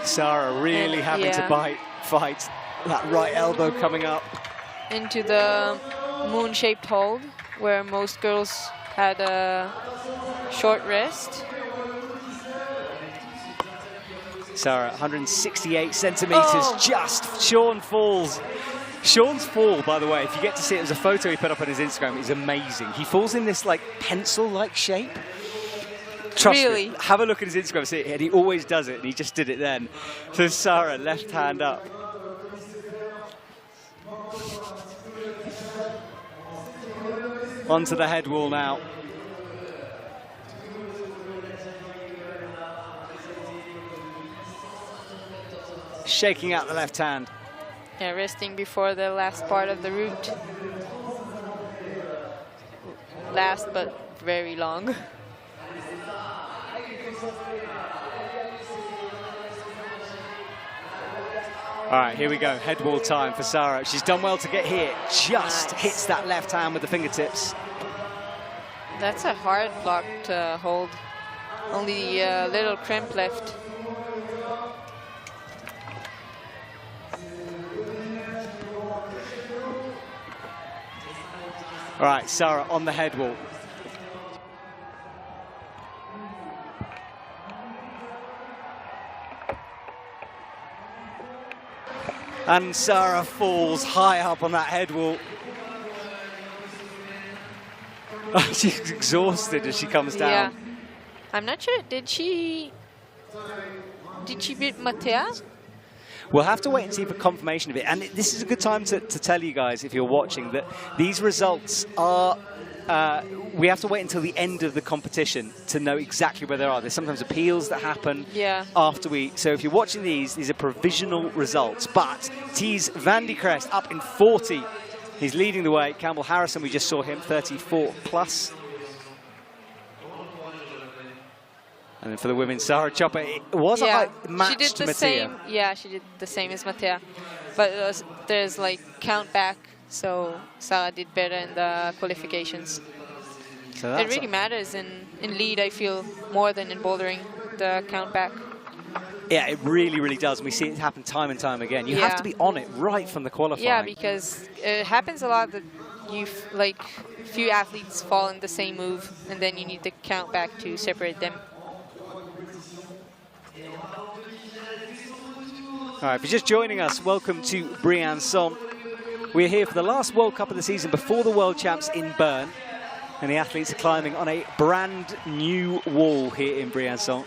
Sarah really having to fight. That right elbow coming up. Into the moon-shaped hold, where most girls had a short wrist. Sarah, 168 centimeters, just Sean falls. Sean's fall, by the way, if you get to see it, there's a photo he put up on his Instagram, is amazing. He falls in this like pencil-like shape. Trust me, have a look at his Instagram, see it, and he always does it, and he just did it then. So Sarah, left hand up. Onto the head wall now. Shaking out the left hand. Yeah, resting before the last part of the route. Last, but very long. All right, here we go. Head wall time for Sarah. She's done well to get here. Just hits that left hand with the fingertips. That's a hard block to hold. Only a little crimp left. All right, Sarah on the head wall. And Sarah falls high up on that head wall. Oh, she's exhausted as she comes down. Yeah. I'm not sure, did she beat Matea? We'll have to wait and see for confirmation of it. And this is a good time to tell you guys, if you're watching, that these results are, we have to wait until the end of the competition to know exactly where they are. There's sometimes appeals that happen after we, so if you're watching these are provisional results. But Thies van de Crest up in 40. He's leading the way. Campbell Harrison, we just saw him, 34 plus. And then for the women, Sarah Chopper, it was a high match she did to the Matea. same. Yeah, she did the same as Matea. But there's like count back, so Sarah did better in the qualifications. So it really matters in lead, I feel, more than in bouldering, the count back. Yeah, it really, really does. And we see it happen time and time again. You have to be on it right from the qualifying. Yeah, because it happens a lot that like few athletes fall in the same move, and then you need to count back to separate them. All right, if you're just joining us, welcome to Briançon. We're here for the last World Cup of the season before the World Champs in Bern. And the athletes are climbing on a brand new wall here in Briançon.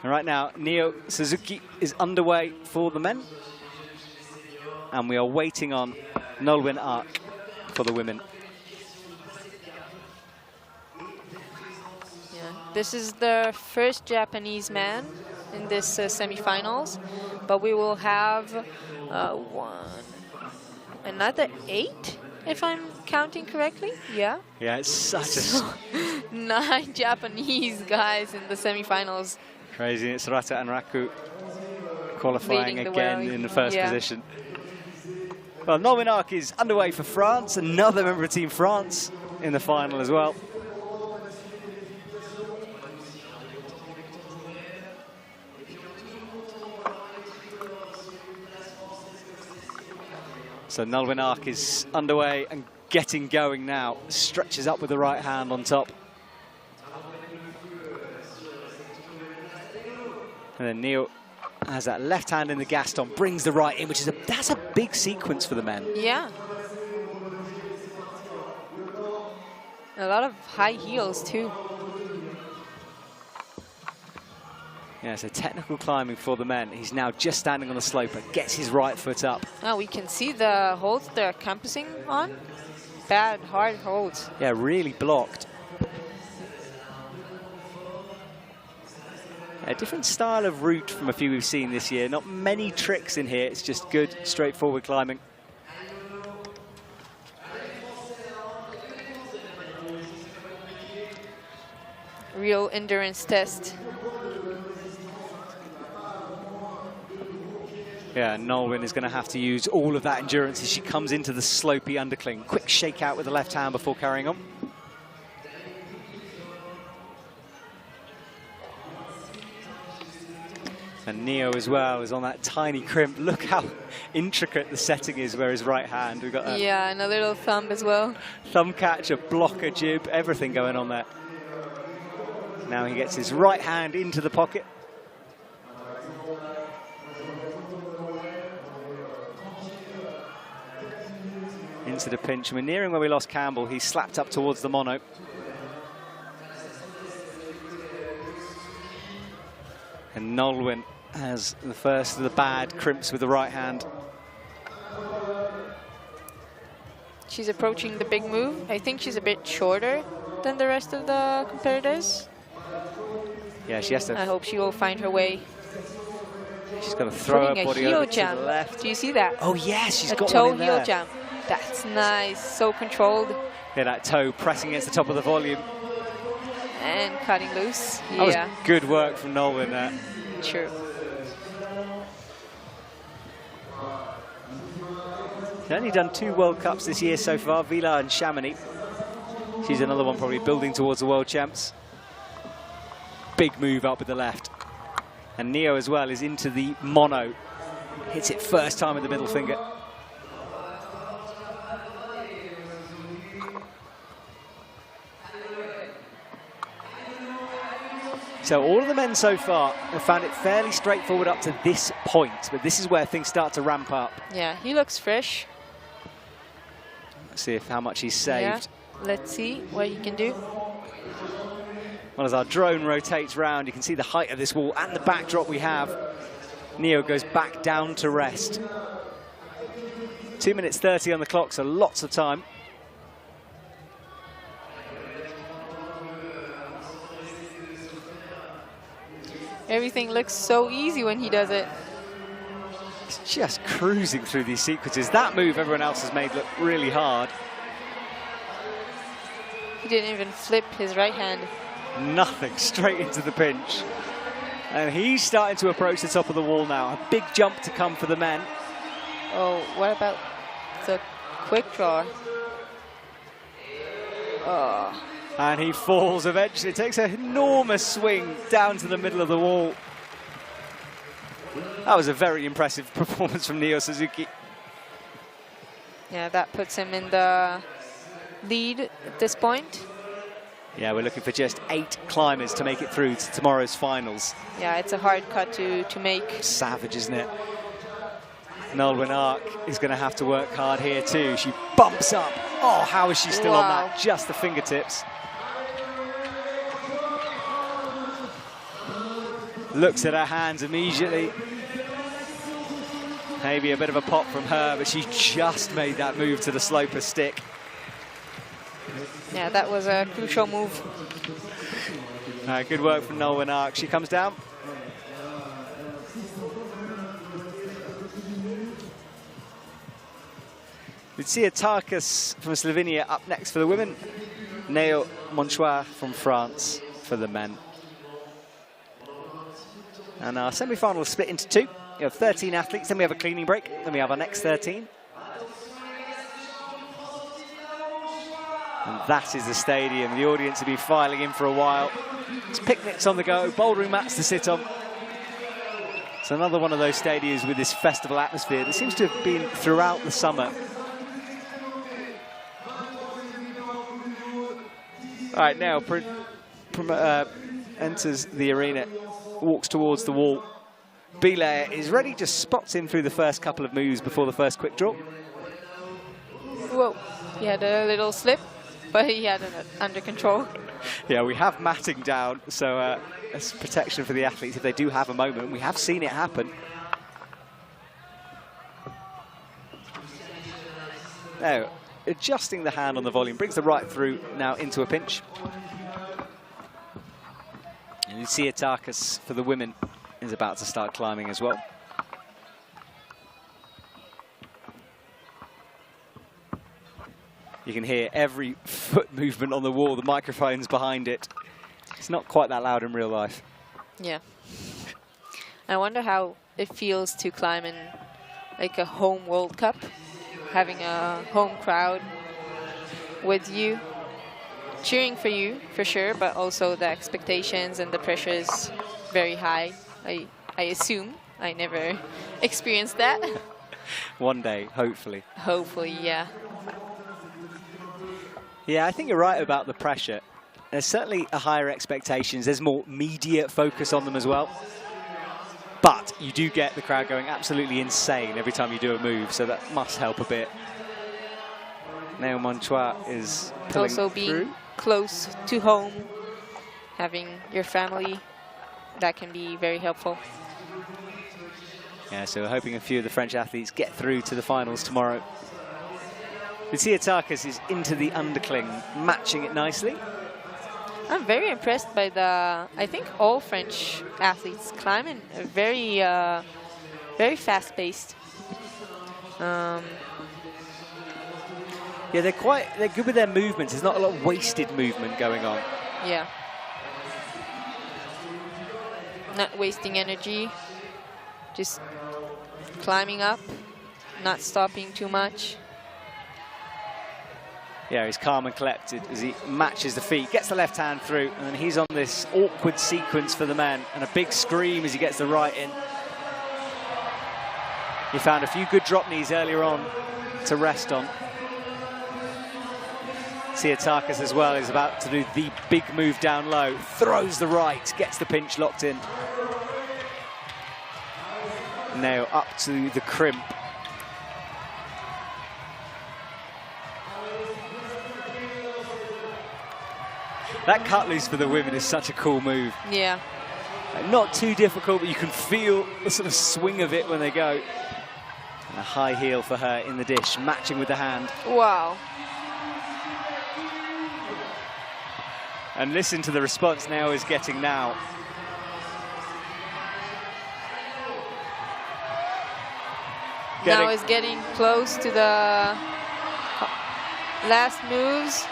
And right now, Neo Suzuki is underway for the men. And we are waiting on Nolwenn Ark for the women. Yeah, this is the first Japanese man in this semi-finals, but we will have another 8, if I'm counting correctly. Yeah. Yeah, it's such a 9 Japanese guys in the semi-finals. Crazy. It's Rata and Raku qualifying again in the first position. Well, Nolwenn Ark is underway for France. Another member of Team France in the final as well. So Nolwenn Ark is underway and getting going now. Stretches up with the right hand on top. And then Neil has that left hand in the Gaston, brings the right in, which is that's a big sequence for the men. Yeah. A lot of high heels too. Yeah, so technical climbing for the men. He's now just standing on the slope and gets his right foot up. Oh, we can see the holds they're compassing on. Bad, hard holds. Yeah, really blocked. A different style of route from a few we've seen this year. Not many tricks in here. It's just good, straightforward climbing. Real endurance test. Yeah, Nolwenn is going to have to use all of that endurance as she comes into the slopey undercling. Quick shake out with the left hand before carrying on. And Neo as well is on that tiny crimp. Look how intricate the setting is where his right hand. We've got that. Yeah, and a little thumb as well. Thumb catch, a blocker jib, everything going on there. Now he gets his right hand into the pocket. Into the pinch. And we're nearing where we lost Campbell. He's slapped up towards the mono. And Nolwenn has the first of the bad crimps with the right hand. She's approaching the big move. I think she's a bit shorter than the rest of the competitors. Yeah, she has to. I hope she will find her way. She's got to throw her body over jam. to the left. Do you see that? Oh yes, she's got toe one in there. heel jam. That's nice. So controlled. Yeah, that toe pressing against the top of the volume. And cutting loose. That was good work from Nolwenn there. True. She's only done 2 World Cups this year so far, Vila and Chamonix. She's another one probably building towards the World Champs. Big move up with the left. And Neo as well is into the mono. Hits it first time with the middle finger. So all of the men so far have found it fairly straightforward up to this point, but this is where things start to ramp up. Yeah, he looks fresh. Let's see how much he's saved. Yeah. Let's see what he can do. Well, as our drone rotates round, you can see the height of this wall and the backdrop we have. Neo goes back down to rest. 2 minutes 30 on the clock, so lots of time. Everything looks so easy when he does it. He's just cruising through these sequences. That move everyone else has made look really hard. He didn't even flip his right hand. Nothing, straight into the pinch. And he's starting to approach the top of the wall now. A big jump to come for the men. Oh, what about the quick draw? Oh. And he falls eventually. Takes an enormous swing down to the middle of the wall. That was a very impressive performance from Neo Suzuki. Yeah, that puts him in the lead at this point. Yeah, we're looking for just 8 climbers to make it through to tomorrow's finals. Yeah, it's a hard cut to make. Savage, isn't it? Nolwenn Ark is going to have to work hard here too. She bumps up. Oh, how is she still on that? Just the fingertips. Looks at her hands immediately. Maybe a bit of a pop from her, but she just made that move to the sloper stick. Yeah, that was a crucial move. Good work from Nolwenn Ark. She comes down. Lucia Tarkas from Slovenia up next for the women. Neo Monchois from France for the men. And our semi-final is split into 2. You have 13 athletes, then we have a cleaning break, then we have our next 13. And that is the stadium. The audience will be filing in for a while. It's picnics on the go, bouldering mats to sit on. It's another one of those stadiums with this festival atmosphere that seems to have been throughout the summer. All right, now enters the arena, walks towards the wall. Belair is ready, just spots him through the first couple of moves before the first quick draw. Whoa, he had a little slip, but he had it under control. Yeah, we have matting down, so it's protection for the athletes if they do have a moment. We have seen it happen. Now, adjusting the hand on the volume, brings the right through now into a pinch. And Lucia Tarkas for the women is about to start climbing as well. You can hear every foot movement on the wall, the microphone's behind it. It's not quite that loud in real life. Yeah. I wonder how it feels to climb in like a home World Cup, having a home crowd with you, cheering for you for sure, but also the expectations and the pressure is very high. I I assume. I never experienced that. One day, hopefully. Hopefully, yeah. Yeah, I think you're right about the pressure. There's certainly a higher expectations. There's more media focus on them as well. But you do get the crowd going absolutely insane every time you do a move, so that must help a bit. Now Montois is pulling also being through. Close to home, having your family, that can be very helpful. Yeah, so we're hoping a few of the French athletes get through to the finals tomorrow. Lucia Tarkas is into the undercling, matching it nicely. I'm very impressed by I think all French athletes climbing very, very fast-paced. Yeah, they're good with their movements. There's not a lot of wasted movement going on. Yeah. Not wasting energy, just climbing up, not stopping too much. Yeah, he's calm and collected as he matches the feet, gets the left hand through, and then he's on this awkward sequence for the men, and a big scream as he gets the right in. He found a few good drop knees earlier on to rest on. Tsiatakis as well is about to do the big move down low, throws the right, gets the pinch locked in. Now up to the crimp. That cut loose for the women is such a cool move. Yeah. Not too difficult, but you can feel the sort of swing of it when they go. And a high heel for her in the dish, matching with the hand. Wow. And listen to the response Nao is getting now. Now is getting close to the last moves.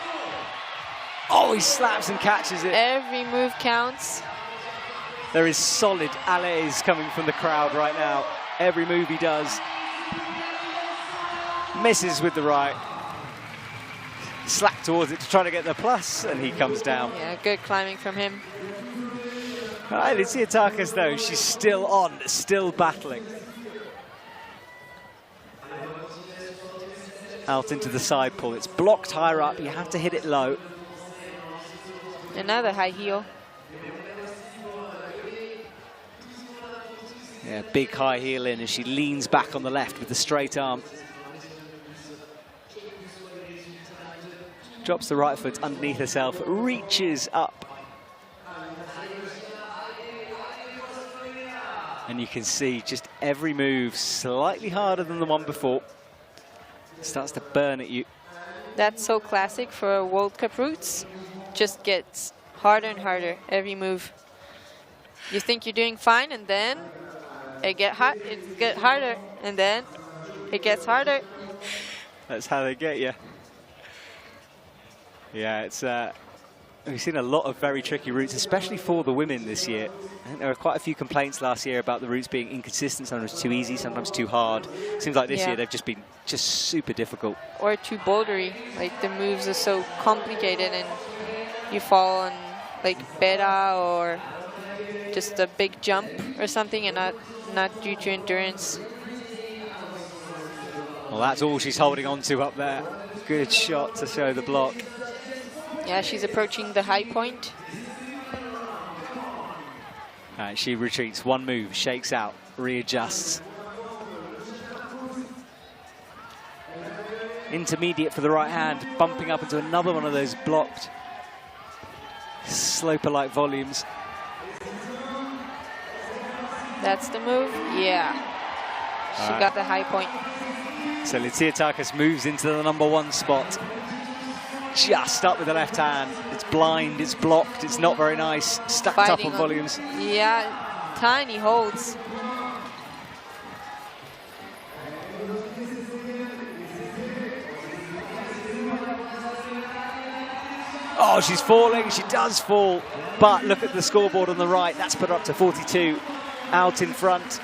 Oh, he slaps and catches it. Every move counts. There is solid allays coming from the crowd right now. Every move he does. Misses with the right. Slack towards it to try to get the plus, and he comes down. Yeah, good climbing from him. Right, Tsiatakis though, she's still on, still battling. Out into the side pull. It's blocked higher up. You have to hit it low. Another high heel. Yeah, big high heel in as she leans back on the left with the straight arm. Drops the right foot underneath herself, reaches up. And you can see just every move slightly harder than the one before. Starts to burn at you. That's so classic for a World Cup routes. Just gets harder and harder every move. You think you're doing fine, and then it gets harder, and then it gets harder. That's how they get you. Yeah, it's we've seen a lot of very tricky routes, especially for the women this year. I think there were quite a few complaints last year about the routes being inconsistent, sometimes too easy, sometimes too hard. Seems like this year they've just been super difficult. Or too bouldery. Like the moves are so complicated and you fall on like beta or just a big jump or something, and not due to endurance. Well, that's all she's holding on to up there. Good shot to show the block. Yeah, she's approaching the high point. She retreats, one move, shakes out, readjusts. Intermediate for the right hand, bumping up into another one of those blocked sloper-like volumes. That's the move? Yeah. She got the high point. So Tsiatakis moves into the #1 spot. Just up with the left hand. It's blind, it's blocked, it's not very nice. Stuck up on volumes. Yeah, tiny holds. Oh, she's falling, she does fall. But look at the scoreboard on the right. That's put her up to 42 out in front.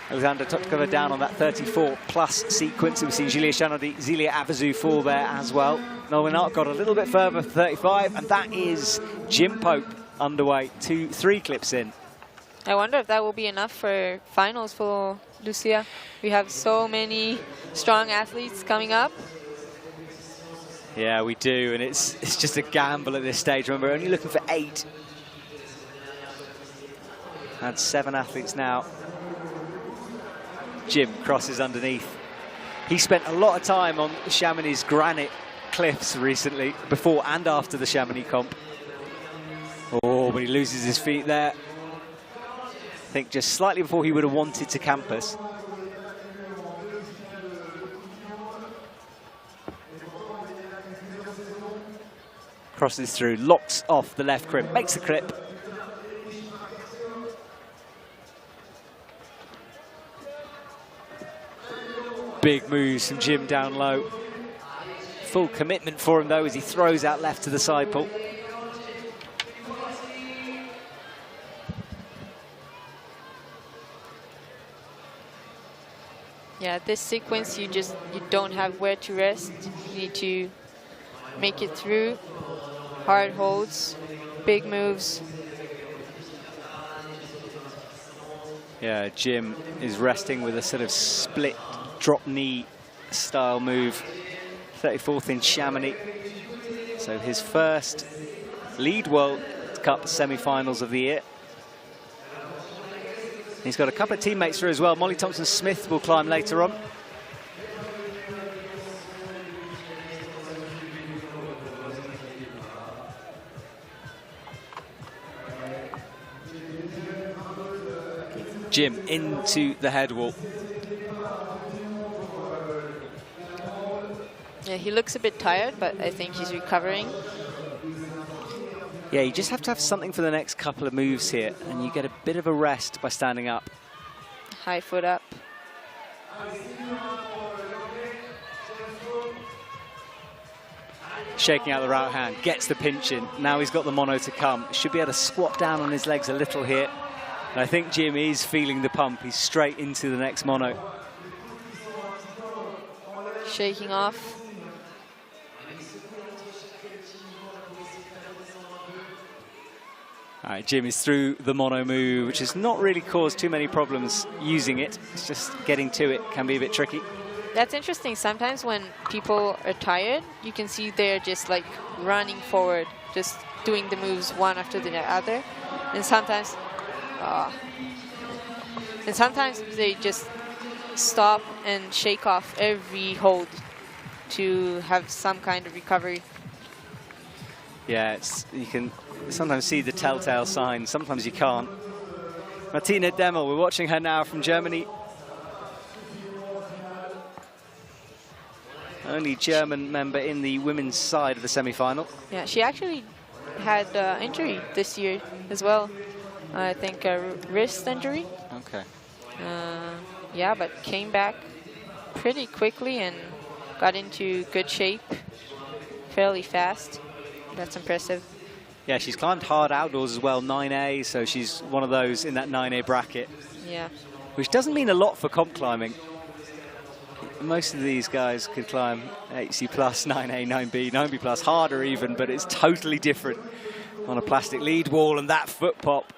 Alexandra Totkova down on that 34-plus sequence. We've seen Julia Chanody, Zelia Avazou fall there as well. Nolan Art got a little bit further for 35, and that is Jim Pope underway, 3 clips in. I wonder if that will be enough for finals for Lucia. We have so many strong athletes coming up. Yeah, we do, and it's just a gamble at this stage. Remember, we're only looking for 8. And 7 athletes now. Jim crosses underneath. He spent a lot of time on Chamonix's granite cliffs recently, before and after the Chamonix comp. Oh, but he loses his feet there. I think just slightly before he would have wanted to campus. Crosses through, locks off the left crimp, makes the clip. Big moves from Jim down low. Full commitment for him though as he throws out left to the side pull. Yeah, this sequence you don't have where to rest. You need to make it through. Hard holds, big moves. Yeah, Jim is resting with a sort of split drop knee style move. 34th in Chamonix. So his first lead World Cup semi-finals of the year. He's got a couple of teammates through as well. Molly Thompson-Smith will climb later on. Jim into the head wall. Yeah, he looks a bit tired, but I think he's recovering. Yeah, you just have to have something for the next couple of moves here, and you get a bit of a rest by standing up. High foot up. Shaking out the right hand, gets the pinch in. Now he's got the mono to come. Should be able to squat down on his legs a little here. And I think Jim is feeling the pump. He's straight into the next mono. Shaking off. All right, Jim is through the mono move, which has not really caused too many problems using it. It's just getting to it can be a bit tricky. That's interesting. Sometimes when people are tired, you can see they're just like running forward, just doing the moves one after the other. And sometimes they just stop and shake off every hold to have some kind of recovery. Yeah, you can sometimes see the telltale signs, sometimes you can't. Martina Demmel, we're watching her now from Germany. Only German member in the women's side of the semi-final. Yeah, she actually had injury this year as well. I think a wrist injury. Okay. Yeah, but came back pretty quickly and got into good shape fairly fast. That's impressive. Yeah, she's climbed hard outdoors as well, 9A, so she's one of those in that 9A bracket. Yeah. Which doesn't mean a lot for comp climbing. Most of these guys could climb 8C+, 9A, 9B, 9B+, harder even, but it's totally different on a plastic lead wall, and that foot pop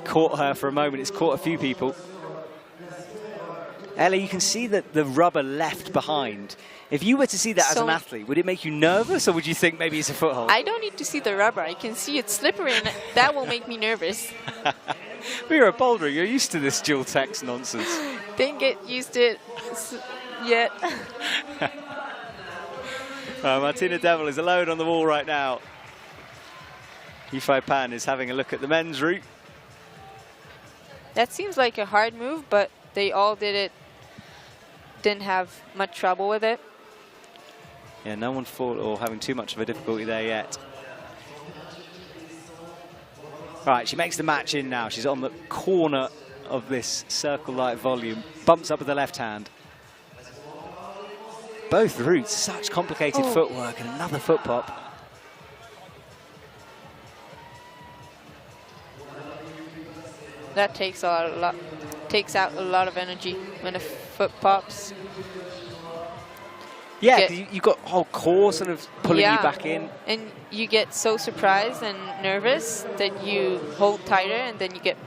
caught her for a moment. It's caught a few people. Ellie, you can see that the rubber left behind. If you were to see that as an athlete, would it make you nervous, or would you think maybe it's a foothold? I don't need to see the rubber. I can see it's slippery, and that will make me nervous. But you're a boulder. You're used to this dual text nonsense. Didn't get used to it yet. Martina Demmel is alone on the wall right now. Yifei Pan is having a look at the men's route. That seems like a hard move, but they all did it. Didn't have much trouble with it. Yeah, no one fought or having too much of a difficulty there yet. Right, she makes the match in now. She's on the corner of this circle-like volume. Bumps up with the left hand. Both routes, such complicated footwork, and another foot pop. That takes out a lot of energy when a foot pops. Yeah, you've got whole core sort of pulling you back in. And you get so surprised and nervous that you hold tighter, and then you get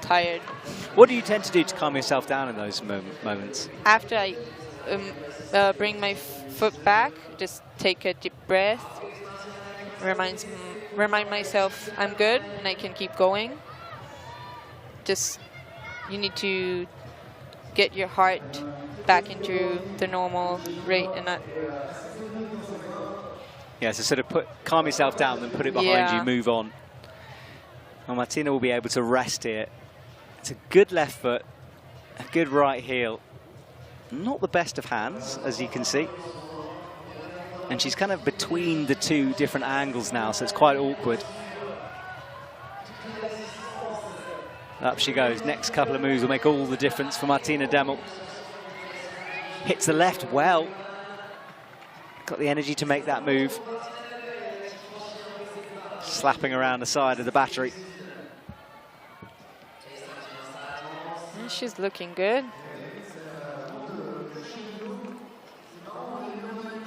tired. What do you tend to do to calm yourself down in those moments? After I bring my foot back, just take a deep breath, remind myself I'm good and I can keep going. Just, you need to get your heart back into the normal rate and not... Yeah, so sort of calm yourself down, then put it behind you, move on. And Martina will be able to rest here. It's a good left foot, a good right heel. Not the best of hands, as you can see. And she's kind of between the two different angles now, so it's quite awkward. Up she goes. Next couple of moves will make all the difference for Martina Demmel. Hits the left well. Got the energy to make that move. Slapping around the side of the battery. She's looking good.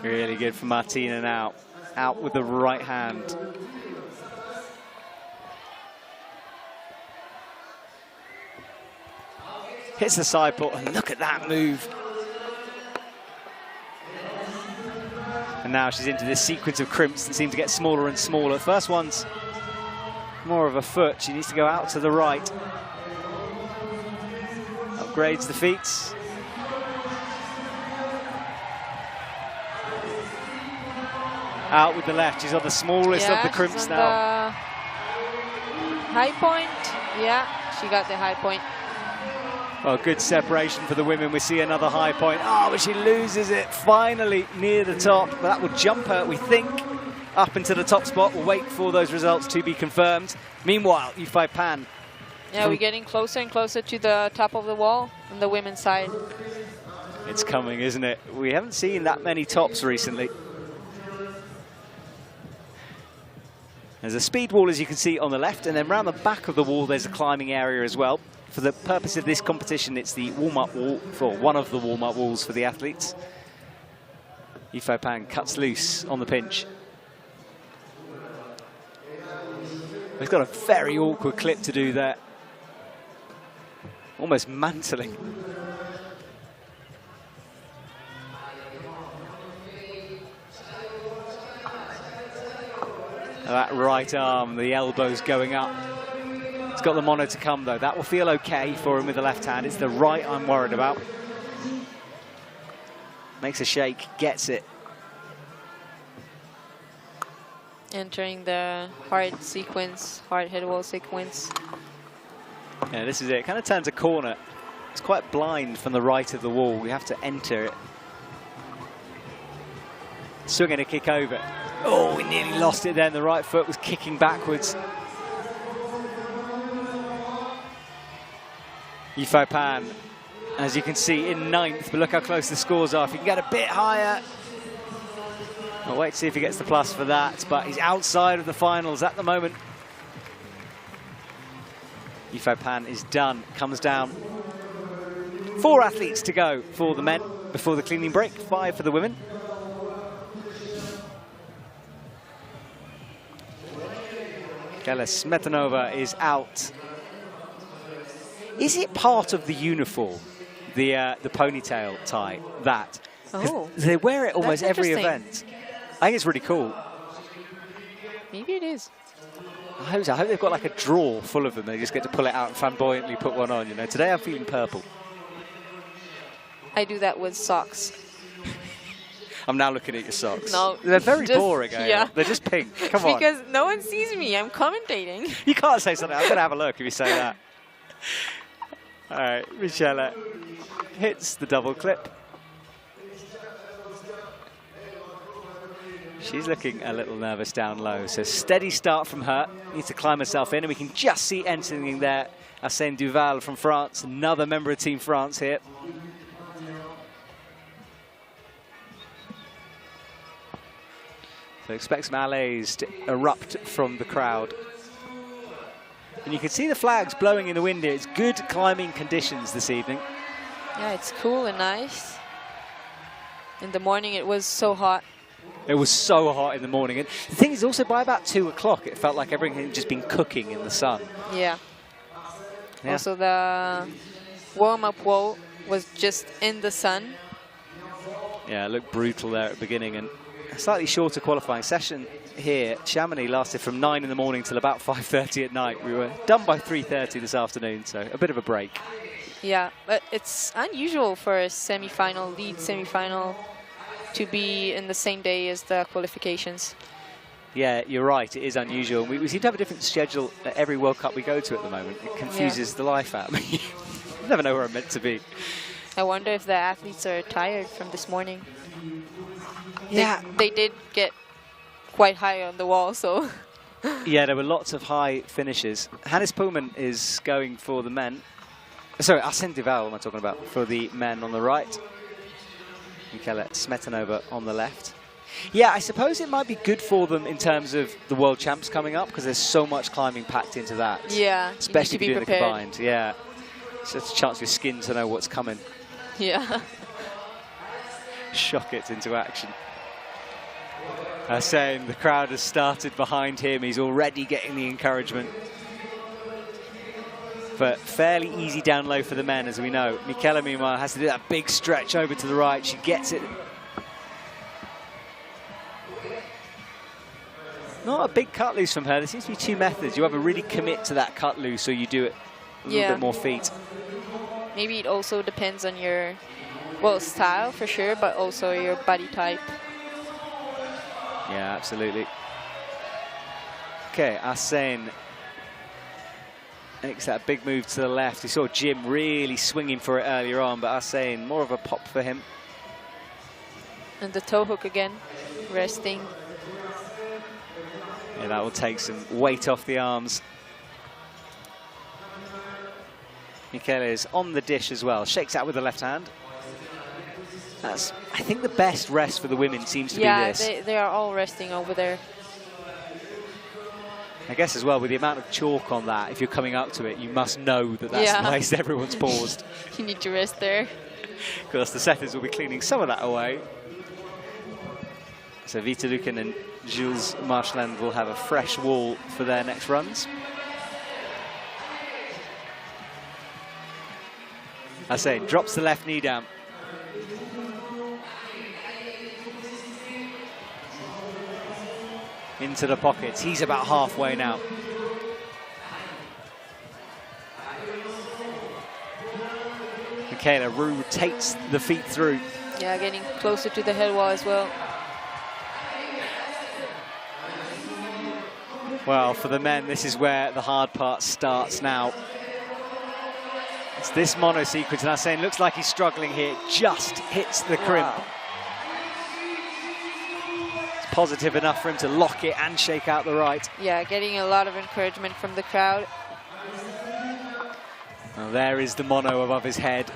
Really good for Martina now. Out with the right hand. Hits the side port, and look at that move. And now she's into this sequence of crimps that seem to get smaller and smaller. First one's more of a foot. She needs to go out to the right. Upgrades the feet. Out with the left. She's on the smallest of the crimps now. High point. Yeah, she got the high point. Well, good separation for the women. We see another high point. Oh, but she loses it finally near the top. But that will jump her, we think, up into the top spot. We'll wait for those results to be confirmed. Meanwhile, Yifei Pan. Yeah, we're getting closer and closer to the top of the wall on the women's side. It's coming, isn't it? We haven't seen that many tops recently. There's a speed wall, as you can see, on the left, and then round the back of the wall, there's a climbing area as well. For the purpose of this competition, it's the warm-up wall, for one of the warm-up walls for the athletes. Yifei Pan cuts loose on the pinch. He's got a very awkward clip to do there. Almost mantling. That right arm, the elbow's going up. He's got the mono to come, though. That will feel okay for him with the left hand. It's the right I'm worried about. Makes a shake, gets it. Entering the hard sequence, hard head wall sequence. Yeah, this is it. It kind of turns a corner. It's quite blind from the right of the wall. We have to enter it. Swinging a kick over. Oh, we nearly lost it then. The right foot was kicking backwards. Yifei Pan, as you can see, in 9th, but look how close the scores are. If he can get a bit higher. I'll wait to see if he gets the plus for that, but he's outside of the finals at the moment. Yifei Pan is done, comes down. 4 athletes to go for the men before the cleaning break, 5 for the women. Gela Smetanova is out. Is it part of the uniform, the ponytail tie, that? Oh, they wear it almost every event. I think it's really cool. Maybe it is. I hope so. I hope they've got like a drawer full of them. They just get to pull it out and flamboyantly put one on, you know. Today I'm feeling purple. I do that with socks. I'm now looking at your socks. No. They're very boring, yeah. They're just pink. Come on. Because no one sees me. I'm commentating. You can't say something. I'm going to have a look if you say that. All right, Michele hits the double clip. She's looking a little nervous down low, so steady start from her. Needs to climb herself in, and we can just see entering there Arsène Duval from France, another member of Team France here. So expect some allays to erupt from the crowd. And you can see the flags blowing in the wind here. It's good climbing conditions this evening. Yeah, it's cool and nice. In the morning it was so hot. It was so hot in the morning. And the thing is, also by about 2 o'clock, it felt like everything had just been cooking in the sun. Yeah. Yeah. Also, the warm-up wall was just in the sun. Yeah, it looked brutal there at the beginning, and a slightly shorter qualifying session here. Chamonix lasted from 9 in the morning till about 5:30 at night. We were done by 3:30 this afternoon, so a bit of a break. Yeah, but it's unusual for a semi-final, lead semi-final, to be in the same day as the qualifications. Yeah, you're right, it is unusual. We seem to have a different schedule at every World Cup we go to at the moment. It confuses the life out of me. You never know where I'm meant to be. I wonder if the athletes are tired from this morning. Yeah. They did get quite high on the wall, so... Yeah, there were lots of high finishes. Hannes Pullman is going for the men. Sorry, Arsène Duval, am I talking about, for the men on the right. Michele Smetanova on the left. Yeah, I suppose it might be good for them in terms of the World Champs coming up, because there's so much climbing packed into that. Yeah, especially if you you're need doing to be the combined. Yeah, so it's a chance for your skin to know what's coming. Yeah. Shock it into action. Saying the crowd has started behind him. He's already getting the encouragement. But fairly easy down low for the men, as we know. Michele, meanwhile, has to do that big stretch over to the right. She gets it. Not a big cut loose from her. There seems to be two methods. You either really commit to that cut loose, or you do it a little bit more feet. Maybe it also depends on your, well, style for sure, but also your body type. Yeah, absolutely. Okay, Arsène makes that big move to the left. You saw Jim really swinging for it earlier on, but Arsène, more of a pop for him. And the toe hook again, resting. Yeah, that will take some weight off the arms. Michele is on the dish as well. Shakes out with the left hand. That's, I think, the best rest for the women seems to be this. Yeah, they are all resting over there. I guess as well, with the amount of chalk on that, if you're coming up to it, you must know that that's nice. Everyone's paused. You need to rest there. Of course, the setters will be cleaning some of that away. So Vita Lucan and Jules Marchland will have a fresh wall for their next runs. I say, drops the left knee down. Into the pockets. He's about halfway now. Michele rotates the feet through. Yeah, getting closer to the head wall as well. Well, for the men, this is where the hard part starts now. It's this mono sequence, and Arsène looks like he's struggling here. Just hits the crimp. Wow. It's positive enough for him to lock it and shake out the right. Yeah, getting a lot of encouragement from the crowd. Well, there is the mono above his head.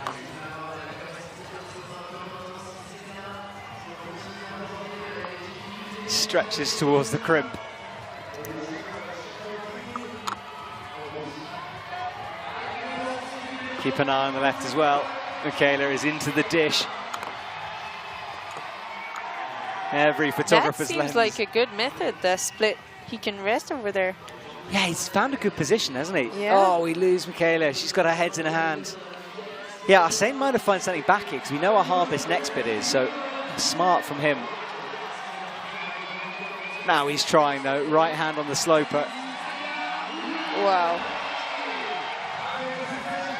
Stretches towards the crimp. Keep an eye on the left as well. Michele is into the dish. Every photographer's lens. That seems like a good method, the split. He can rest over there. Yeah, he's found a good position, hasn't he? Yeah. Oh, we lose Michele. She's got her heads in her hands. Yeah, Arsène might have found something back here, because we know how hard this next bit is, so smart from him. Now he's trying, though. Right hand on the sloper. Wow.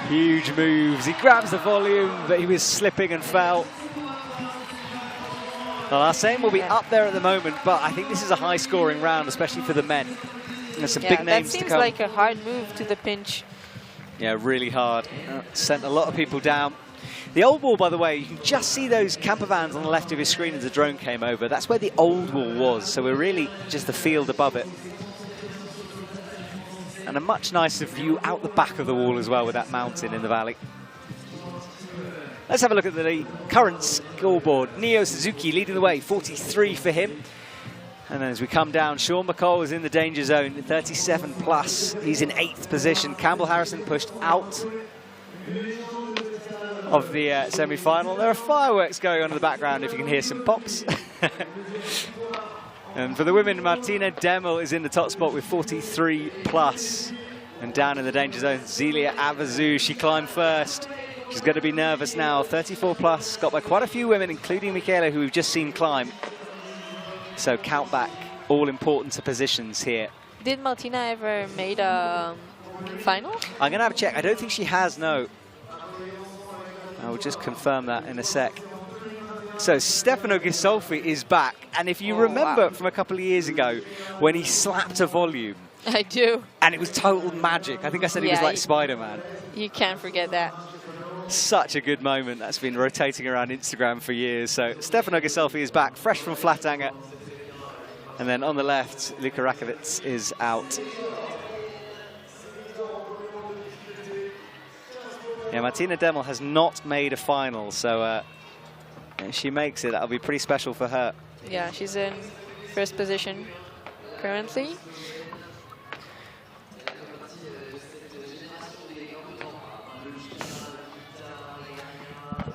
Huge moves. He grabs the volume, but he was slipping and fell. Well, Arsène will be up there at the moment, but I think this is a high-scoring round, especially for the men. There's some big names to come. That seems like a hard move to the pinch. Yeah, really hard. Sent a lot of people down. The old wall, by the way, you can just see those camper vans on the left of your screen as the drone came over. That's where the old wall was, so we're really just the field above it. And a much nicer view out the back of the wall as well, with that mountain in the valley. Let's have a look at the current scoreboard. Neo Suzuki leading the way, 43 for him. And then as we come down, Sean McCall is in the danger zone, 37 plus. He's in 8th position. Campbell Harrison pushed out of the semi-final. There are fireworks going on in the background if you can hear some pops. And for the women, Martina Demmel is in the top spot with 43 plus. And down in the danger zone, Zelia Avazu, she climbed first. She's going to be nervous now. 34 plus, got by quite a few women, including Michaela, who we've just seen climb. So count back, all important to positions here. Did Martina ever made a final? I'm going to have a check. I don't think she has, no. I will just confirm that in a sec. So Stefano Ghisolfi is back. And if you remember from a couple of years ago, when he slapped a volume. I do. And it was total magic. I think I said he was like Spider-Man. You can't forget that. Such a good moment. That's been rotating around Instagram for years. So Stefano Ghisolfi is back, fresh from Flatanger. And then on the left, Luka Rakovic is out. Yeah, Martina Demel has not made a final, so if she makes it, that'll be pretty special for her. Yeah, she's in first position currently.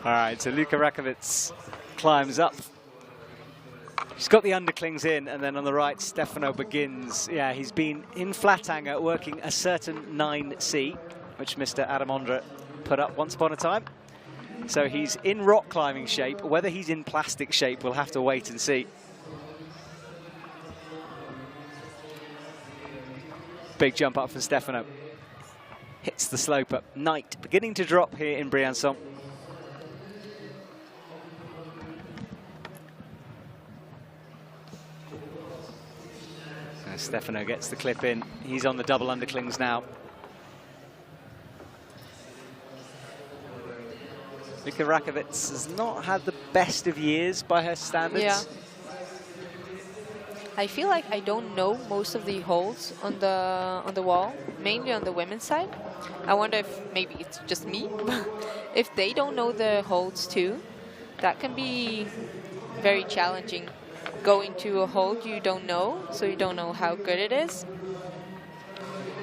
All right, so Luka Rakovic climbs up. She's got the underclings in, and then on the right, Stefano begins. Yeah, he's been in Flatanger working a certain 9C, which Mr. Adamondra put up once upon a time. So he's in rock climbing shape. Whether he's in plastic shape, we'll have to wait and see. Big jump up from Stefano. Hits the slope up. Night beginning to drop here in Briançon. Stefano gets the clip in. He's on the double underclings now. Luka Rakovic has not had the best of years by her standards. Yeah. I feel like I don't know most of the holds on the wall, mainly on the women's side. I wonder if maybe it's just me. If they don't know the holds too, that can be very challenging. Going to a hold you don't know, so you don't know how good it is.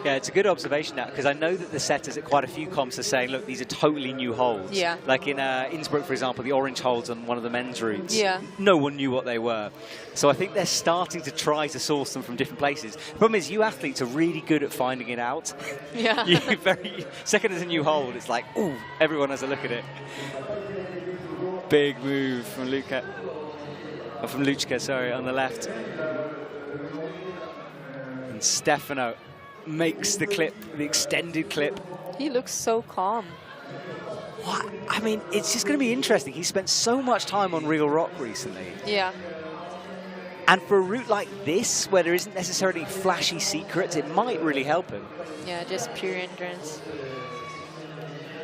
Yeah, it's a good observation now, because I know that the setters at quite a few comps are saying, look, these are totally new holds. Yeah. Like in Innsbruck, for example, the orange holds on one of the men's routes. Yeah. No one knew what they were. So I think they're starting to try to source them from different places. The problem is, you athletes are really good at finding it out. Yeah. Second as a new hold, it's like, ooh, everyone has a look at it. Big move from Luka. From Luchka, sorry, on the left. And Stefano makes the clip, the extended clip. He looks so calm. What? I mean, it's just going to be interesting. He spent so much time on real rock recently. Yeah. And for a route like this, where there isn't necessarily flashy secrets, it might really help him. Yeah, just pure endurance.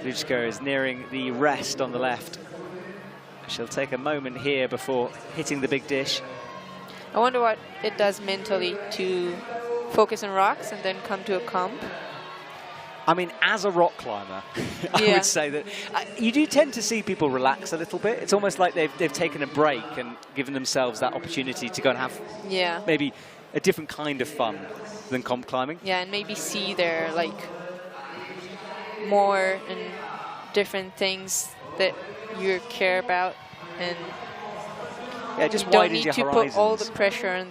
Luchka is nearing the rest on the left. She'll take a moment here before hitting the big dish. I wonder what it does mentally to focus on rocks and then come to a comp. I mean, as a rock climber, I would say that you do tend to see people relax a little bit. It's almost like they've taken a break and given themselves that opportunity to go and have maybe a different kind of fun than comp climbing. Yeah, and maybe see their more and different things that you care about, and just you don't widens need your to horizons. put all the pressure on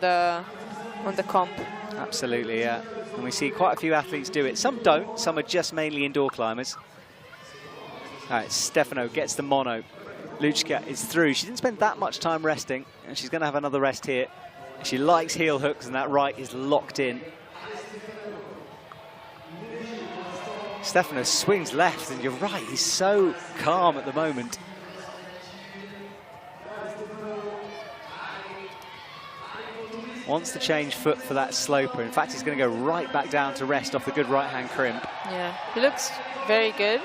the comp. Absolutely, yeah. And we see quite a few athletes do it. Some don't. Some are just mainly indoor climbers. All right, Stefano gets the mono. Luchka is through. She didn't spend that much time resting, and she's going to have another rest here. She likes heel hooks, and that right is locked in. Stefano swings left, and you're right, he's so calm at the moment. Wants to change foot for that sloper. In fact, he's going to go right back down to rest off the good right-hand crimp. Yeah, he looks very good.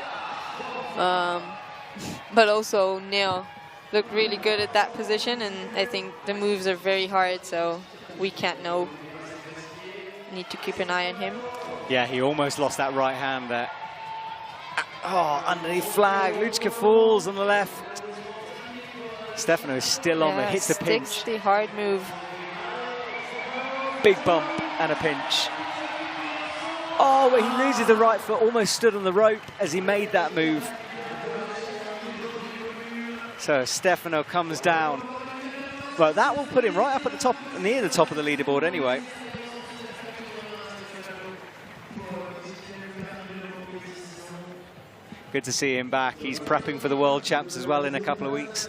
But also Neil looked really good at that position, and I think the moves are very hard, so we can't know. Need to keep an eye on him. Yeah, he almost lost that right hand there. Oh, underneath flag. Luchka falls on the left. Stefano is still on there, hits the pinch. Sticks the hard move. Big bump and a pinch. Oh, but he loses the right foot, almost stood on the rope as he made that move. So Stefano comes down. Well, that will put him right up at the top, near the top of the leaderboard anyway. Good to see him back. He's prepping for the World Champs as well in a couple of weeks.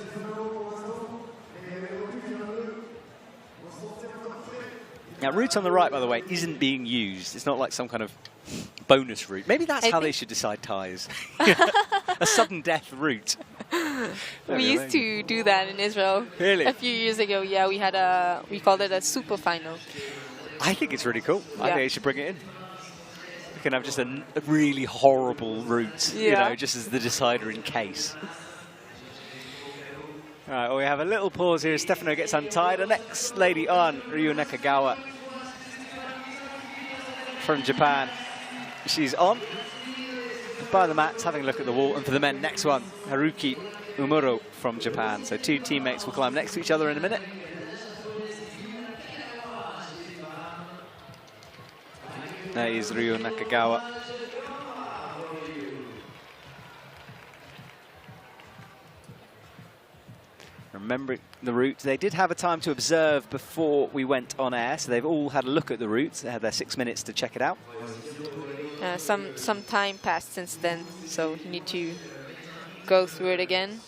Now, route on the right, by the way, isn't being used. It's not like some kind of bonus route. Maybe that's how they should decide ties. A sudden death route. We used to do that in Israel. Really? A few years ago, yeah, we called it a super final. I think it's really cool. Yeah. I think they should bring it in. We can have just a really horrible route, you know, just as the decider in case. All right, well, we have a little pause here. Stefano gets untied. The next lady on, Ryu Nakagawa from Japan. She's on by the mats, having a look at the wall. And for the men, next one, Haruki Umuro from Japan. So two teammates will climb next to each other in a minute. There is Ryu Nakagawa. Remembering the route, they did have a time to observe before we went on air, so they've all had a look at the route. They had their 6 minutes to check it out. Some time passed since then, so you need to go through it again.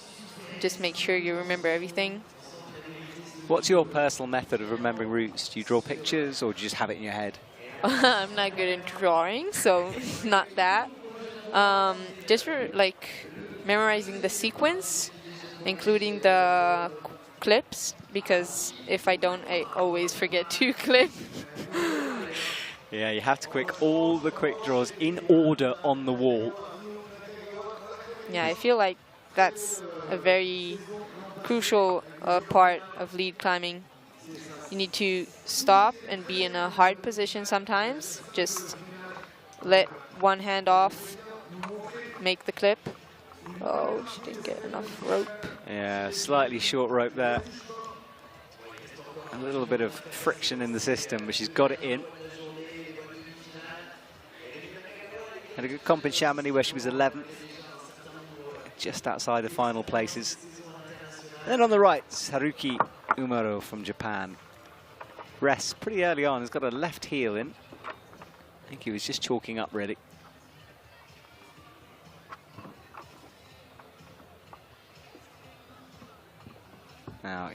Just make sure you remember everything. What's your personal method of remembering routes? Do you draw pictures or do you just have it in your head? I'm not good at drawing, so not that. Just for like memorizing the sequence, including the clips, because if I don't, I always forget to clip. Yeah, you have to quick all the quick draws in order on the wall. Yeah, I feel like that's a very crucial part of lead climbing. You need to stop and be in a hard position sometimes. Just let one hand off, make the clip. Oh, she didn't get enough rope. Yeah, slightly short rope there. A little bit of friction in the system, but she's got it in. Had a good comp in Chamonix where she was 11th, just outside the final places. Then on the right, Haruki Umuro from Japan. Rests pretty early on, he's got a left heel in. I think he was just chalking up really. Now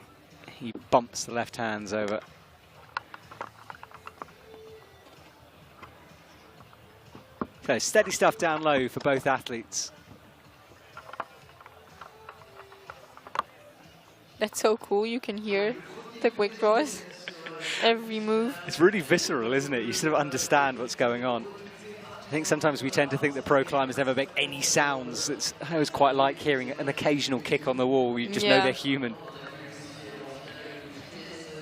he bumps the left hands over. So steady stuff down low for both athletes. That's so cool, you can hear the quick draws, every move. It's really visceral, isn't it? You sort of understand what's going on. I think sometimes we tend to think that pro climbers never make any sounds. I always quite like hearing an occasional kick on the wall. You just know they're human.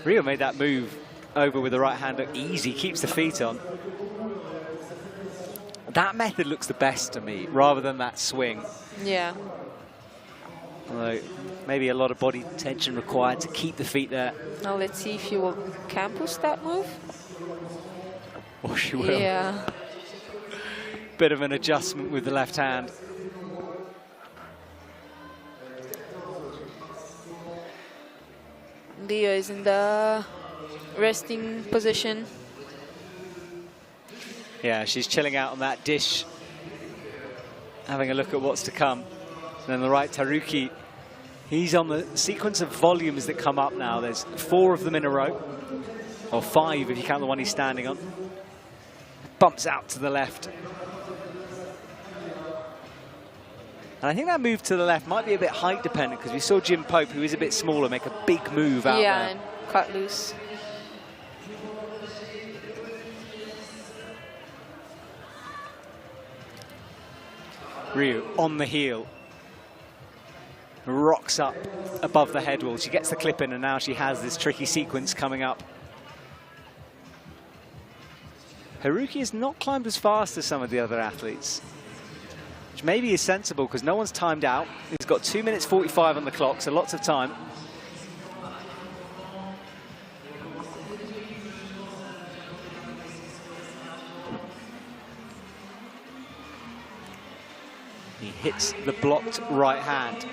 Rio made that move over with the right hand look easy, keeps the feet on. That method looks the best to me, rather than that swing. Yeah. Although maybe a lot of body tension required to keep the feet there. Now let's see if you will campus that move. Or she will. Yeah. Bit of an adjustment with the left hand. Leah is in the resting position. Yeah, she's chilling out on that dish, having a look at what's to come. And on the right, Haruki, he's on the sequence of volumes that come up now. There's 4 of them in a row, or 5 if you count the one he's standing on. Bumps out to the left. And I think that move to the left might be a bit height dependent, because we saw Jim Pope, who is a bit smaller, make a big move out there. Yeah, and cut loose. Ryu on the heel. Rocks up above the head wall. She gets the clip in, and now she has this tricky sequence coming up. Haruki has not climbed as fast as some of the other athletes, which maybe is sensible because no one's timed out. He's got 2 minutes 45 on the clock, so lots of time. He hits the blocked right hand.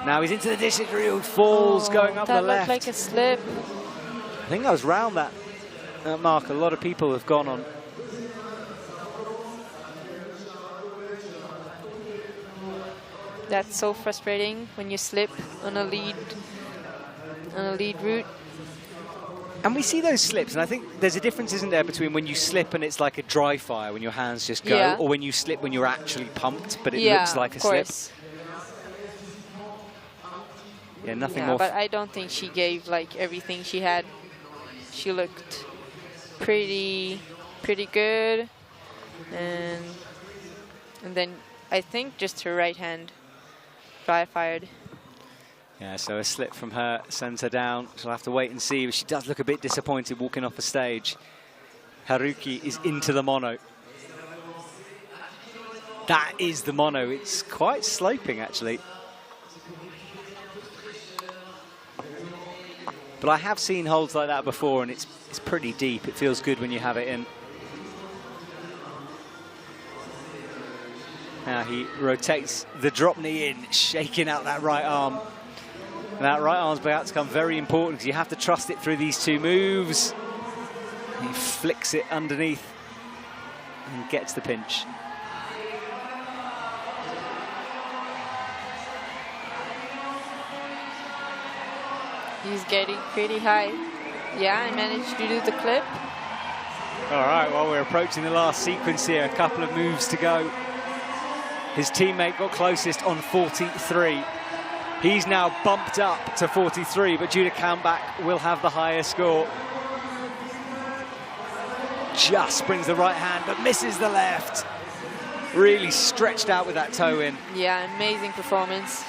Now he's into the dishes, Ryu falls going up the left. That looked like a slip. I think I was round that mark. A lot of people have gone on. That's so frustrating when you slip on a lead route. And we see those slips, and I think there's a difference, isn't there, between when you slip and it's like a dry fire, when your hands just go, or when you slip when you're actually pumped, but it looks like a slip. Yeah, nothing more. But I don't think she gave like everything she had. She looked pretty good, and then I think just her right hand dry fired. Yeah, so a slip from her sends her down. She'll have to wait and see, but she does look a bit disappointed walking off the stage. Haruki is into the mono. That is the mono. It's quite sloping, actually. But I have seen holds like that before, and it's pretty deep. It feels good when you have it in. Now he rotates the drop knee in, shaking out that right arm. And that right arm's about to become very important because you have to trust it through these two moves. He flicks it underneath and gets the pinch. He's getting pretty high. Yeah, I managed to do the clip. All right, well, we're approaching the last sequence here. A couple of moves to go. His teammate got closest on 43. He's now bumped up to 43, but due to countback, will have the higher score. Just brings the right hand, but misses the left. Really stretched out with that toe in. Yeah, amazing performance.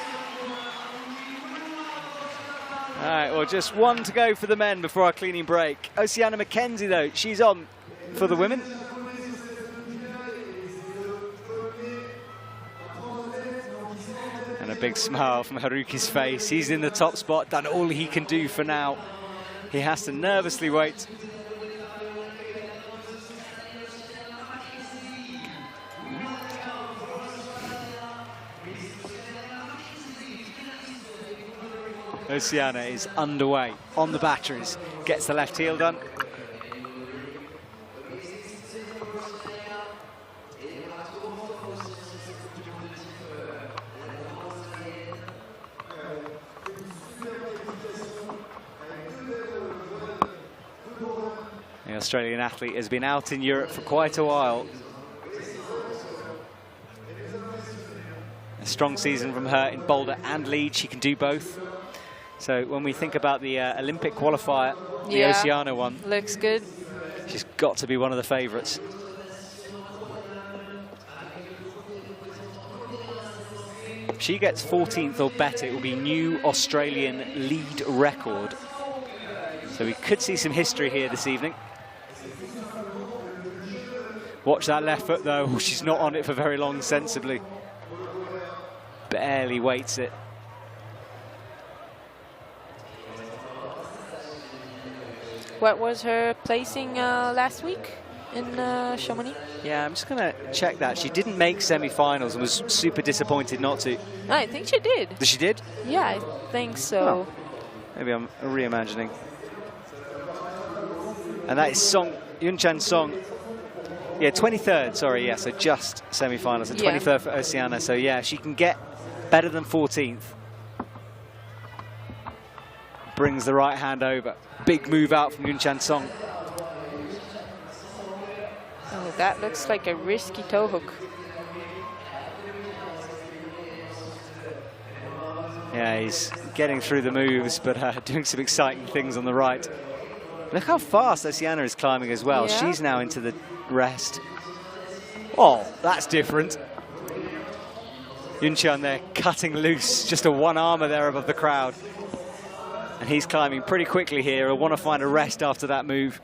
All right, well, just one to go for the men before our cleaning break. Oceana McKenzie, though, she's on for the women. And a big smile from Haruki's face. He's in the top spot, done all he can do for now. He has to nervously wait. Oceana is underway on the batteries. Gets the left heel done. The Australian athlete has been out in Europe for quite a while. A strong season from her in boulder and lead. She can do both. So when we think about the Olympic qualifier, the Oceana one, looks good. She's got to be one of the favourites. If she gets 14th or better, it will be new Australian lead record. So we could see some history here this evening. Watch that left foot, though. Oh, she's not on it for very long, sensibly. Barely weights it. What was her placing last week in Chamonix? Yeah, I'm just going to check that. She didn't make semi-finals and was super disappointed not to. I think she did. She did? Yeah, I think so. Oh, maybe I'm reimagining. And that is Yunchan Song. Yeah, 23rd, sorry, yeah, so just semi-finals. And 23rd for Oceana, so yeah, she can get better than 14th. Brings the right hand over. Big move out from Yunchan Song. Oh, that looks like a risky toe hook. Yeah, he's getting through the moves, but doing some exciting things on the right. Look how fast Oceana is climbing as well. Yeah. She's now into the rest. Oh, that's different. Yunchan there cutting loose, just a one-armer there above the crowd. And he's climbing pretty quickly here. He'll want to find a rest after that move.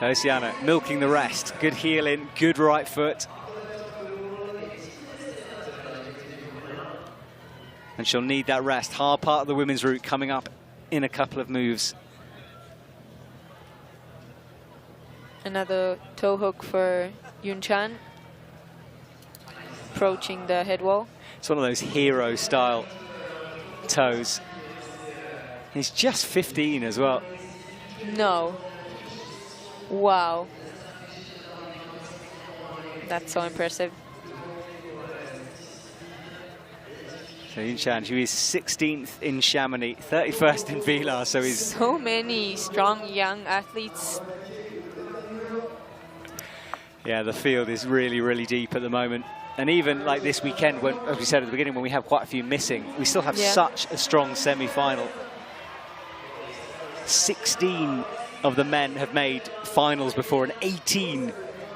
Oceana milking the rest. Good heel in, good right foot. And she'll need that rest. Hard part of the women's route coming up in a couple of moves. Another toe hook for Yunchan. Approaching the head wall. It's one of those hero-style toes. He's just 15 as well. No. Wow. That's so impressive. So Yinchan, who is 16th in Chamonix, 31st in Villars, so he's... So many strong young athletes. Yeah, the field is really, really deep at the moment. And even like this weekend, when, as we said at the beginning, when we have quite a few missing, we still have such a strong semi-final. 16 of the men have made finals before, and 18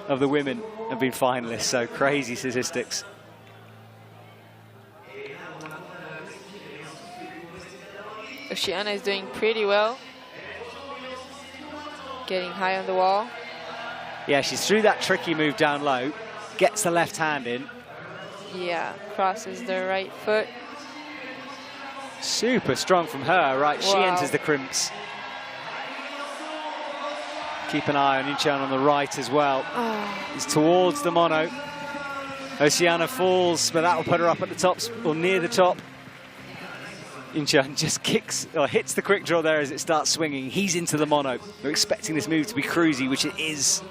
of the women have been finalists, so crazy statistics. Oceana is doing pretty well. Getting high on the wall. Yeah, she's through that tricky move down low, gets the left hand in. Yeah, crosses the right foot. Super strong from her, right? Wow. She enters the Crux. Keep an eye on Yinchan on the right as well. He's towards the mono. Oceana falls, but that will put her up at the top, or near the top. Yinchan just kicks, or hits the quick draw there as it starts swinging. He's into the mono. We're expecting this move to be cruisy, which it is.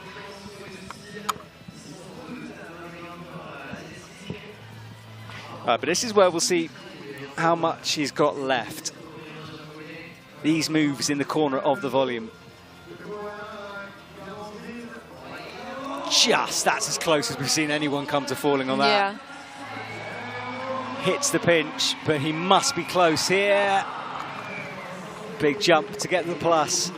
But this is where we'll see how much she's got left. These moves in the corner of the volume. That's as close as we've seen anyone come to falling on that. Yeah. Hits the pinch, but he must be close here. Big jump to get the plus.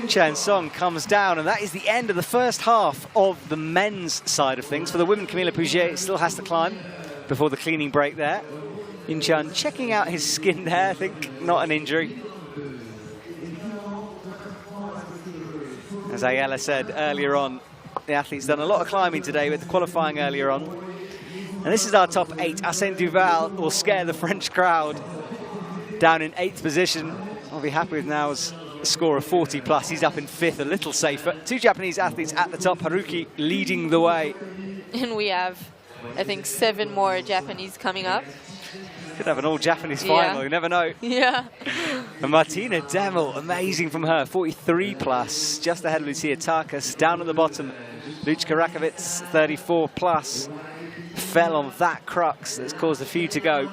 Chen Song comes down, and that is the end of the first half of the men's side of things. For the women, Camila Pouget still has to climb before the cleaning break there. Yinchan checking out his skin there, I think not an injury. As Ayala said earlier on, the athlete's done a lot of climbing today with the qualifying earlier on. And this is our top 8. Arsène Duval will scare the French crowd down in 8th position. I'll be happy with now a score of 40 plus. He's up in 5th, a little safer. 2 Japanese athletes at the top, Haruki leading the way. And we have, I think, 7 more Japanese coming up. Could have an all-Japanese final, you never know. Yeah. And Martina Demel, amazing from her, 43 plus, just ahead of Lucia Tarkas. Down at the bottom, Luchka Rakovic, 34 plus. Fell on that crux that's caused a few to go.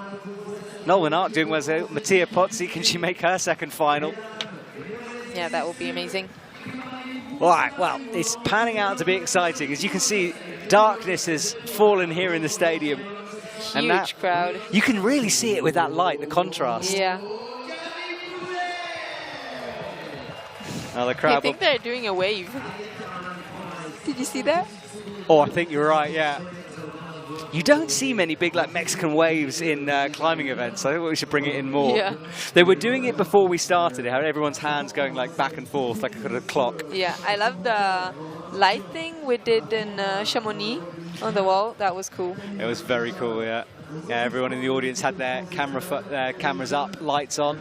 Nolan Ark doing well. Mattia Pozzi, can she make her second final? Yeah, that will be amazing. All right, well, it's panning out to be exciting. As you can see, darkness has fallen here in the stadium. Huge crowd. You can really see it with that light, the contrast. Yeah. Well, the crowd. I think they're doing a wave. Did you see that? Oh, I think you're right, yeah. You don't see many big like Mexican waves in climbing events. I think we should bring it in more. Yeah. They were doing it before we started. It had everyone's hands going like back and forth like a kind of clock. Yeah, I love the light thing we did in Chamonix on the wall. That was cool. It was very cool, yeah. Yeah, everyone in the audience had their cameras up, lights on.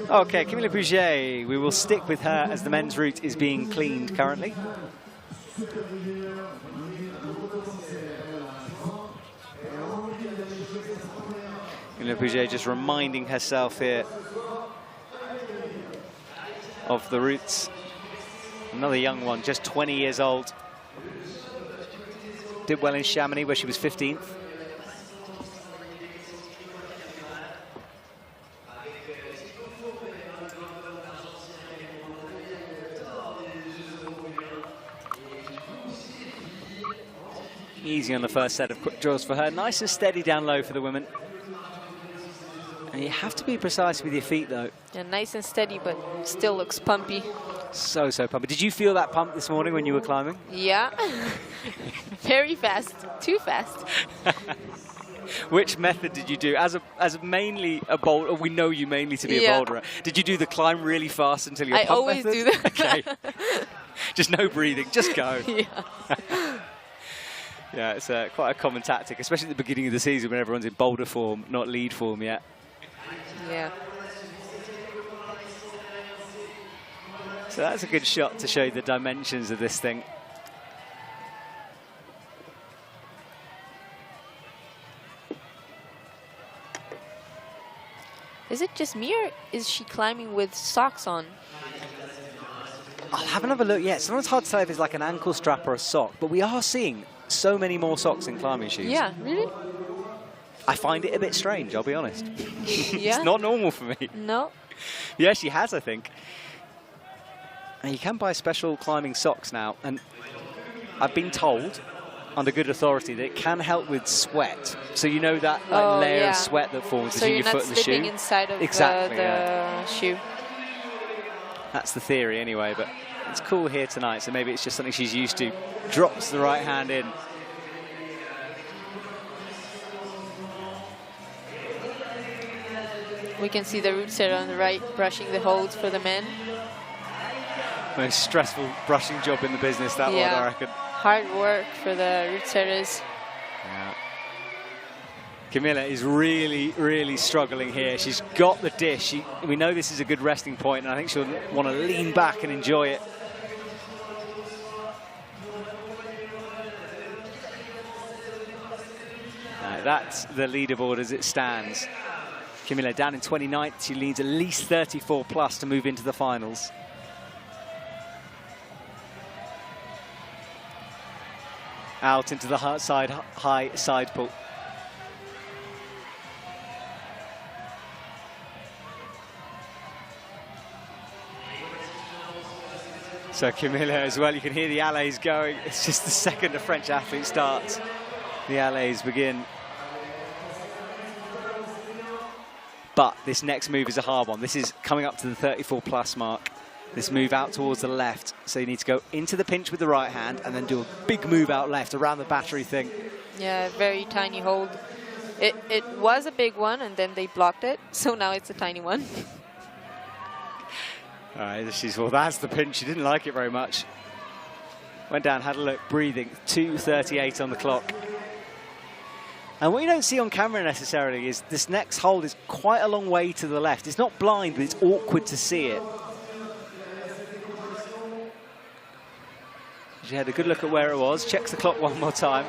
Okay, Camila Pouget. We will stick with her as the men's route is being cleaned currently. Camila Pouget just reminding herself here of the routes. Another young one, just 20 years old. Did well in Chamonix where she was 15th. Easy on the first set of quick draws for her. Nice and steady down low for the women. And you have to be precise with your feet, though. Yeah, nice and steady, but still looks pumpy. So pumpy. Did you feel that pump this morning when you were climbing? Yeah. Very fast. Too fast. Which method did you do? As mainly a boulder, we know you mainly to be a boulderer. Did you do the climb really fast until your pump always method? do that. Okay. Just no breathing, just go. Yeah. Yeah, it's quite a common tactic, especially at the beginning of the season when everyone's in boulder form, not lead form yet. Yeah. So that's a good shot to show you the dimensions of this thing. Is it just me or is she climbing with socks on? I'll have another look. Yeah, sometimes it's hard to tell if it's like an ankle strap or a sock, but we are seeing so many more socks in climbing shoes. Yeah, really? I find it a bit strange, I'll be honest. Yeah. It's not normal for me. No. Yeah, she has, I think. And you can buy special climbing socks now, and I've been told, under good authority, that it can help with sweat. So you know that layer of sweat that forms between your foot and the shoe? So you're not slipping inside of the shoe. That's the theory anyway, but it's cool here tonight, so maybe it's just something she's used to. Drops the right hand in. We can see the root setter on the right brushing the holds for the men. Most stressful brushing job in the business, that one, I reckon. Hard work for the root setters. Yeah. Camilla is really, really struggling here. She's got the dish. We know this is a good resting point, and I think she'll want to lean back and enjoy it. That's the leaderboard as it stands. Camilla down in 29th. She needs at least 34 plus to move into the finals. Out into the high side pull. So Camilla as well, you can hear the allays going. It's just the second the French athlete starts, the allays begin. But this next move is a hard one. This is coming up to the 34 plus mark. This move out towards the left. So you need to go into the pinch with the right hand and then do a big move out left around the battery thing. Yeah, very tiny hold. It was a big one and then they blocked it. So now it's a tiny one. All right, well, that's the pinch. She didn't like it very much. Went down, had a look, breathing. 2:38 on the clock. And what you don't see on camera necessarily is this next hold is quite a long way to the left. It's not blind, but it's awkward to see it. She had a good look at where it was, checks the clock one more time.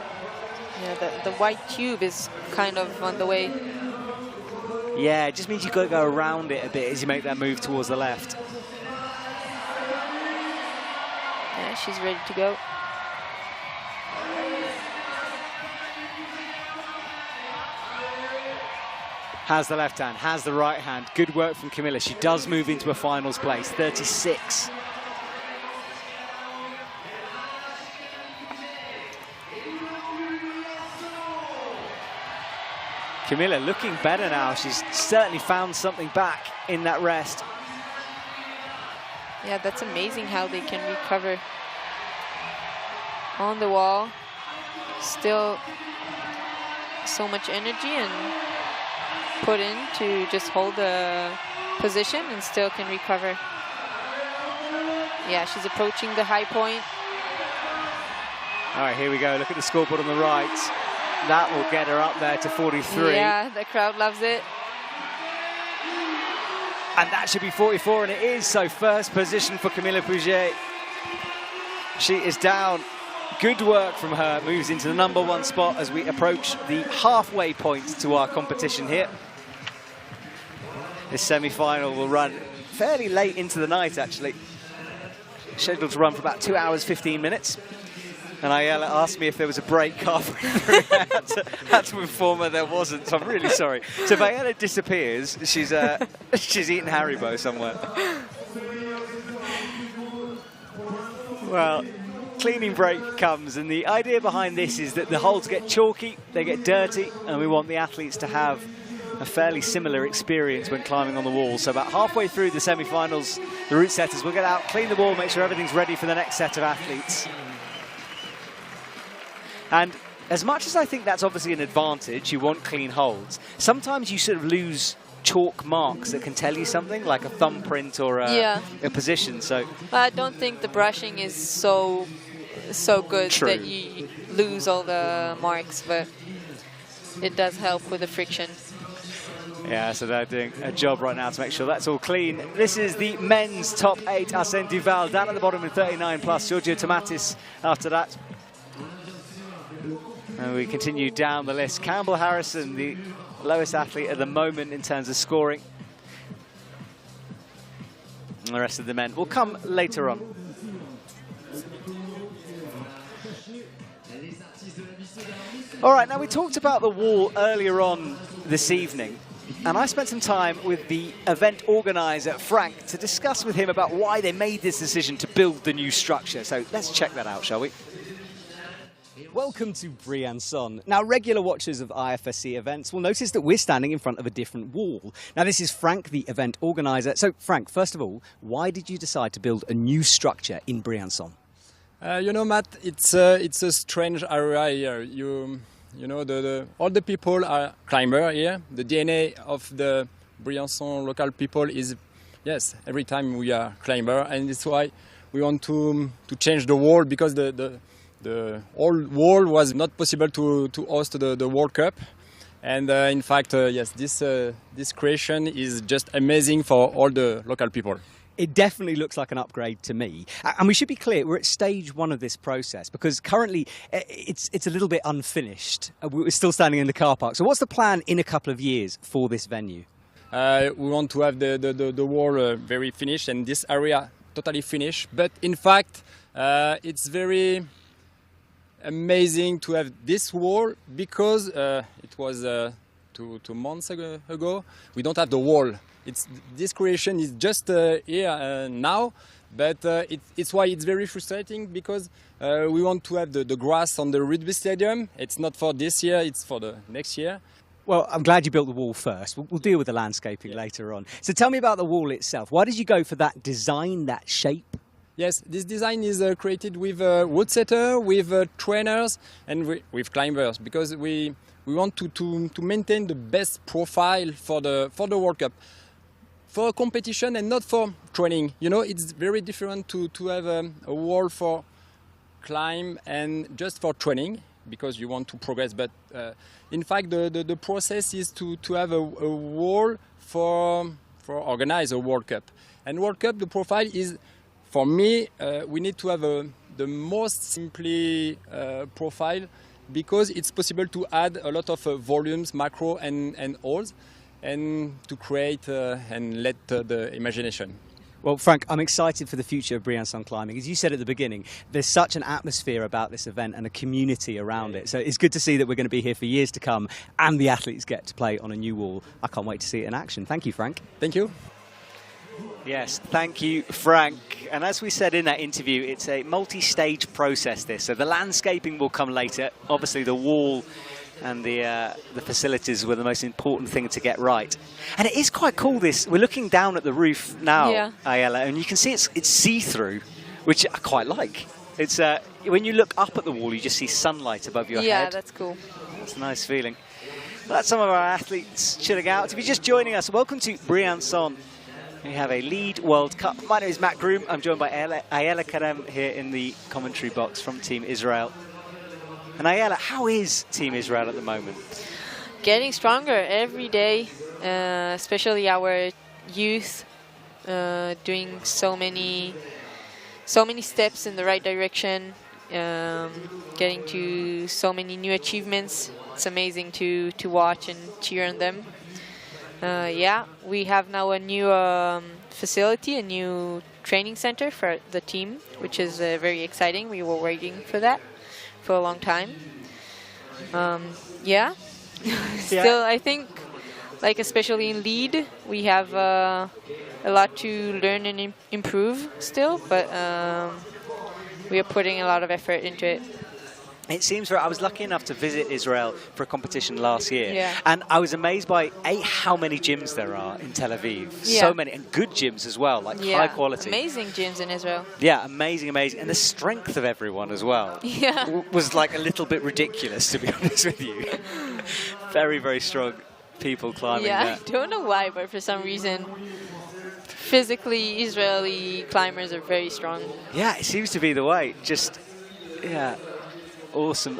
Yeah, the white tube is kind of on the way. Yeah, it just means you've got to go around it a bit as you make that move towards the left. Yeah, she's ready to go. Has the left hand, has the right hand. Good work from Camilla. She does move into a finals place, 36. Camilla looking better now. She's certainly found something back in that rest. Yeah, that's amazing how they can recover on the wall. Still so much energy and put in to just hold the position and still can recover. Yeah, she's approaching the high point. All right, here we go. Look at the scoreboard on the right. That will get her up there to 43. Yeah, the crowd loves it. And that should be 44, and it is. So first position for Camilla Pouget. She is down. Good work from her. Moves into the #1 spot as we approach the halfway point to our competition here. This semi-final will run fairly late into the night, actually. Scheduled to run for about 2 hours, 15 minutes. And Ayala asked me if there was a break halfway through. I had to inform her there wasn't, so I'm really sorry. So if Ayala disappears, she's eaten Haribo somewhere. Well, cleaning break comes, and the idea behind this is that the holds get chalky, they get dirty, and we want the athletes to have a fairly similar experience when climbing on the wall. So about halfway through the semi-finals, the route setters will get out, clean the wall, make sure everything's ready for the next set of athletes. And as much as I think that's obviously an advantage, you want clean holds, sometimes you sort of lose chalk marks that can tell you something, like a thumbprint or a position. So I don't think the brushing is so good that you lose all the marks, but it does help with the friction. Yeah, so they're doing a job right now to make sure that's all clean. This is the men's top 8. Arsène Duval down at the bottom with 39 plus. Giorgio Tomatis after that. And we continue down the list. Campbell Harrison, the lowest athlete at the moment in terms of scoring. And the rest of the men will come later on. All right, now we talked about the wall earlier on this evening, and I spent some time with the event organizer, Frank, to discuss with him about why they made this decision to build the new structure. So let's check that out, shall we? Welcome to Briançon. Now, regular watchers of IFSC events will notice that we're standing in front of a different wall. Now, this is Frank, the event organizer. So, Frank, first of all, why did you decide to build a new structure in Briançon? You know, Matt, it's a strange area here. You know, all the people are climbers here. The DNA of the Briançon local people is, yes, every time we are climber, and it's why we want to change the wall, because the old wall was not possible to host the World Cup. And in fact, yes, this creation is just amazing for all the local people. It definitely looks like an upgrade to me. And we should be clear, we're at stage 1 of this process, because currently it's a little bit unfinished. We're still standing in the car park. So what's the plan in a couple of years for this venue? We want to have the wall very finished and this area totally finished. But in fact, it's very amazing to have this wall, because it was 2 months ago. We don't have the wall. This creation is just here now, but it's why it's very frustrating, because we want to have the grass on the rugby stadium. It's not for this year, it's for the next year. Well, I'm glad you built the wall first. We'll deal with the landscaping later on. So tell me about the wall itself. Why did you go for that design, that shape? Yes, this design is created with wood setter, with trainers, and with climbers, because we want to maintain the best profile for the World Cup. For competition and not for training. You know, it's very different to have a wall for climb and just for training, because you want to progress. But in fact, the process is to have a wall for organize a World Cup. And World Cup, the profile is, for me, we need to have the most simply profile, because it's possible to add a lot of volumes, macro and holes, and to create and let the imagination. Well, Frank, I'm excited for the future of Briançon climbing. As you said at the beginning, there's such an atmosphere about this event and a community around it. So it's good to see that we're going to be here for years to come, and the athletes get to play on a new wall. I can't wait to see it in action. Thank you, Frank. Thank you. Yes, thank you, Frank. And as we said in that interview, it's a multi-stage process, this. So the landscaping will come later. Obviously, the wall and the facilities were the most important thing to get right. And it is quite cool, this. We're looking down at the roof now, yeah. Ayala, and you can see it's see-through, which I quite like. It's when you look up at the wall, you just see sunlight above your head. Yeah, that's cool. It's a nice feeling. Well, that's some of our athletes chilling out. If you're just joining us, welcome to Briançon. We have a lead World Cup. My name is Matt Groom. I'm joined by Ayala Karem here in the commentary box from Team Israel. And Ayala, how is Team Israel at the moment? Getting stronger every day, especially our youth, doing so many steps in the right direction, getting to so many new achievements. It's amazing to watch and cheer on them. Yeah, we have now a new facility, a new training center for the team, which is very exciting. We were waiting for that for a long time. Yeah. Still, I think, like especially in lead, we have a lot to learn and improve still, but we are putting a lot of effort into it. It seems I was lucky enough to visit Israel for a competition last year, yeah. And I was amazed by how many gyms there are in Tel Aviv. Yeah. So many, and good gyms as well, like high quality. Amazing gyms in Israel. Yeah, amazing, and the strength of everyone as well. Yeah, was like a little bit ridiculous, to be honest with you. Very, very strong people climbing. Yeah, there. I don't know why, but for some reason, physically Israeli climbers are very strong. Yeah, it seems to be the way. Just, yeah. Awesome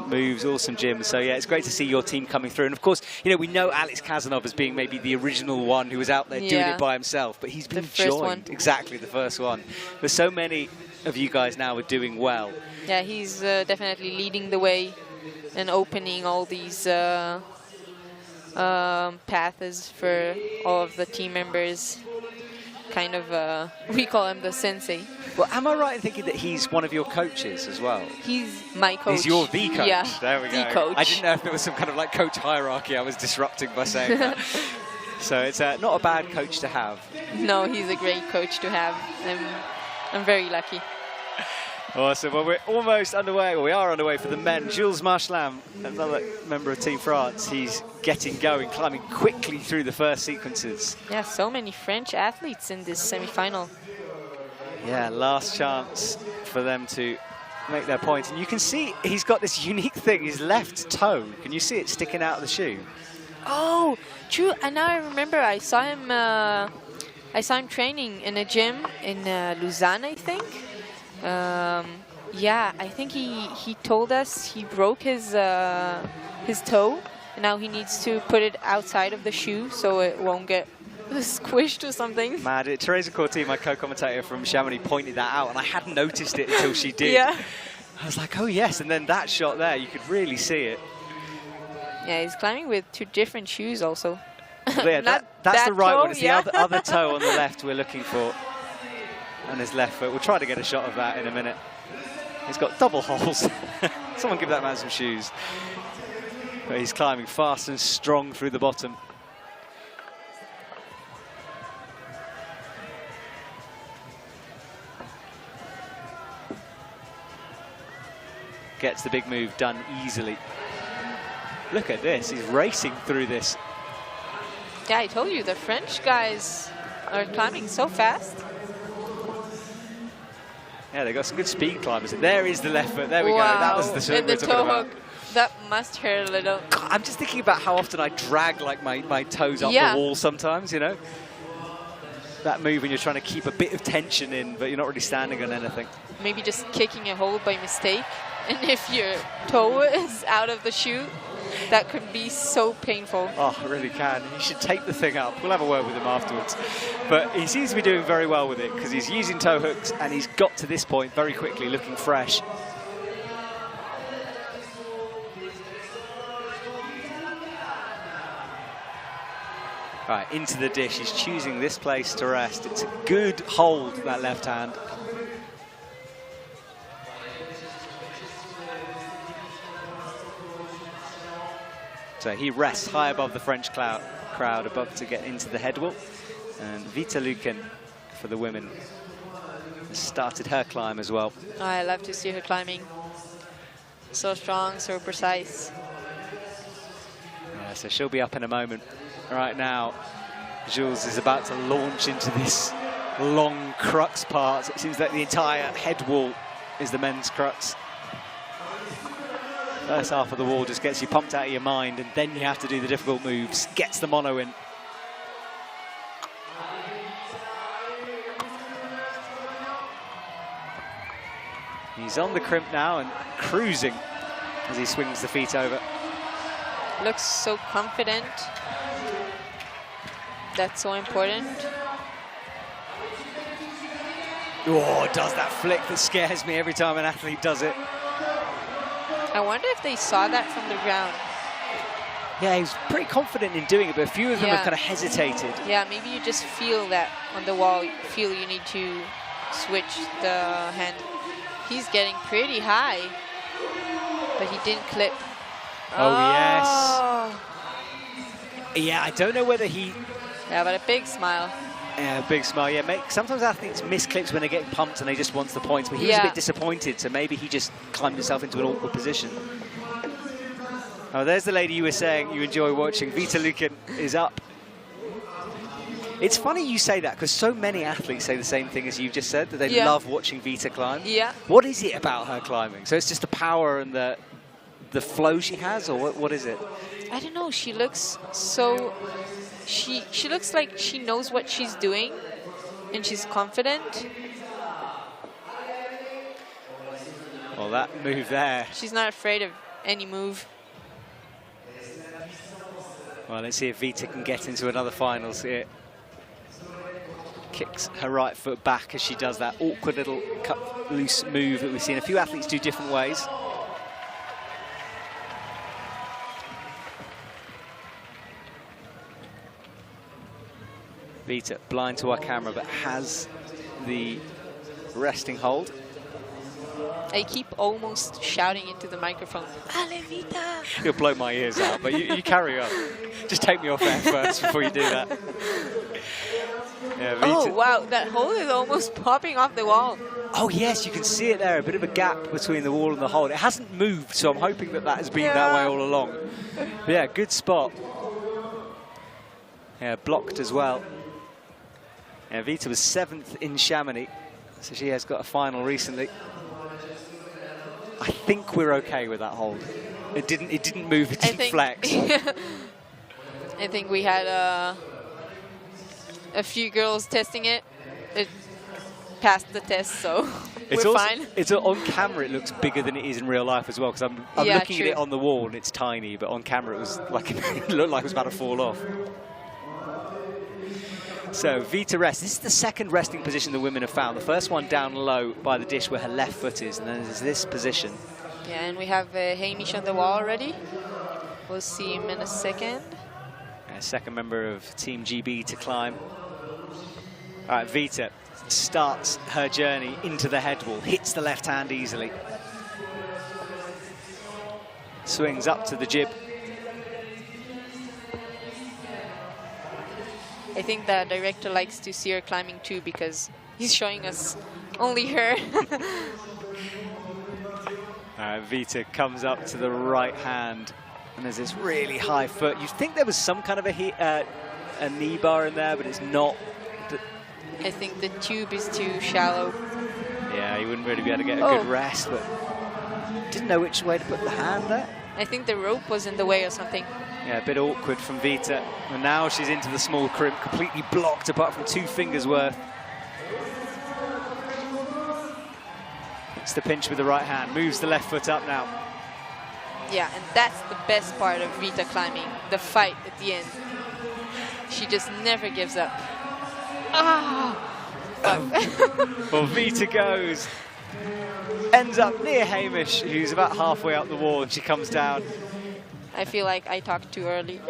moves, awesome gyms. So yeah, it's great to see your team coming through. And of course, you know, we know Alex Kazanov as being maybe the original one who was out there doing it by himself, but he's been joined. Exactly, the first one. But so many of you guys now are doing well. Yeah, he's definitely leading the way and opening all these paths for all of the team members. kind of, we call him the sensei. Well, am I right in thinking that he's one of your coaches as well? He's my coach. He's your the coach. Yeah, there we go. the coach. I didn't know if there was some kind of like coach hierarchy I was disrupting by saying that. So it's not a bad coach to have. No, he's a great coach to have. I'm very lucky. Awesome. Well, we're almost underway. Well, we are underway for the men. Jules Marchelam, another member of Team France, he's getting going, climbing quickly through the first sequences. Yeah, so many French athletes in this semi-final. Yeah, last chance for them to make their point. And you can see he's got this unique thing, his left toe. Can you see it sticking out of the shoe? Oh, true. And now I remember I saw him training in a gym in Lausanne, I think. Yeah, I think he told us he broke his toe, and now he needs to put it outside of the shoe so it won't get squished or something. Mad. Teresa Corti, my co-commentator from Chamonix, pointed that out, and I hadn't noticed it until she did. Yeah. I was like, oh yes, and then that shot there, you could really see it. Yeah, he's climbing with 2 different shoes also. Yeah, that's the right toe, one. It's yeah. the other toe on the left we're looking for. And his left foot. We'll try to get a shot of that in a minute. He's got double holes. Someone give that man some shoes. But he's climbing fast and strong through the bottom. Gets the big move done easily. Look at this, he's racing through this. Yeah, I told you, the French guys are climbing so fast. Yeah, they've got some good speed climbers. There is the left foot. There we Wow. go. That was the shot And we the were talking toe about. hook, that must hurt a little. God, I'm just thinking about how often I drag like my toes up Yeah. the wall sometimes, you know? That move when you're trying to keep a bit of tension in, but you're not really standing on anything. Maybe just kicking a hole by mistake. And if your toe is out of the shoe, that could be so painful. Oh, it really can. He should tape the thing up. We'll have a word with him afterwards. But he seems to be doing very well with it because he's using toe hooks and he's got to this point very quickly, looking fresh. Right, into the dish. He's choosing this place to rest. It's a good hold, that left hand. So he rests high above the French crowd, above to get into the head wall. And Vita Luken for the women has started her climb as well. Oh, I love to see her climbing. So strong, so precise. Yeah, so she'll be up in a moment. Right now, Jules is about to launch into this long crux part. It seems like the entire head wall is the men's crux. First half of the wall just gets you pumped out of your mind, and then you have to do the difficult moves. Gets the mono in. He's on the crimp now and cruising as he swings the feet over. Looks so confident. That's so important. Oh, does that flick that scares me every time an athlete does it. I wonder if they saw that from the ground. Yeah, he was pretty confident in doing it, but a few of them Yeah. have kind of hesitated. Yeah, maybe you just feel that on the wall, you feel you need to switch the hand. He's getting pretty high, but he didn't clip. Oh, yes. Yeah, I don't know whether he... Yeah, but a big smile. Yeah, big smile. Yeah, sometimes athletes miss clips when they're getting pumped and they just want the points, but he was a bit disappointed, so maybe he just climbed himself into an awkward position. Oh, there's the lady you were saying you enjoy watching. Vita Luken is up. It's funny you say that, because so many athletes say the same thing as you've just said, that they love watching Vita climb. Yeah. What is it about her climbing? So it's just the power and the flow she has, or what is it? I don't know, she looks so... She looks like she knows what she's doing, and she's confident. Well, that move there. She's not afraid of any move. Well, let's see if Vita can get into another finals here. Kicks her right foot back as she does that awkward little cut loose move that we've seen a few athletes do different ways. Vita, blind to our camera, but has the resting hold. I keep almost shouting into the microphone, Ale Vita! You'll blow my ears out, but you carry on. Just take me off air first before you do that. Yeah, Vita. Oh, wow, that hole is almost popping off the wall. Oh, yes, you can see it there, a bit of a gap between the wall and the hole. It hasn't moved, so I'm hoping that that has been that way all along. But yeah, good spot. Yeah, blocked as well. Yeah, Vita was 7th in Chamonix, so she has got a final recently. I think we're okay with that hold. It didn't move, it didn't flex. I think we had a few girls testing it. It passed the test, so we're fine. It's on camera. It looks bigger than it is in real life as well. Because I'm looking at it on the wall and it's tiny, but on camera it was like it looked like it was about to fall off. So Vita rests. This is the second resting position the women have found. The first one down low by the dish where her left foot is, and then there's this position. Yeah, and we have Hamish on the wall already. We'll see him in a second. Second member of Team GB to climb. All right, Vita starts her journey into the head wall, hits the left hand easily. Swings up to the jib. I think the director likes to see her climbing too because he's showing us only her. Vita comes up to the right hand and there's this really high foot. You'd think there was some kind of a knee bar in there, but it's not. I think the tube is too shallow. Yeah, you wouldn't really be able to get a good rest, but didn't know which way to put the hand there. I think the rope was in the way or something. Yeah, a bit awkward from Vita. And now she's into the small crimp, completely blocked apart from 2 fingers worth. It's the pinch with the right hand, moves the left foot up now. Yeah, and that's the best part of Vita climbing, the fight at the end. She just never gives up. Well, Vita goes. Ends up near Hamish, who's about halfway up the wall, and she comes down. I feel like I talked too early.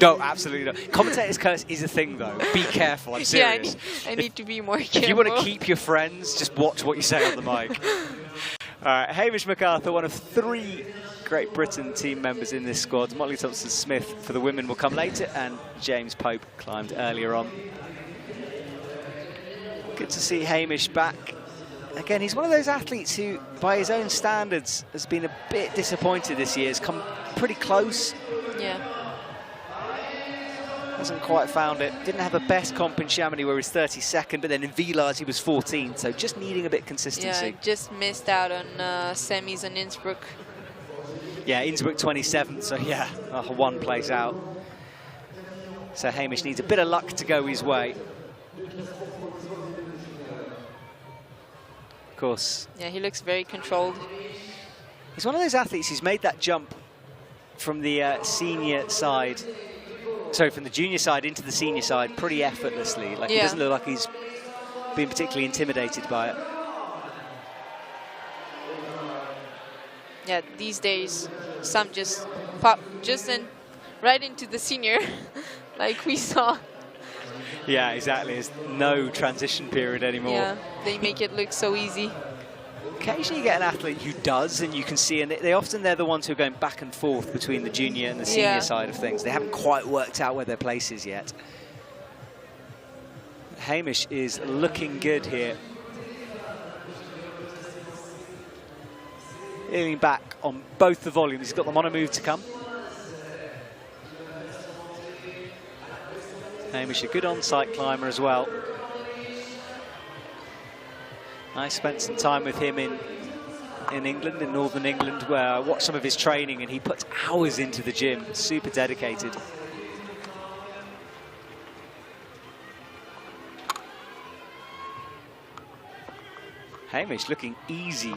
No, absolutely not. Commentator's curse is a thing, though. Be careful, I'm serious. Yeah, I need to be more careful. If you want to keep your friends, just watch what you say on the mic. All right, Hamish MacArthur, one of 3 Great Britain team members in this squad. Motley Thompson-Smith for the women will come later, and James Pope climbed earlier on. Good to see Hamish back. Again, he's one of those athletes who, by his own standards, has been a bit disappointed this year. Has come pretty close. Yeah. Hasn't quite found it. Didn't have the best comp in Chamonix where he was 32nd, but then in Villars he was 14th, so just needing a bit of consistency. Yeah, just missed out on semis in Innsbruck. Yeah, Innsbruck 27th, so yeah, 1 place out. So Hamish needs a bit of luck to go his way. Course. Yeah, he looks very controlled. He's one of those athletes who's made that jump from the senior side, sorry, from the junior side into the senior side pretty effortlessly. Like, he doesn't look like he's been particularly intimidated by it. Yeah, these days, some just pop right into the senior, like we saw. Yeah, exactly. There's no transition period anymore. Yeah, they make it look so easy. Occasionally you get an athlete who does, and you can see, and they're the ones who are going back and forth between the junior and the senior side of things. They haven't quite worked out where their place is yet. Hamish is looking good here. Leaning back on both the volumes. He's got the mono move to come. Hamish, a good on-site climber as well. I spent some time with him in England, in Northern England, where I watched some of his training, and he puts hours into the gym, super dedicated. Hamish looking easy,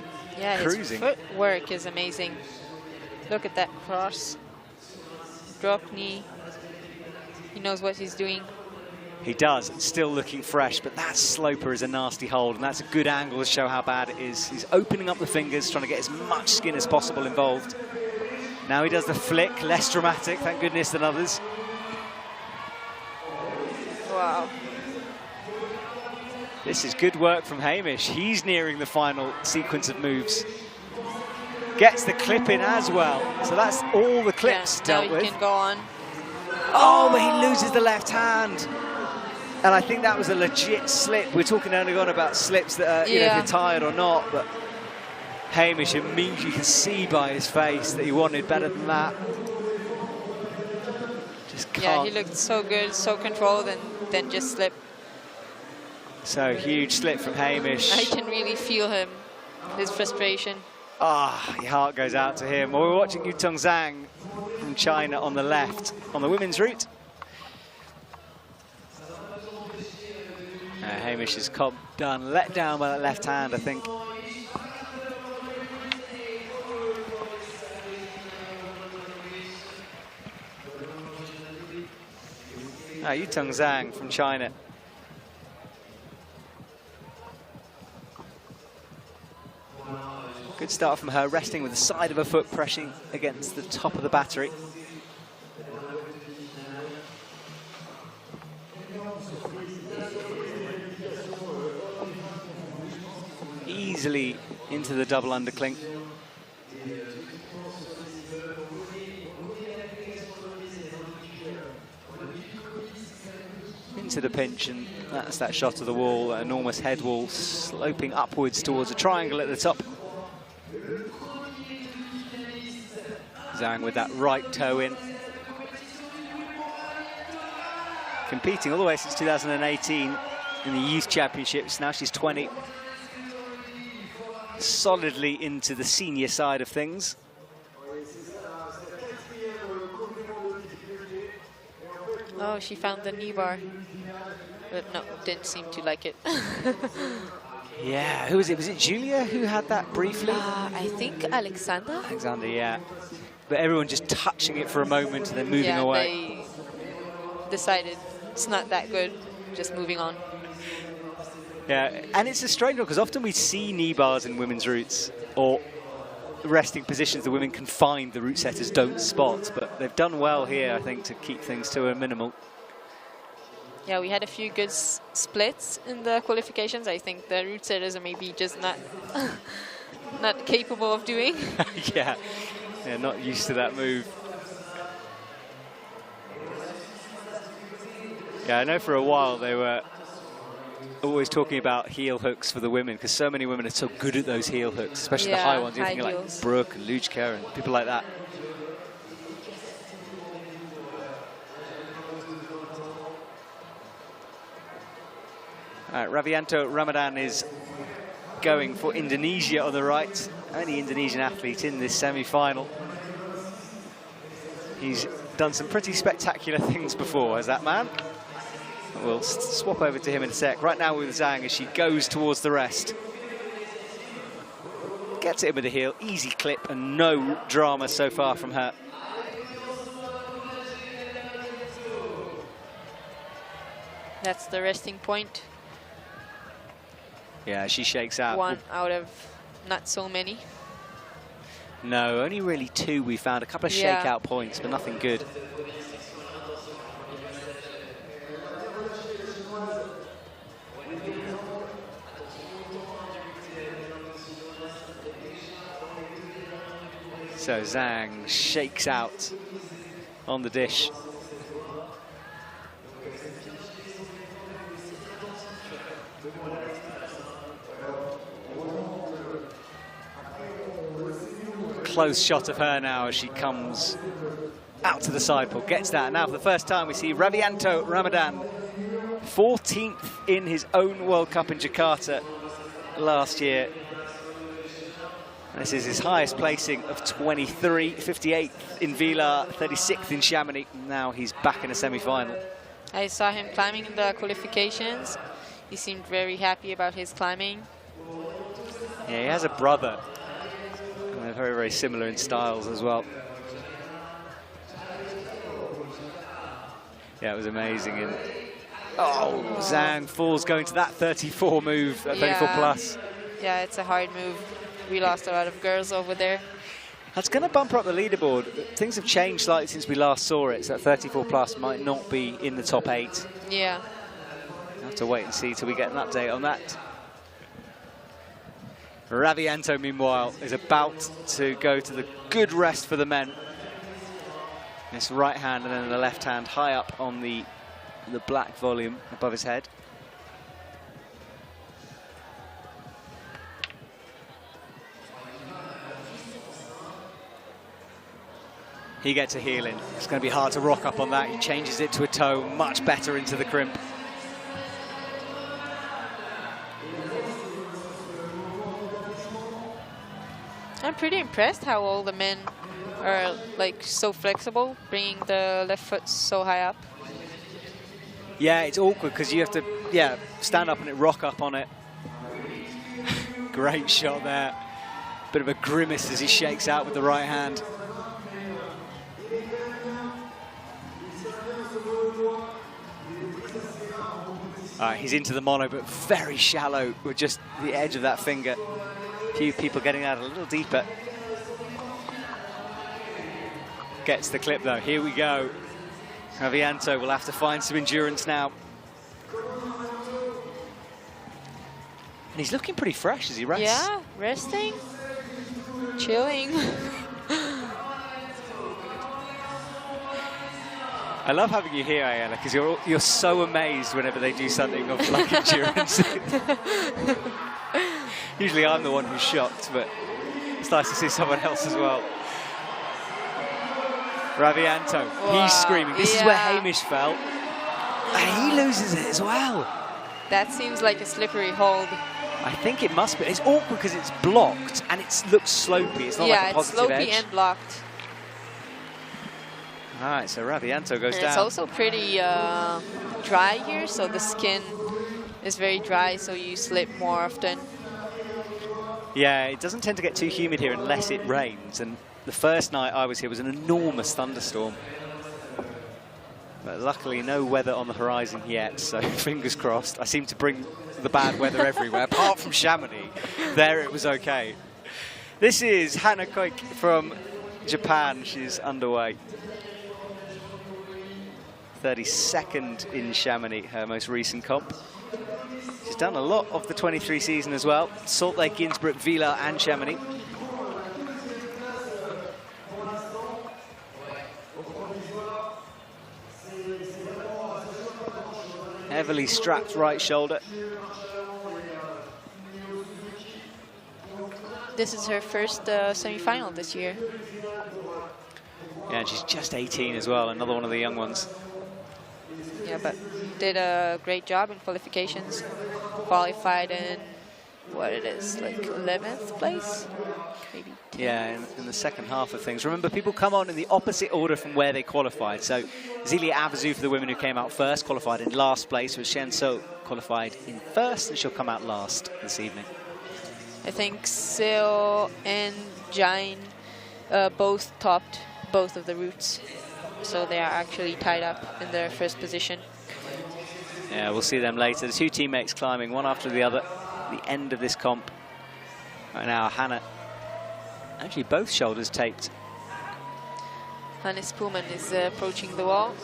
cruising. His footwork is amazing. Look at that cross, drop knee. He knows what he's doing. He does, still looking fresh, but that sloper is a nasty hold, and that's a good angle to show how bad it is. He's opening up the fingers, trying to get as much skin as possible involved. Now he does the flick, less dramatic, thank goodness, than others. Wow. This is good work from Hamish. He's nearing the final sequence of moves. Gets the clip in as well. So that's all the clips dealt with. Now he can go on. Oh, but he loses the left hand. And I think that was a legit slip. We're talking earlier on about slips that are, you know, if you're tired or not. But Hamish immediately, you can see by his face that he wanted better than that. Just can't. Yeah, he looked so good, so controlled, and then just slipped. So huge slip from Hamish. I can really feel him, his frustration. Ah, your heart goes out to him. Well, we're watching Yutong Zhang from China on the left, on the women's route. Hamish is let down by that left hand, I think. Yutong Zhang from China. Good start from her, resting with the side of her foot pressing against the top of the battery. Easily into the double underclink. Into the pinch, and that's that shot of the wall, an enormous head wall sloping upwards towards a triangle at the top. Zhang with that right toe in. Competing all the way since 2018 in the Youth Championships. Now she's 20. Solidly into the senior side of things. Oh, she found the knee bar. But no, didn't seem to like it. Yeah, who was it? Was it Julia who had that briefly? I think Alexander. Alexander, yeah. But everyone just touching it for a moment and then moving away. They decided it's not that good, just moving on. Yeah, and it's a strange one because often we see knee bars in women's routes or resting positions the women can find the route setters don't spot, but they've done well here, I think, to keep things to a minimal. Yeah, we had a few good splits in the qualifications. I think the route setters are maybe just not not capable of doing. Yeah, not used to that move. Yeah, I know for a while they were always talking about heel hooks for the women because so many women are so good at those heel hooks, especially the high ones. You're thinking like Brooke and Lujka and people like that. Ravianto Ramadan is going for Indonesia on the right. Only Indonesian athlete in this semi-final. He's done some pretty spectacular things before, has that man? We'll swap over to him in a sec. Right now with Zhang as she goes towards the rest. Gets it in with the heel, easy clip and no drama so far from her. That's the resting point. Yeah, she shakes out. One out of not so many. No, only really two we found. A couple of shakeout points, but nothing good. So Zhang shakes out on the dish. Close shot of her now as she comes out to the side pole, gets that. Now for the first time we see Ravianto Ramadan, 14th in his own World Cup in Jakarta last year. This is his highest placing of 23, 58th in Vila, 36th in Chamonix. Now he's back in a semi-final. I saw him climbing in the qualifications. He seemed very happy about his climbing. Yeah, he has a brother. They're very, very similar in styles as well. Yeah, it was amazing. And oh, Zhang falls going to that 34 move, 34 plus. Yeah, it's a hard move. We lost a lot of girls over there. That's going to bump her up the leaderboard. Things have changed slightly since we last saw it, so that 34 plus might not be in the top 8. Yeah. We'll have to wait and see till we get an update on that. Briançon, meanwhile, is about to go to the good rest for the men. This right hand and then the left hand high up on the black volume above his head. He gets a heel in. It's going to be hard to rock up on that. He changes it to a toe, much better into the crimp. I'm pretty impressed how all the men are like so flexible, bringing the left foot so high up. Yeah, it's awkward because you have to, stand up and it rock up on it. Great shot there. Bit of a grimace as he shakes out with the right hand. He's into the mono, but very shallow with just the edge of that finger. A few people getting out a little deeper. Gets the clip though. Here we go. Briançon will have to find some endurance now. And he's looking pretty fresh as he rests. Yeah, resting, chilling. I love having you here, Ayala, because you're so amazed whenever they do something of like endurance. Usually I'm the one who's shocked, but it's nice to see someone else as well. Briançon, wow. He's screaming. This is where Hamish fell. And he loses it as well. That seems like a slippery hold. I think it must be. It's awkward because it's blocked and it looks slopey. It's not like a positive edge. Yeah, it's slopey and blocked. All right, so Briançon goes down. It's also pretty dry here, so the skin is very dry, so you slip more often. Yeah, it doesn't tend to get too humid here unless it rains. And the first night I was here was an enormous thunderstorm. But luckily, no weather on the horizon yet, so fingers crossed. I seem to bring the bad weather everywhere, apart from Chamonix. There it was okay. This is Hana Koike from Japan. She's underway. 32nd in Chamonix, her most recent comp. She's done a lot of the 23 season as well. Salt Lake, Innsbruck, Vila and Chamonix. Heavily strapped right shoulder. This is her first semi-final this year. Yeah, and she's just 18 as well, another one of the young ones. Yeah, but did a great job in qualifications. Qualified in, what it is, like 11th place? Maybe 10th. Yeah, in the second half of things. Remember, people come on in the opposite order from where they qualified. So Zilia Avazu for the women who came out first, qualified in last place, with Shen So qualified in first, and she'll come out last this evening. I think Sil and Jain both topped both of the routes. So they are actually tied up in their first position. Yeah, we'll see them later. The two teammates climbing one after the other at the end of this comp. Right now, Hannah, actually both shoulders taped. Hannes Pullman is approaching the wall.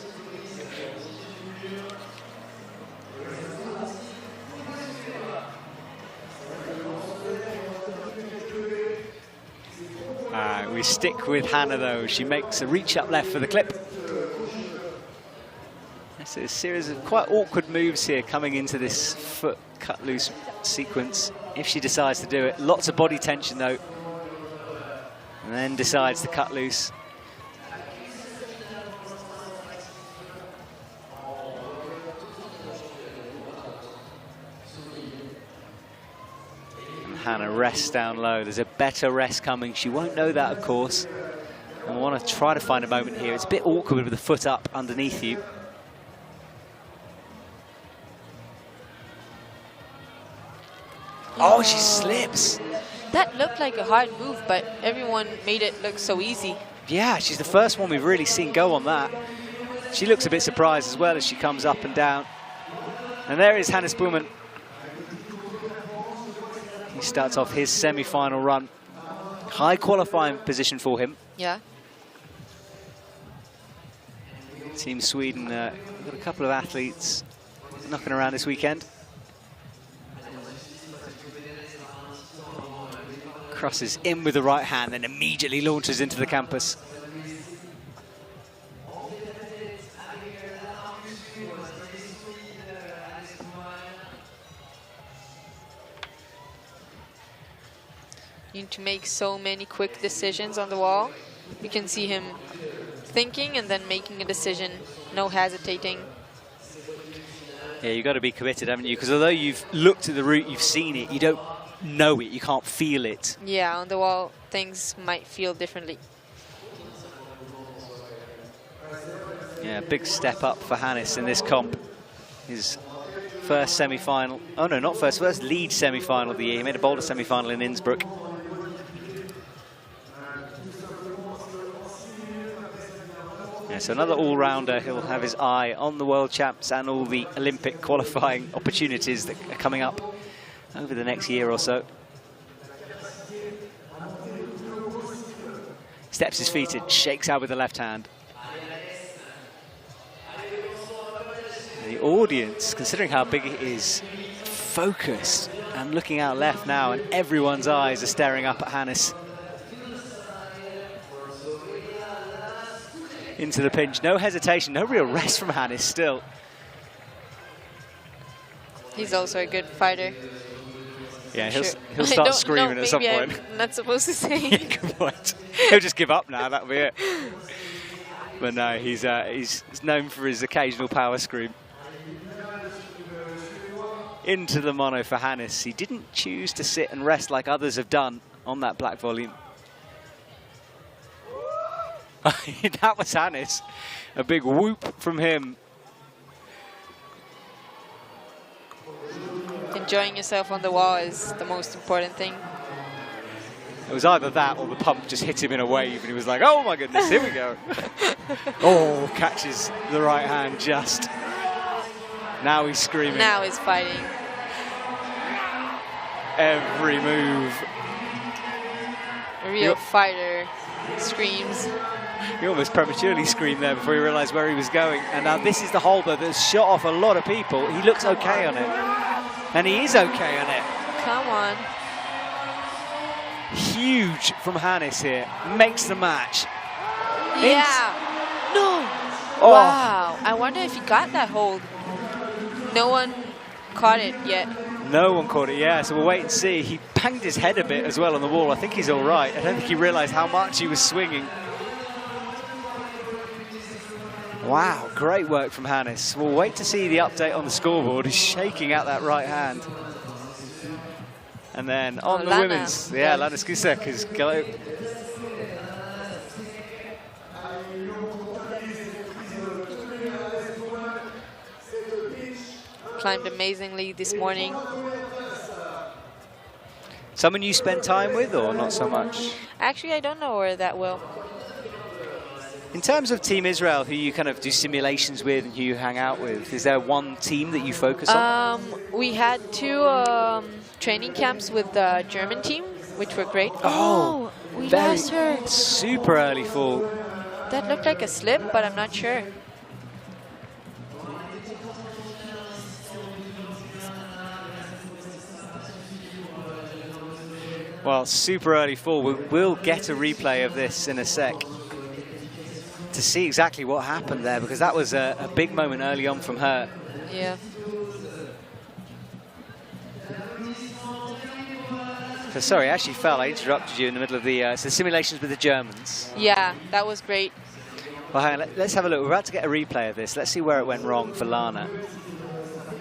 We stick with Hannah though. She makes a reach up left for the clip. It's a series of quite awkward moves here coming into this foot cut loose sequence. If she decides to do it, lots of body tension though. And then decides to cut loose. Hannah rests down low. There's a better rest coming. She won't know that, of course. And we want to try to find a moment here. It's a bit awkward with the foot up underneath you. Oh, she slips. That looked like a hard move, but everyone made it look so easy. Yeah, she's the first one we've really seen go on that. She looks a bit surprised as well as she comes up and down. And there is Hannes Pullman. He starts off his semi-final run. High qualifying position for him. Yeah. Team Sweden, we've got a couple of athletes knocking around this weekend. Crosses in with the right hand, then immediately launches into the campus. You need to make so many quick decisions on the wall. You can see him thinking and then making a decision, no hesitating. Yeah, you've got to be committed, haven't you? Because although you've looked at the route, you've seen it, you don't know it, you can't feel it. Yeah, on the wall, things might feel differently. Yeah, big step up for Hannes in this comp. His first semi-final, oh no, not first lead semi-final of the year. He made a boulder semi-final in Innsbruck. Yeah, so another all-rounder. He'll have his eye on the World Champs and all the Olympic qualifying opportunities that are coming up over the next year or so. Steps his feet in, shakes out with the left hand. The audience, considering how big it is, focused and looking out left now, and everyone's eyes are staring up at Hannes. Into the pinch, no hesitation, no real rest from Hannes still. He's also a good fighter. Yeah, he'll start screaming at some point. I'm not supposed to say. Yeah, good point. He'll just give up now, that'll be it. But no, he's known for his occasional power scream. Into the mono for Hannes. He didn't choose to sit and rest like others have done on that black volume. That was Hannes. A big whoop from him. Enjoying yourself on the wall is the most important thing. It was either that or the pump just hit him in a wave and he was like, oh my goodness, here we go. Oh, catches the right hand just. Now he's screaming. Now he's fighting. Every move. A real fighter screams. He almost prematurely screamed there before he realized where he was going. And now this is the holder that's shot off a lot of people. He looks okay on it. And he is okay on it. Come on. Huge from Hannes here. Makes the match. Yeah. No. Oh. Wow. I wonder if he got that hold. No one caught it yet. No one caught it, yeah. So we'll wait and see. He banged his head a bit as well on the wall. I think he's all right. I don't think he realized how much he was swinging. Wow, great work from Hannes. We'll wait to see the update on the scoreboard. He's shaking out that right hand. And then on the women's, yeah, Lana Skusek is go. Climbed amazingly this morning. Someone you spend time with or not so much? Actually, I don't know her that well. In terms of Team Israel, who you kind of do simulations with and who you hang out with, is there one team that you focus on? We had 2 training camps with the German team, which were great. Oh, we lost her. Super early fall. That looked like a slip, but I'm not sure. Well, super early fall. We'll get a replay of this in a sec to see exactly what happened there, because that was a big moment early on from her. Yeah. So sorry, I actually fell. I interrupted you in the middle of the simulations with the Germans. Yeah, that was great. Well, hang on, let's have a look. We're about to get a replay of this. Let's see where it went wrong for Lana.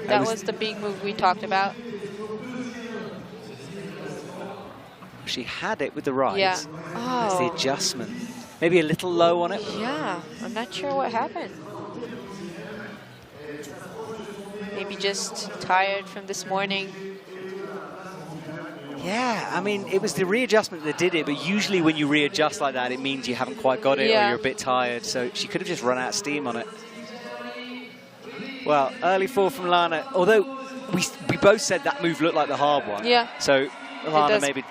That was the big move we talked about. She had it with the right. Yeah. Oh. It's the adjustment. Maybe a little low on it. Yeah, I'm not sure what happened. Maybe just tired from this morning. Yeah, I mean, it was the readjustment that did it, but usually when you readjust like that, it means you haven't quite got it or you're a bit tired, so she could have just run out of steam on it. Well, early fall from Lana, although we both said that move looked like the hard one. Yeah. So Lana maybe...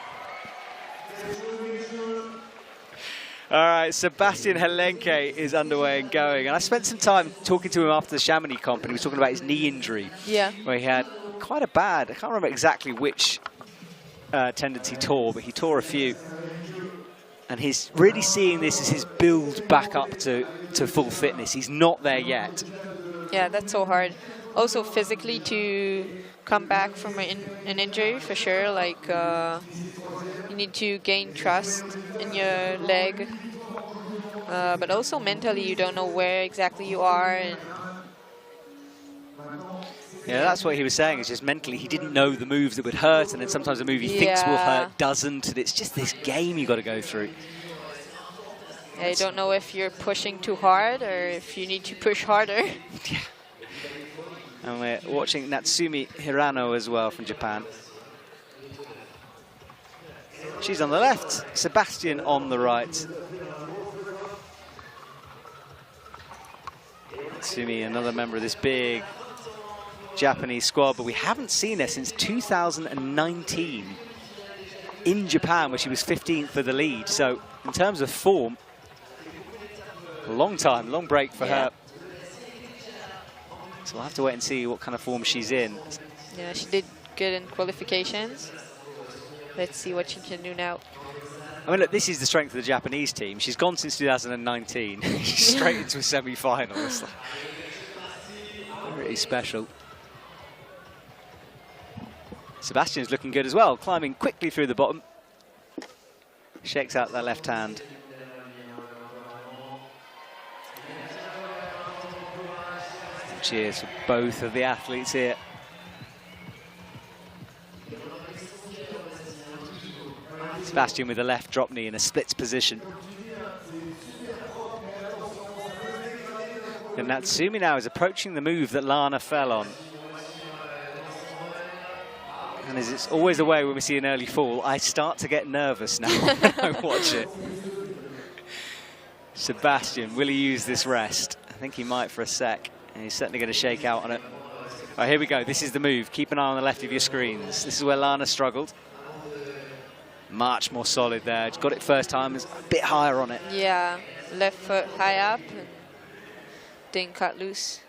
All right, Sebastian Helenke is underway and going. And I spent some time talking to him after the Chamonix comp, and he was talking about his knee injury. Yeah. Where he had quite a bad, I can't remember exactly which tendons he tore, but he tore a few. And he's really seeing this as his build back up to full fitness. He's not there yet. Yeah, that's so hard. Also physically to come back from an injury, for sure. Like, you need to gain trust in your leg. But also mentally, you don't know where exactly you are. And yeah, that's what he was saying. It's just mentally, he didn't know the moves that would hurt, and then sometimes the move he thinks will hurt doesn't, and it's just this game you got to go through. Yeah, you don't know if you're pushing too hard or if you need to push harder. Yeah. And we're watching Natsumi Hirano as well from Japan. She's on the left, Sebastian on the right. Natsumi, another member of this big Japanese squad, but we haven't seen her since 2019 in Japan, where she was 15th for the lead. So in terms of form, a long time, long break for her. So we'll have to wait and see what kind of form she's in. Yeah, she did good in qualifications. Let's see what she can do now. I mean, look, this is the strength of the Japanese team. She's gone since 2019. She's straight into a semi-final. It's like really special. Sebastian's looking good as well, climbing quickly through the bottom. Shakes out that left hand. Cheers for both of the athletes here. Sebastian with the left drop knee in a splits position. And Natsumi now is approaching the move that Lana fell on. And as it's always the way when we see an early fall, I start to get nervous now when I watch it. Sebastian, will he use this rest? I think he might for a sec. And he's certainly going to shake out on it. All right, here we go. This is the move. Keep an eye on the left of your screens. This is where Lana struggled. Much more solid there. Got it first time. It's a bit higher on it. Yeah, left foot high up and didn't cut loose.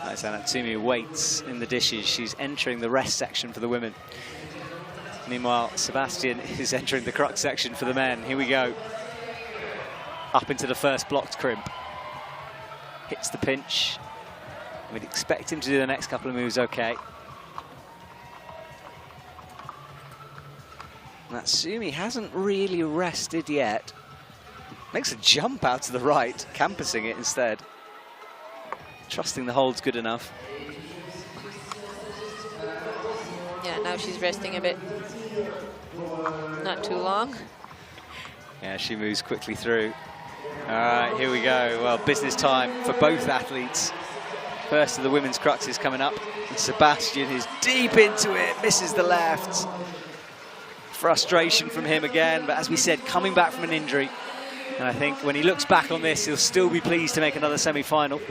Right, so Natsumi waits in the dishes. She's entering the rest section for the women. Meanwhile, Sebastian is entering the crux section for the men. Here we go. Up into the first blocked crimp. Hits the pinch. We'd expect him to do the next couple of moves okay. Natsumi hasn't really rested yet. Makes a jump out to the right, campusing it instead. Trusting the hold's good enough. Yeah, now she's resting a bit. Not too long. Yeah, she moves quickly through. All right, here we go. Well, business time for both athletes. First of the women's cruxes coming up. And Sebastian is deep into it, misses the left. Frustration from him again, but as we said, coming back from an injury. And I think when he looks back on this, he'll still be pleased to make another semi-final.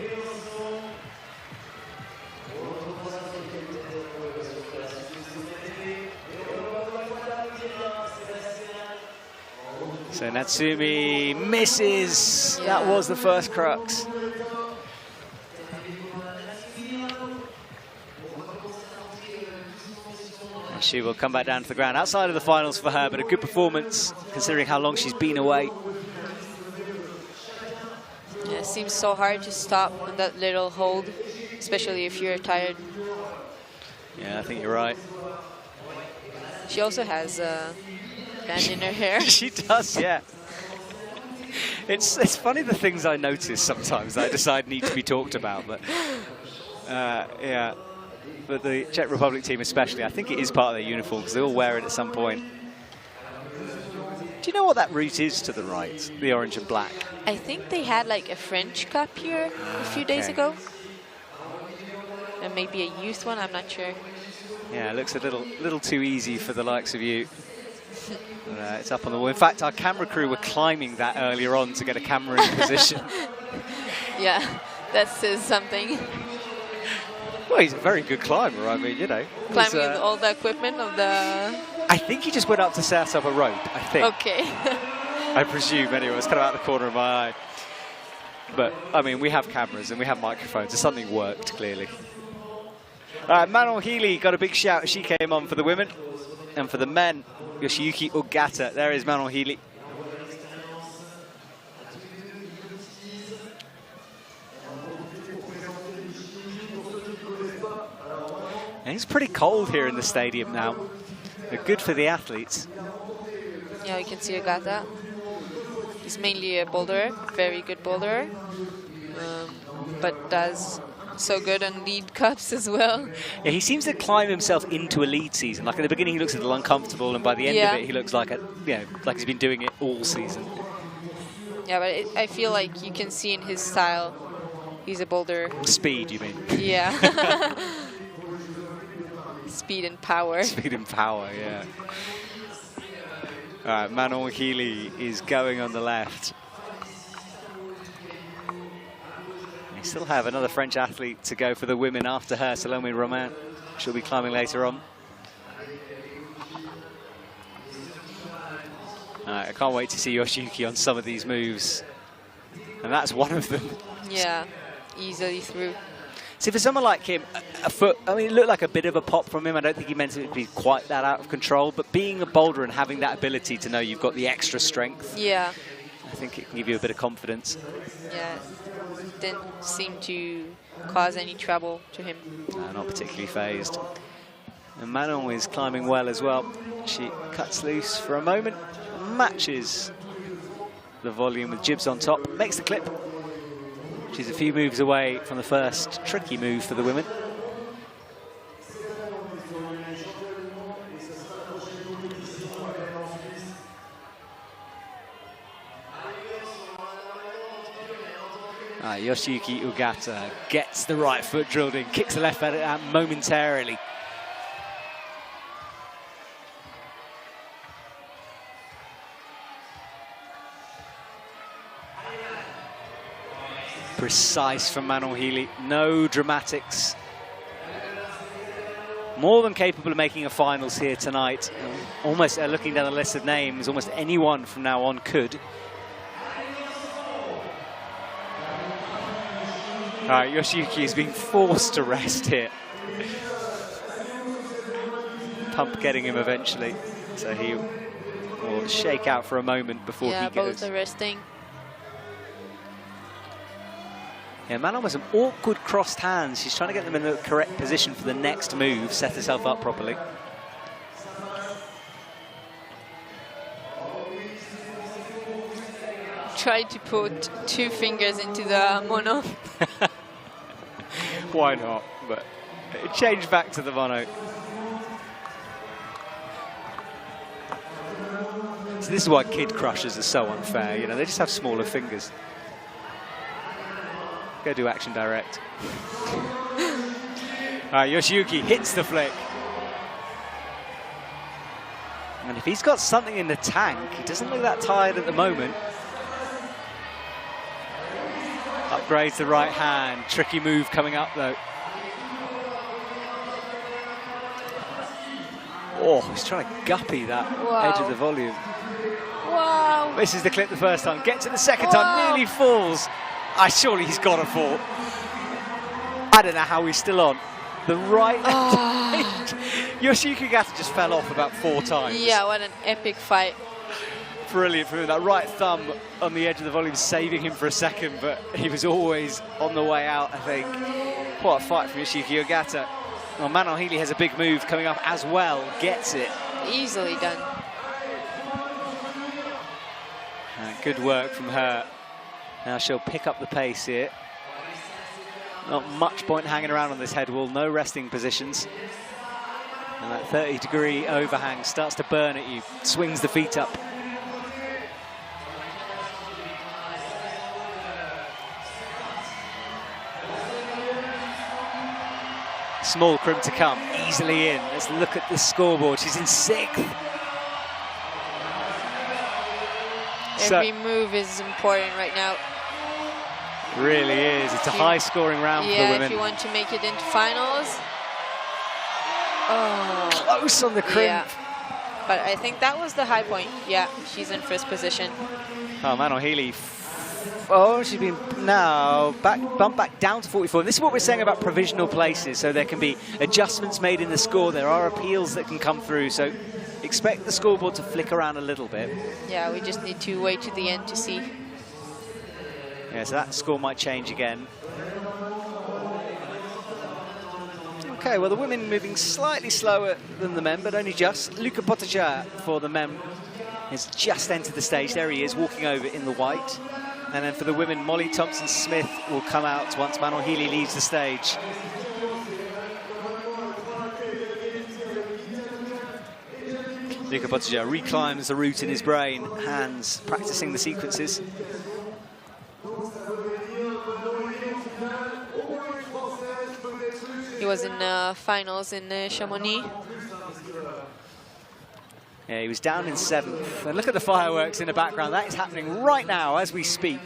So Natsumi misses. Yeah. That was the first crux. And she will come back down to the ground. Outside of the finals for her, but a good performance considering how long she's been away. Yeah, it seems so hard to stop on that little hold, especially if you're tired. Yeah, I think you're right. She also has a band in her hair. She does, yeah. It's funny the things I notice sometimes that I decide need to be talked about, but yeah. But the Czech Republic team especially, I think it is part of their uniform because they all wear it at some point. Do you know what that route is to the right, the orange and black? I think they had like a French Cup here a few days ago. And maybe a youth one, I'm not sure. Yeah, it looks a little too easy for the likes of you. It's up on the wall. In fact, our camera crew were climbing that earlier on to get a camera in position. Yeah, that says something. Well, he's a very good climber, I mean, you know. Climbing with all the equipment of the I think he just went up to set up a rope, I think. Okay. I presume, anyway. It's kind of out of the corner of my eye. But, I mean, we have cameras and we have microphones, so something worked, clearly. Manon Healy got a big shout as she came on for the women. And for the men, Yoshiyuki Ogata. There is Manon Healy. And it's pretty cold here in the stadium now. They're good for the athletes. Yeah, you can see Ogata. He's mainly a boulderer, very good boulderer, but does so good on lead cups as well. Yeah, he seems to climb himself into a lead season. Like in the beginning, he looks a little uncomfortable, and by the end of it, he looks like like he's been doing it all season. Yeah, but I feel like you can see in his style, he's a boulderer. Speed, you mean? Yeah. Speed and power. Speed and power, yeah. All right, Manon Healy is going on the left. They still have another French athlete to go for the women after her, Salome Romain. She'll be climbing later on. All right, I can't wait to see Yoshiyuki on some of these moves. And that's one of them. Yeah, easily through. See, for someone like him, a foot, I mean, it looked like a bit of a pop from him. I don't think he meant it to be quite that out of control. But being a boulder and having that ability to know you've got the extra strength, yeah, I think it can give you a bit of confidence. Yeah, didn't seem to cause any trouble to him. Not particularly phased. And Manon is climbing well as well. She cuts loose for a moment, matches the volume with jibs on top, makes the clip. She's a few moves away from the first tricky move for the women. Yoshiyuki Ogata gets the right foot drilled in, kicks the left foot out momentarily. Precise from Manon Healy, no dramatics. More than capable of making a finals here tonight. Almost looking down the list of names, almost anyone from now on could. All right, Yoshiyuki is being forced to rest here. Pump getting him eventually, so he will shake out for a moment before he goes. Yeah, both are resting. Yeah, Manon with some awkward crossed hands. She's trying to get them in the correct position for the next move, set herself up properly. Tried to put 2 fingers into the mono. Why not? But it changed back to the mono. So this is why kid crushers are so unfair. You know, they just have smaller fingers. Go do action direct. Yoshiyuki hits the flick. And if he's got something in the tank, he doesn't look that tired at the moment. Upgrades the right hand. Tricky move coming up though. Oh, he's trying to guppy that edge of the volume. Wow. Misses the clip the first time. Gets it the second time. Nearly falls. Surely he's got to fall. I don't know how he's still on. The right Yoshiyuki Ogata just fell off about 4 times. Yeah, what an epic fight. Brilliant from him. That right thumb on the edge of the volume saving him for a second, but he was always on the way out, I think. What a fight from Yoshiyuki Ogata. Well, Manon Healy has a big move coming up as well. Gets it. Easily done. Good work from her. Now she'll pick up the pace here. Not much point hanging around on this head wall, no resting positions. And that 30-degree overhang starts to burn at you, swings the feet up. Small crimp to come, easily in. Let's look at the scoreboard. She's in 6th. Every move is important right now. Really is. It's a high-scoring round for the women. Yeah, if you want to make it into finals. Oh. Close on the crimp. But I think that was the high point. Yeah, she's in first position. Oh, Manon Healy. Oh, she's been now bumped back down to 44. This is what we're saying about provisional places. So there can be adjustments made in the score. There are appeals that can come through. So expect the scoreboard to flick around a little bit. Yeah, we just need to wait to the end to see. Yeah, so that score might change again. Okay, well, the women moving slightly slower than the men, but only just. Luca Pottinger for the men has just entered the stage. There he is, walking over in the white. And then for the women, Molly Thompson-Smith will come out once Manon Healy leaves the stage. Luca Pottinger reclimbs the route in his brain, hands practicing the sequences. He was in finals in Chamonix. Yeah, he was down in 7th. And look at the fireworks in the background. That is happening right now as we speak.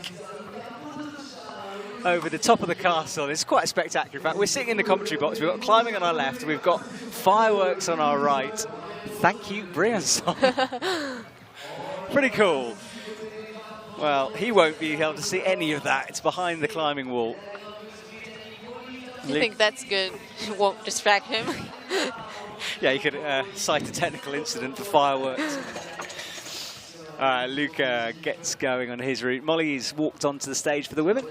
Over the top of the castle. It's quite spectacular. In fact, we're sitting in the commentary box. We've got climbing on our left. We've got fireworks on our right. Thank you, Briançon. Pretty cool. Well, he won't be able to see any of that. It's behind the climbing wall. You think that's good? It won't distract him? Yeah, you could cite a technical incident for fireworks. All right, Luca gets going on his route. Molly's walked onto the stage for the women.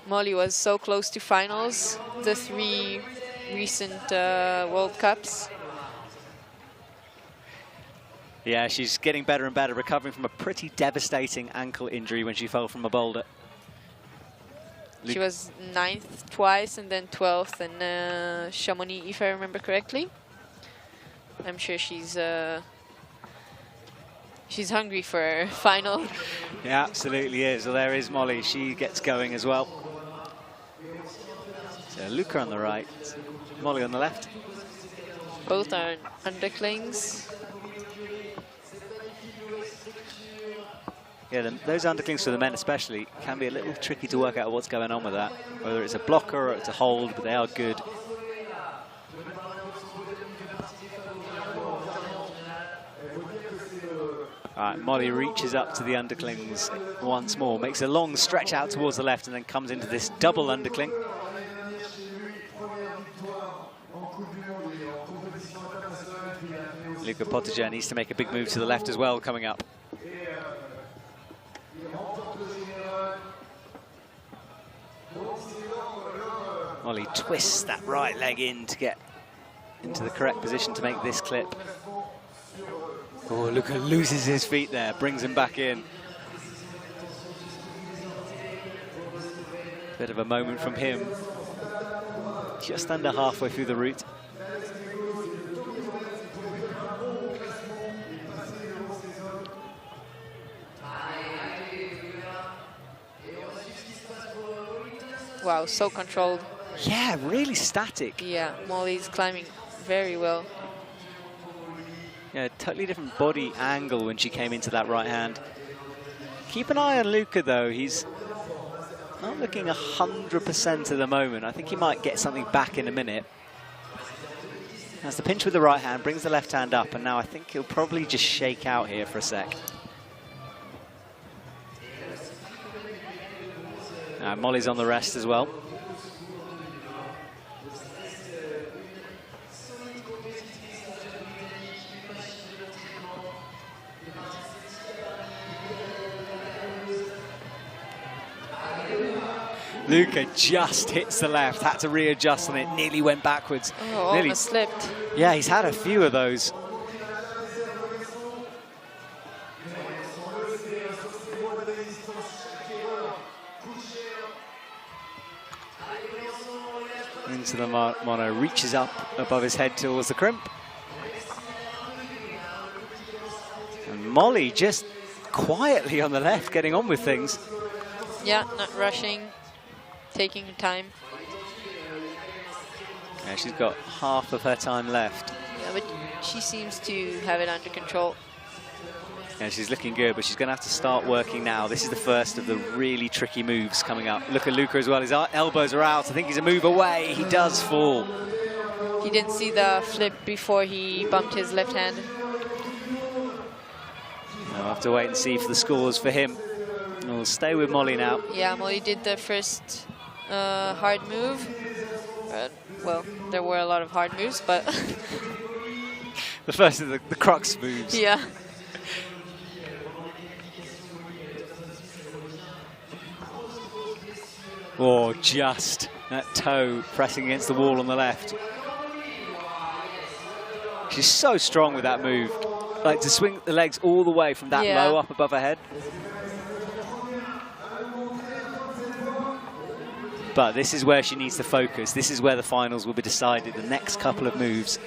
Molly was so close to finals, the 3 recent World Cups. Yeah, she's getting better and better, recovering from a pretty devastating ankle injury when she fell from a boulder. She was 9th twice and then 12th in Chamonix, if I remember correctly. I'm sure she's hungry for her final. Yeah, absolutely is. Well, there is Molly. She gets going as well. So Luca on the right, Molly on the left. Both are underclings. Yeah, those underclings for the men especially can be a little tricky to work out what's going on with that. Whether it's a blocker or it's a hold, but they are good. All right, Molly reaches up to the underclings once more, makes a long stretch out towards the left and then comes into this double undercling. Luca Pottinger needs to make a big move to the left as well coming up. Molly twists that right leg in to get into the correct position to make this clip. Oh, Luca loses his feet there, brings him back in. Bit of a moment from him. Just under halfway through the route. Wow, so controlled. Yeah, really static. Yeah, Molly's climbing very well. Yeah, totally different body angle when she came into that right hand. Keep an eye on Luca though. He's not looking 100% at the moment. I think he might get something back in a minute. Has the pinch with the right hand, brings the left hand up, and now I think he'll probably just shake out here for a sec. Molly's on the rest as well. Luca just hits the left, had to readjust on it, nearly went backwards. Oh, nearly almost slipped. Yeah, he's had a few of those. Into the mono, reaches up above his head towards the crimp. And Molly just quietly on the left, getting on with things. Yeah, not rushing, taking her time. Yeah, she's got half of her time left. Yeah, but she seems to have it under control. Yeah, she's looking good, but she's going to have to start working now. This is the first of the really tricky moves coming up. Look at Luca as well. His elbows are out. I think he's a move away. He does fall. He didn't see the flip before he bumped his left hand. I'll have to wait and see for the scores for him. We'll stay with Molly now. Yeah, Molly did the first hard move. Well, there were a lot of hard moves, but... the first of the Crux moves. Yeah. Oh, just that toe pressing against the wall on the left. She's so strong with that move. Like to swing the legs all the way from that low up above her head. But this is where she needs to focus. This is where the finals will be decided, the next couple of moves.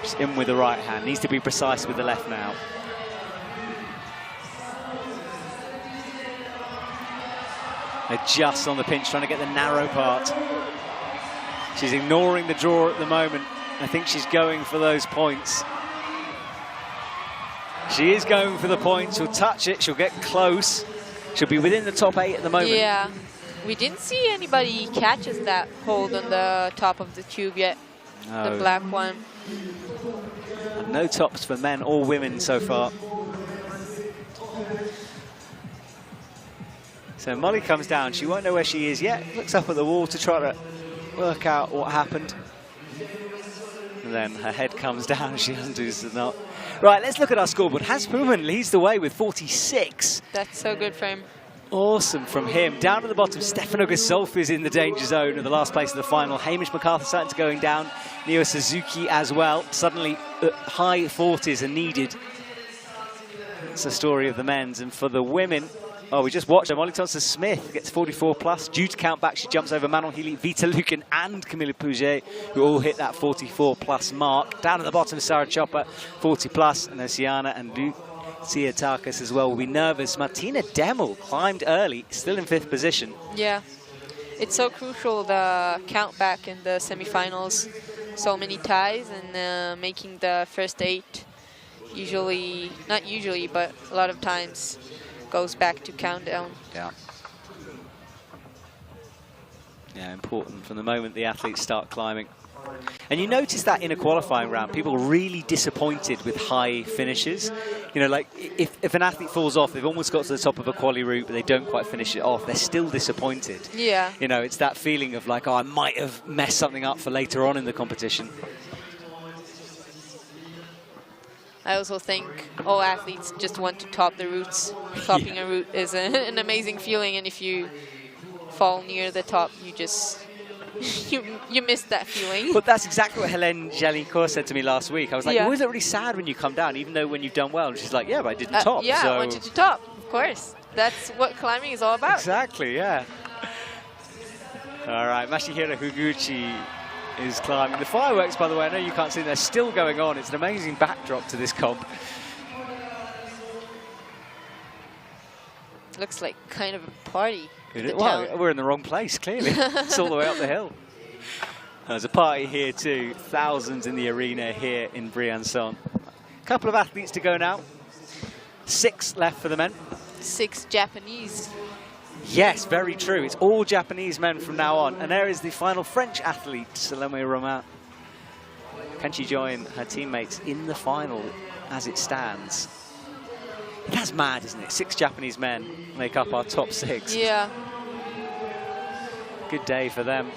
Just in with the right hand. Needs to be precise with the left now. They're just on the pinch, trying to get the narrow part. She's ignoring the draw at the moment. I think she's going for those points. She is going for the points. She'll touch it. She'll get close. She'll be within the top 8 at the moment. Yeah. We didn't see anybody catches that hold on the top of the tube yet. No. The black one. And no tops for men or women so far. So Molly comes down. She won't know where she is yet. Looks up at the wall to try to work out what happened. And then her head comes down and she undoes the knot. Right, let's look at our scoreboard. Hans Pullman leads the way with 46. That's so good for him. Awesome from him. Down at the bottom, Stefano Gasolfi is in the danger zone at the last place of the final. Hamish MacArthur starting to going down. Neo Suzuki as well. Suddenly, high 40s are needed. It's the story of the men's. And for the women, oh, we just watched her. Molly Thompson-Smith gets 44 plus. Due to count back, she jumps over Manon Healy, Vita Lucan, and Camilla Pouget, who all hit that 44 plus mark. Down at the bottom, Sarah Chopper, 40 plus, and Oceana and Lucia Tarkas as well will be nervous. Martina Demel climbed early, still in 5th position. Yeah, it's so crucial, the count back in the semifinals. So many ties and making the first 8 usually, not usually, but a lot of times goes back to countdown. Yeah. Yeah, important from the moment the athletes start climbing. And you notice that in a qualifying round, people are really disappointed with high finishes. You know, like if an athlete falls off, they've almost got to the top of a quali route, but they don't quite finish it off, they're still disappointed. Yeah. You know, it's that feeling of like, oh, I might have messed something up for later on in the competition. I also think all athletes just want to top the routes. Topping a route is an amazing feeling, and if you fall near the top, you just you miss that feeling. But that's exactly what Helene Jalincourt said to me last week. I was like, was it really sad when you come down, even though when you've done well? And she's like, yeah, but I didn't top. Yeah, so. I wanted to top, of course. That's what climbing is all about. Exactly, yeah. All right, Masahiro Higuchi is climbing. The fireworks, by the way, I know you can't see them, they're still going on. It's an amazing backdrop to this comp. Looks like kind of a party. Well, we're in the wrong place, clearly. It's all the way up the hill. There's a party here too. Thousands in the arena here in Briançon. A couple of athletes to go now. 6 left for the men. 6 Japanese. Yes, very true. It's all Japanese men from now on. And there is the final French athlete, Salome Romain. Can she join her teammates in the final as it stands? That's mad, isn't it? 6 Japanese men make up our top 6. Yeah. Good day for them.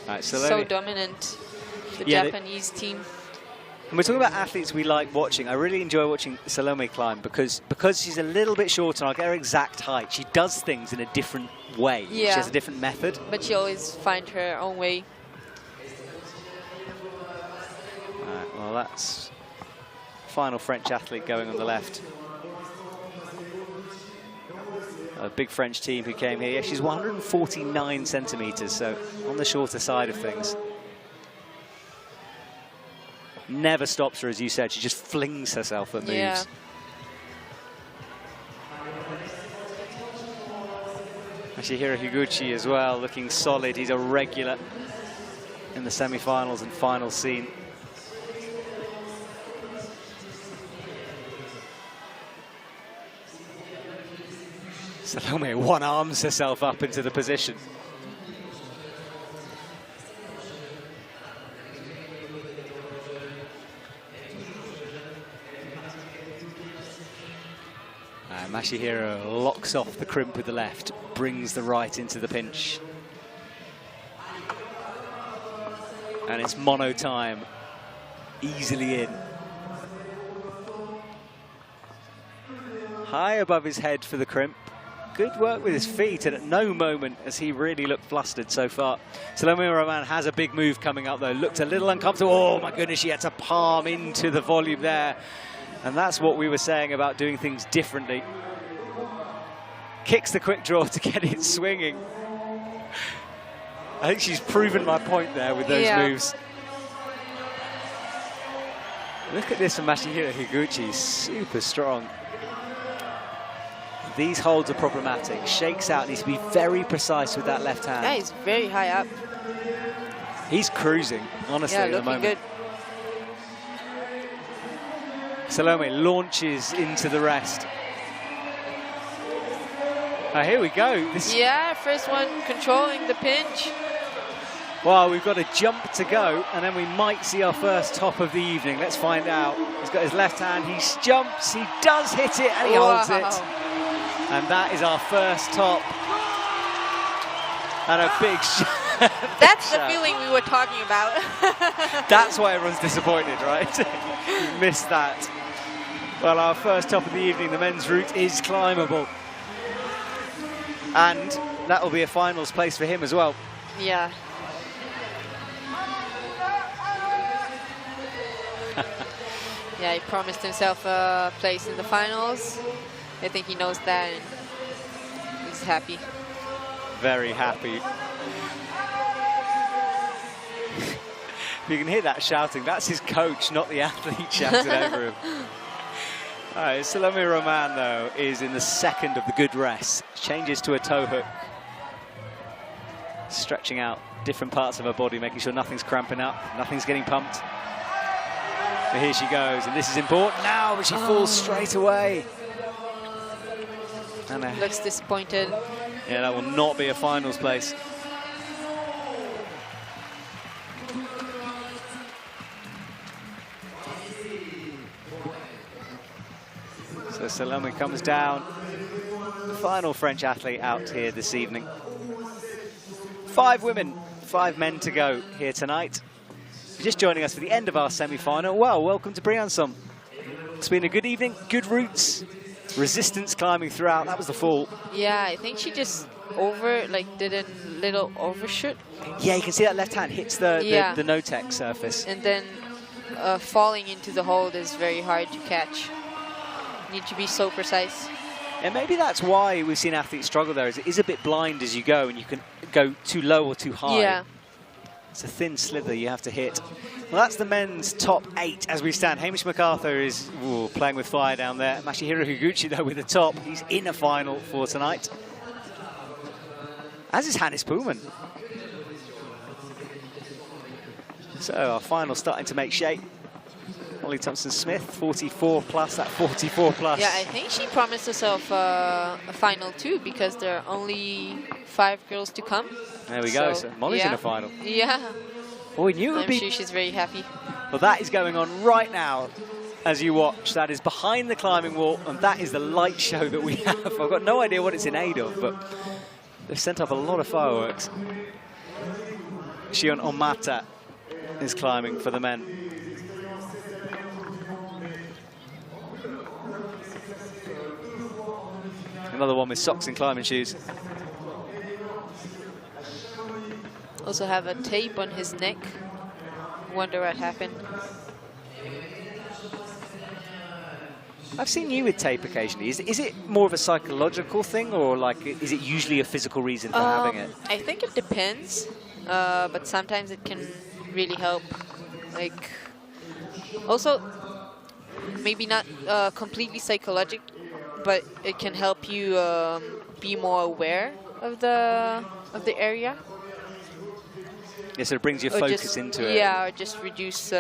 Right, so dominant, the Japanese team. And we're talking about athletes we like watching. I really enjoy watching Salome climb because she's a little bit shorter, and I'll get her exact height. She does things in a different way. Yeah. She has a different method. But she always finds her own way. Right, well, that's final French athlete going on the left. A big French team who came here. Yeah, she's 149 centimeters, so on the shorter side of things. Never stops her, as you said. She just flings herself at moves. Yeah. Masahiro Higuchi as well, looking solid. He's a regular in the semi-finals and final scene. Salome one-arms herself up into the position. Masahiro locks off the crimp with the left, brings the right into the pinch. And it's mono time, easily in. High above his head for the crimp. Good work with his feet, and at no moment has he really looked flustered so far. Salome Roman has a big move coming up though, looked a little uncomfortable. Oh my goodness, she had to palm into the volume there. And that's what we were saying about doing things differently. Kicks the quick draw to get it swinging. I think she's proven my point there with those moves. Look at this from Masahiro Higuchi, super strong. These holds are problematic. Shakes out, needs to be very precise with that left hand. Yeah, he's very high up. He's cruising, honestly, at the moment. Good. Salome launches into the rest. Here we go. First one controlling the pinch. Well, we've got a jump to go, and then we might see our first top of the evening. Let's find out. He's got his left hand, he jumps, he does hit it, and he holds it. And that is our first top. And a big shot. That's the feeling we were talking about. That's why everyone's disappointed, right? You missed that. Well, our first top of the evening, the men's route is climbable. And that will be a finals place for him as well. Yeah. Yeah, he promised himself a place in the finals. I think he knows that, and he's happy. Very happy. You can hear that shouting. That's his coach, not the athlete shouting over him. All right, Salome Roman, though, is in the second of the good rests. Changes to a toe hook. Stretching out different parts of her body, making sure nothing's cramping up, nothing's getting pumped. But here she goes, and this is important now, but she falls straight away. And looks disappointed. Yeah, that will not be a finals place. So Salome comes down, the final French athlete out here this evening. 5 women, 5 men to go here tonight. If you're just joining us for the end of our semi-final, well, welcome to Briançon. It's been a good evening, good routes, resistance climbing throughout. That was the fall. Yeah, I think she just did a little overshoot. Yeah, you can see that left hand hits the no-tech surface. And then falling into the hold is very hard to catch. Need to be so precise. And maybe that's why we've seen athletes struggle there, is it is a bit blind as you go, and you can go too low or too high. Yeah. It's a thin slither you have to hit. Well, that's the men's top 8 as we stand. Hamish MacArthur is playing with fire down there. Masahiro Higuchi, though, with the top. He's in a final for tonight. As is Hannes Pullman. So our final starting to make shape. Holly Thompson-Smith, 44 plus, that 44 plus. Yeah, I think she promised herself a final too, because there are only 5 girls to come. There we go, so Molly's in a final. Yeah. Well, we knew it would be. I'm sure she's very happy. Well, that is going on right now as you watch. That is behind the climbing wall, and that is the light show that we have. I've got no idea what it's in aid of, but they've sent up a lot of fireworks. Shion Omata is climbing for the men. Another one with socks and climbing shoes. Also have a tape on his neck. Wonder what happened. I've seen you with tape occasionally. Is it more of a psychological thing, or is it usually a physical reason for having it? I think it depends, but sometimes it can really help. Also, maybe not completely psychological, but it can help you be more aware of the area. Yeah, so it brings your focus into it. Yeah, or just reduce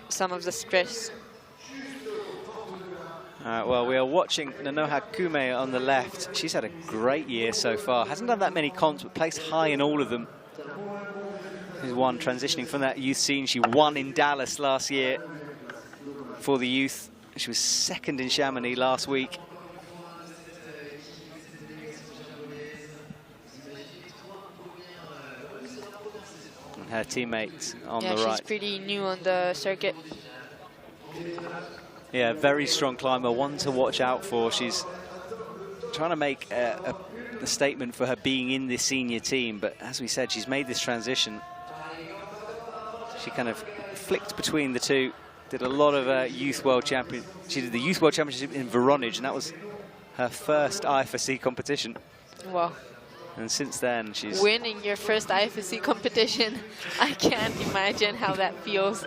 some of the stress. Well, we are watching Nanoha Kume on the left. She's had a great year so far. Hasn't done that many comps, but placed high in all of them. She's one transitioning from that youth scene. She won in Dallas last year for the youth. She was second in Chamonix last week. And her teammates on the right. Yeah, she's pretty new on the circuit. Yeah, very strong climber, one to watch out for. She's trying to make a statement for her being in this senior team, but as we said, she's made this transition. She kind of flicked between the two, did a lot of youth world champion. She did the youth world championship in Voronezh, and that was her first IFSC competition. Wow. And since then, she's winning your first IFSC competition. I can't imagine how that feels.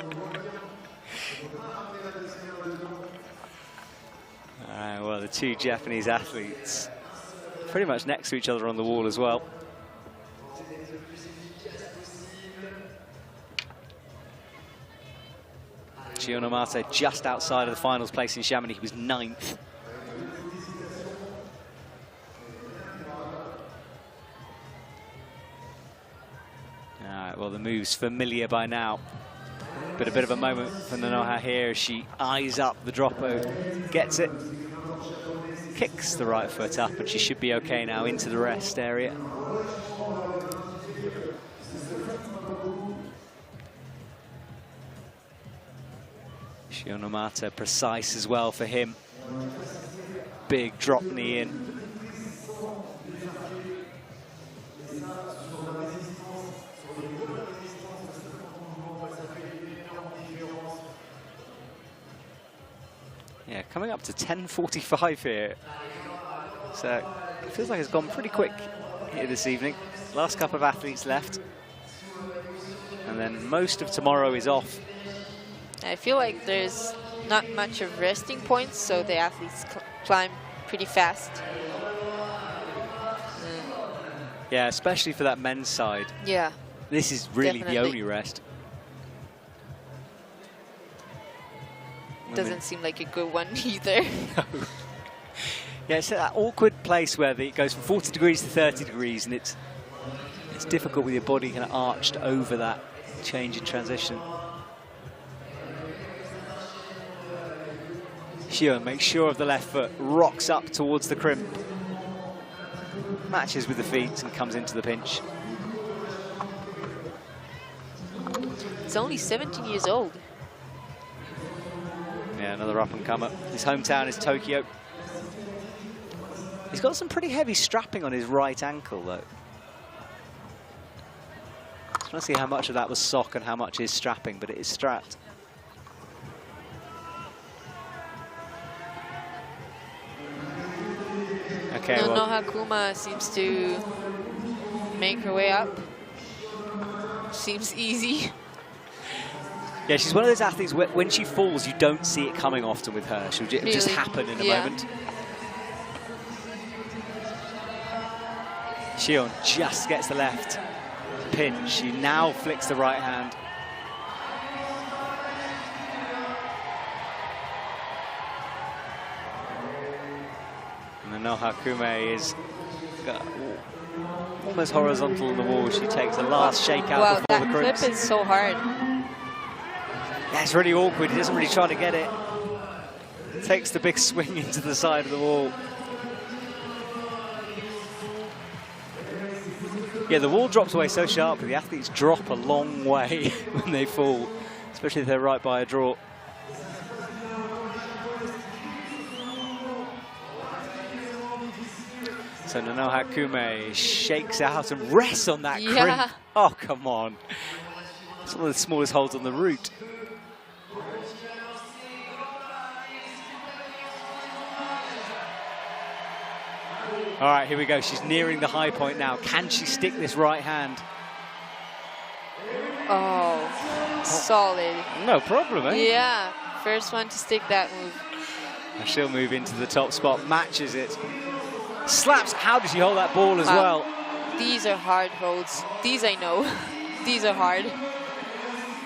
Well, the two Japanese athletes pretty much next to each other on the wall as well. Shionomata just outside of the finals place in Chamonix. He was 9th. All right, well, the move's familiar by now. But a bit of a moment for Nanoha here as she eyes up the dropo, gets it, kicks the right foot up, and she should be okay now into the rest area. Shionomata precise as well for him. Big drop knee in. Yeah, coming up to 10:45 here. So it feels like it's gone pretty quick here this evening. Last couple of athletes left. And then most of tomorrow is off. I feel like there's not much of resting points, so the athletes climb pretty fast. Yeah, especially for that men's side. Yeah. This is really Definitely. the only rest. Doesn't seem like a good one either. No. Yeah, it's that awkward place where it goes from 40 degrees to 30 degrees, and it's difficult with your body kind of arched over that change in transition. Shio makes sure of the left foot, rocks up towards the crimp, matches with the feet and comes into the pinch. He's only 17 years old. Yeah, another up-and-comer. His hometown is Tokyo. He's got some pretty heavy strapping on his right ankle, though. I just want to see how much of that was sock and how much is strapping, but it is strapped. Okay, Nanoha Kuma seems to make her way up. Seems easy. Yeah, she's one of those athletes where when she falls, you don't see it coming often with her. She'll just happen in a moment. Shion just gets the left pinch. She now flicks the right hand. And Nanoha Kume is almost horizontal on the wall. She takes a last shake out before the Crux. That clip is so hard. Yeah, it's really awkward. He doesn't really try to get it. Takes the big swing into the side of the wall. Yeah, the wall drops away so sharply. The athletes drop a long way when they fall, especially if they're right by a draw. So Nanoha Kume shakes out and rests on that crimp. Oh, come on. It's one of the smallest holds on the route. All right, here we go. She's nearing the high point now. Can she stick this right hand? Oh, solid. No problem, eh? Yeah, first one to stick that move. And she'll move into the top spot, matches it. Slaps. How does she hold that ball as well? These are hard holds. These I know. These are hard.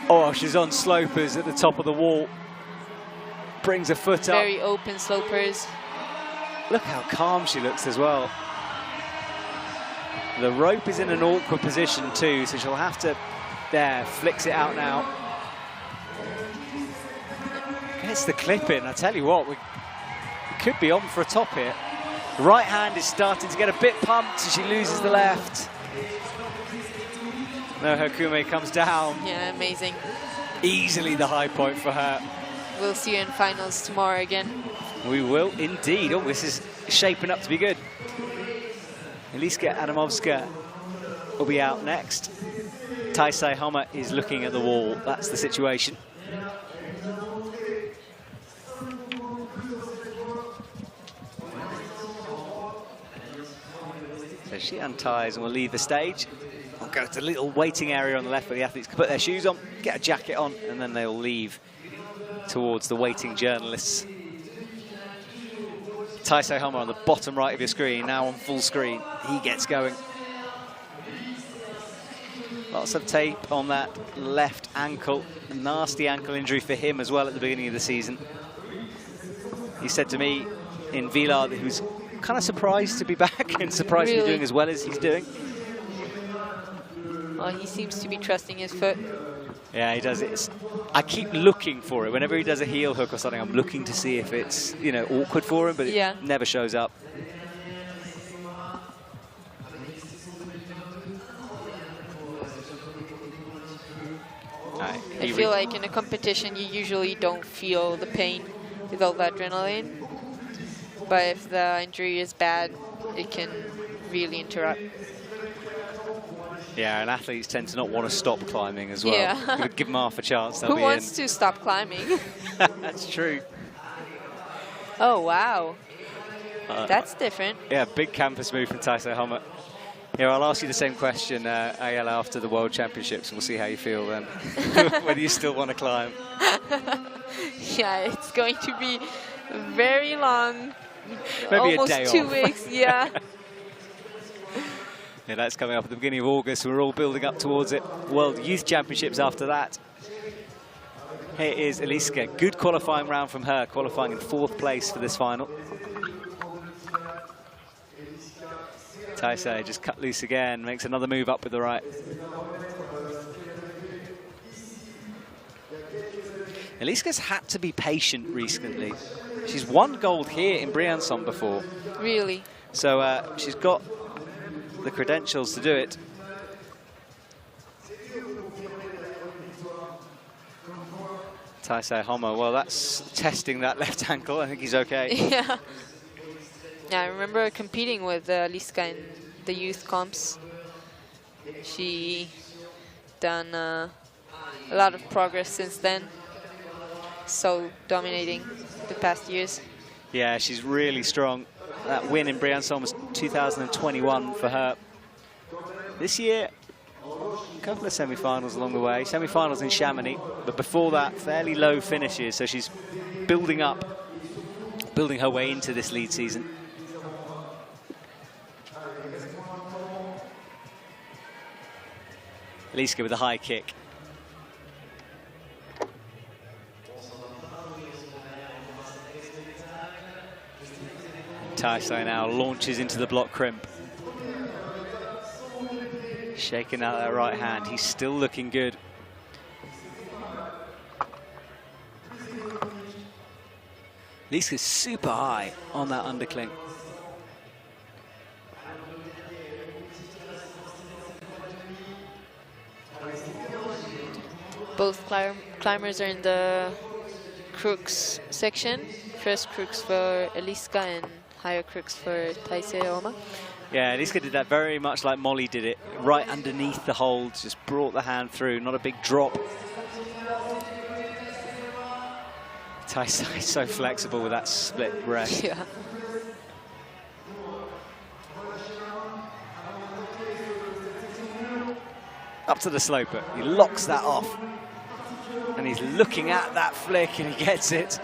Oh, she's on slopers at the top of the wall. brings a foot up. Very open slopers. Look how calm she looks as well. The rope is in an awkward position too, so she'll have to, there, flicks it out now. Gets the clip in, I tell you what, we could be on for a top here. The right hand is starting to get a bit pumped, so she loses the left. No, Hakume comes down. Yeah, amazing. Easily the high point for her. We'll see you in finals tomorrow again. We will indeed. Oh, this is shaping up to be good. Eliska Adamovska will be out next. Taisei Hama is looking at the wall. That's the situation. So she unties and will leave the stage. We'll go to the little waiting area on the left where the athletes can put their shoes on, get a jacket on, and then they'll leave towards the waiting journalists. Taisei Hama on the bottom right of your screen, now on full screen. He gets going. Lots of tape on that left ankle. A nasty ankle injury for him as well at the beginning of the season. He said to me in Villard that he was kind of surprised to be back and surprised to be doing as well as he's doing. Well, he seems to be trusting his foot. Yeah, he does. I keep looking for it. Whenever he does a heel hook or something, I'm looking to see if it's, you know, awkward for him, but it never shows up. Right, I feel like in a competition, you usually don't feel the pain with all the adrenaline. But if the injury is bad, it can really interrupt. Yeah, and athletes tend to not want to stop climbing as well. Yeah. Give them half a chance. Who wants to stop climbing? That's true. Oh, wow. That's different. Yeah, big campus move from Taisei Hama. Here, I'll ask you the same question, Ayala, after the World Championships, and we'll see how you feel then. Whether you still want to climb. Yeah, it's going to be very long. Maybe almost a day 2 off. weeks, yeah. Yeah, that's coming up at the beginning of August. We're all building up towards it. World Youth Championships after that. Here is Eliska. Good qualifying round from her, qualifying in 4th place for this final. Taisei just cut loose again, makes another move up with the right. Eliska's had to be patient recently. She's won gold here in Briançon before. Really? So she's got the credentials to do it. Taisei Hama, well, that's testing that left ankle. I think he's okay. Yeah. Yeah, I remember competing with Liska in the youth comps. She done a lot of progress since then. So dominating the past years. Yeah, she's really strong. That win in Briançon was 2021 for her. This year, a couple of semi-finals along the way. Semi-finals in Chamonix, but before that, fairly low finishes. So she's building up, building her way into this lead season. Eliska with a high kick. Taisei now launches into the block crimp. Shaking out that right hand. He's still looking good. Eliska's super high on that undercling. Both climbers are in the Crux section. First Crux for Eliska and higher Crux for Taisei Hama. Yeah, Eliska did that very much like Molly did it. Right underneath the holds, just brought the hand through, not a big drop. Taisei is so flexible with that split rest. Yeah. Up to the sloper, he locks that off. And he's looking at that flick and he gets it.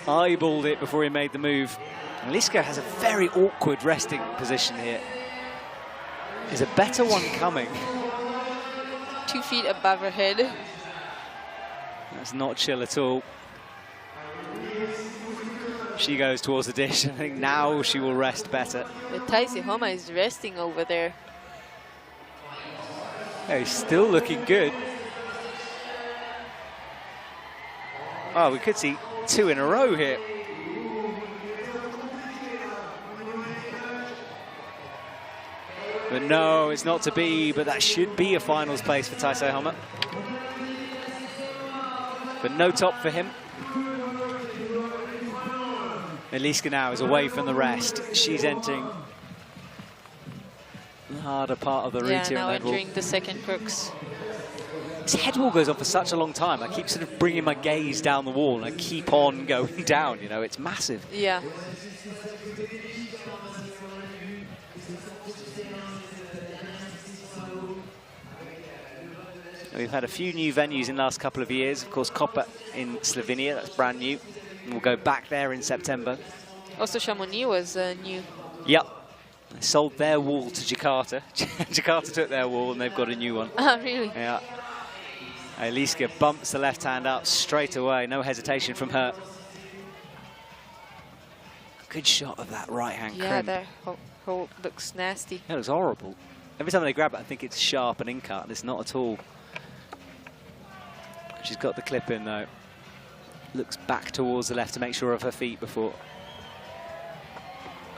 Eyeballed it before he made the move. And Eliska has a very awkward resting position here. There's a better one coming. 2 feet above her head. That's not chill at all. She goes towards the dish. I think now she will rest better. But Taisei Homa is resting over there. Yeah, he's still looking good. Oh, we could see 2 in a row here. But no, it's not to be, but that should be a finals place for Taisei Homa. But no top for him. Eliska now is away from the rest. She's entering the harder part of the route here. Yeah, now entering the second Crux. This head wall goes on for such a long time. I keep sort of bringing my gaze down the wall and I keep on going down, you know, it's massive. Yeah. We've had a few new venues in the last couple of years. Of course, Koper in Slovenia, that's brand new. And we'll go back there in September. Also, Chamonix was new. Yep. They sold their wall to Jakarta. Jakarta took their wall and they've got a new one. Oh, really? Yeah. Eliska bumps the left hand up straight away. No hesitation from her. Good shot of that right hand Yeah, crimp. that hold looks nasty. That looks horrible. Every time they grab it, I think it's sharp and in-cut, and it's not at all. She's got the clip in though. Looks back towards the left to make sure of her feet before.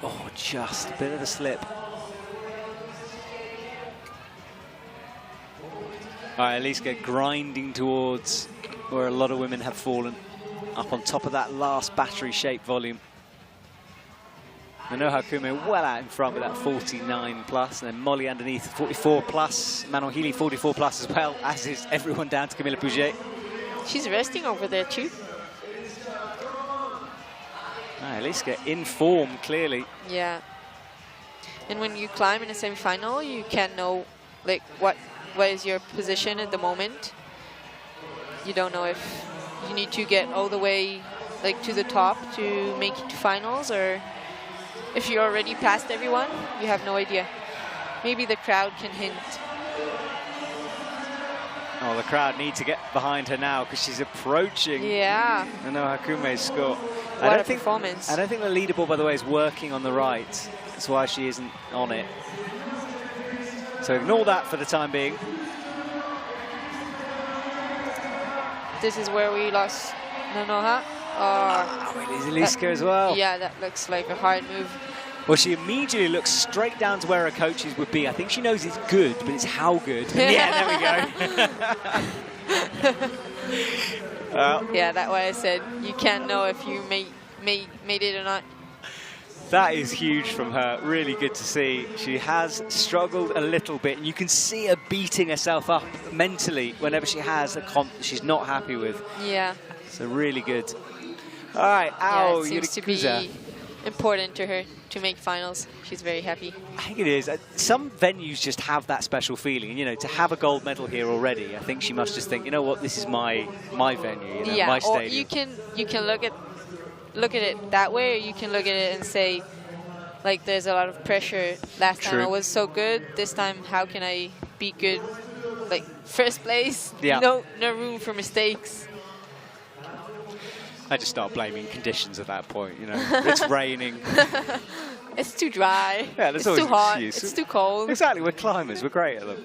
Oh, just a bit of a slip. All right, Eliska grinding towards where a lot of women have fallen. Up on top of that last battery-shaped volume. I know Hakume well out in front with that 49 plus, and then Molly underneath 44 plus, Manon Healy 44 plus as well, as is everyone down to Camilla Pouget. She's resting over there too. Eliska in form, clearly. Yeah. And when you climb in a semi-final, you can't know like what is your position at the moment. You don't know if you need to get all the way like to the top to make it to finals, or if you're already past everyone, you have no idea. Maybe the crowd can hint. Oh, the crowd need to get behind her now because she's approaching. Yeah. I know Hakume's score. What a performance. I don't think the leaderboard, by the way, is working on the right. That's why she isn't on it. So ignore that for the time being. This is where we lost Nanoha. Oh, it is Eliska as well. Yeah, that looks like a hard move. Well, she immediately looks straight down to where her coaches would be. I think she knows it's good, but it's how good. Yeah, there we go. Yeah, that's why I said you can't know if you made it or not. That is huge from her. Really good to see. She has struggled a little bit, and you can see her beating herself up mentally whenever she has a comp she's not happy with. Yeah. So really good. All right, Ao yeah, it seems to be important to her to make finals. She's very happy. I think it is. Some venues just have that special feeling. And, you know, to have a gold medal here already, I think she must just think, you know what, this is my venue, you know, yeah, my stadium. Or you can look at it that way, or you can look at it and say, like, there's a lot of pressure. Last time I was so good. This time, how can I be good? Like, first place, no room for mistakes. I just start blaming conditions at that point, you know. It's raining. It's too dry. Yeah, it's too hot. It's too cold. Exactly, we're climbers. We're great at them.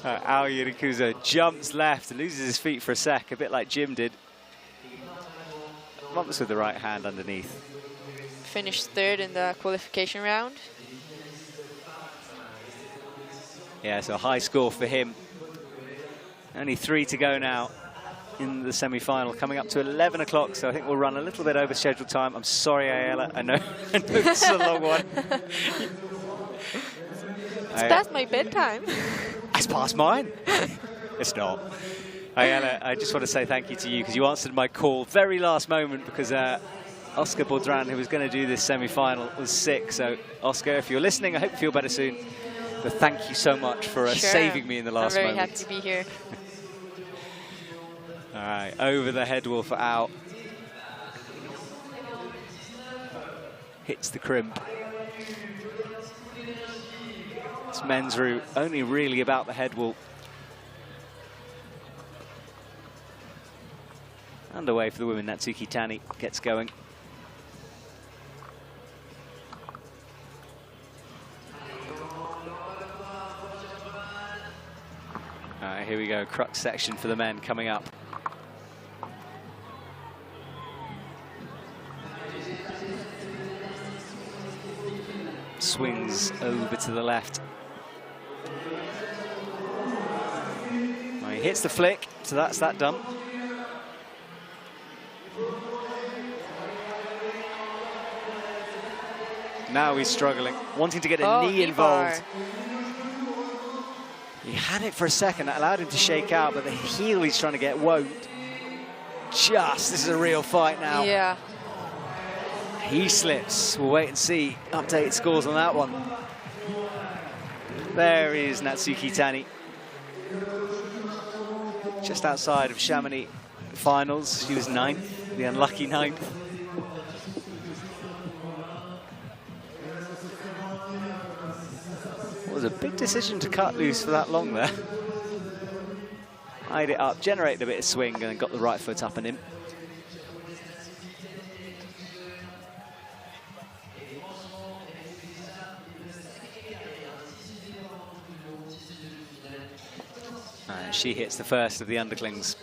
Ao Yurikuza jumps left and loses his feet for a sec, a bit like Jim did. Bumps with the right hand underneath. Finished third in the qualification round. Yeah, so a high score for him. Only 3 to go now in the semi-final, coming up to 11 o'clock, so I think we'll run a little bit over scheduled time. I'm sorry, Ayala, I know this is a long one. It's past my bedtime. It's past mine. It's not. Ayala, I just want to say thank you to you because you answered my call very last moment because Oscar Baudran, who was going to do this semi-final, was sick. So, Oscar, if you're listening, I hope you feel better soon. But thank you so much for saving me in the last moment. I'm very happy to be here. All right, over the head wall for Ao. Hits the crimp. This men's route only really about the head wall. Underway for the women. Natsuki Tani gets going. we go, Crux section for the men coming up. Swings over to the left. Well, he hits the flick, so that's that done. Now he's struggling, wanting to get a knee involved. He had it for a second, that allowed him to shake out, but the heel he's trying to get won't. This is a real fight now. Yeah. He slips. We'll wait and see. Updated scores on that one. There is Natsuki Tani. Just outside of Chamonix finals. She was 9th, the unlucky 9th. It was a big decision to cut loose for that long there. Eyed it up, generated a bit of swing, and then got the right foot up and in. And she hits the first of the underclings.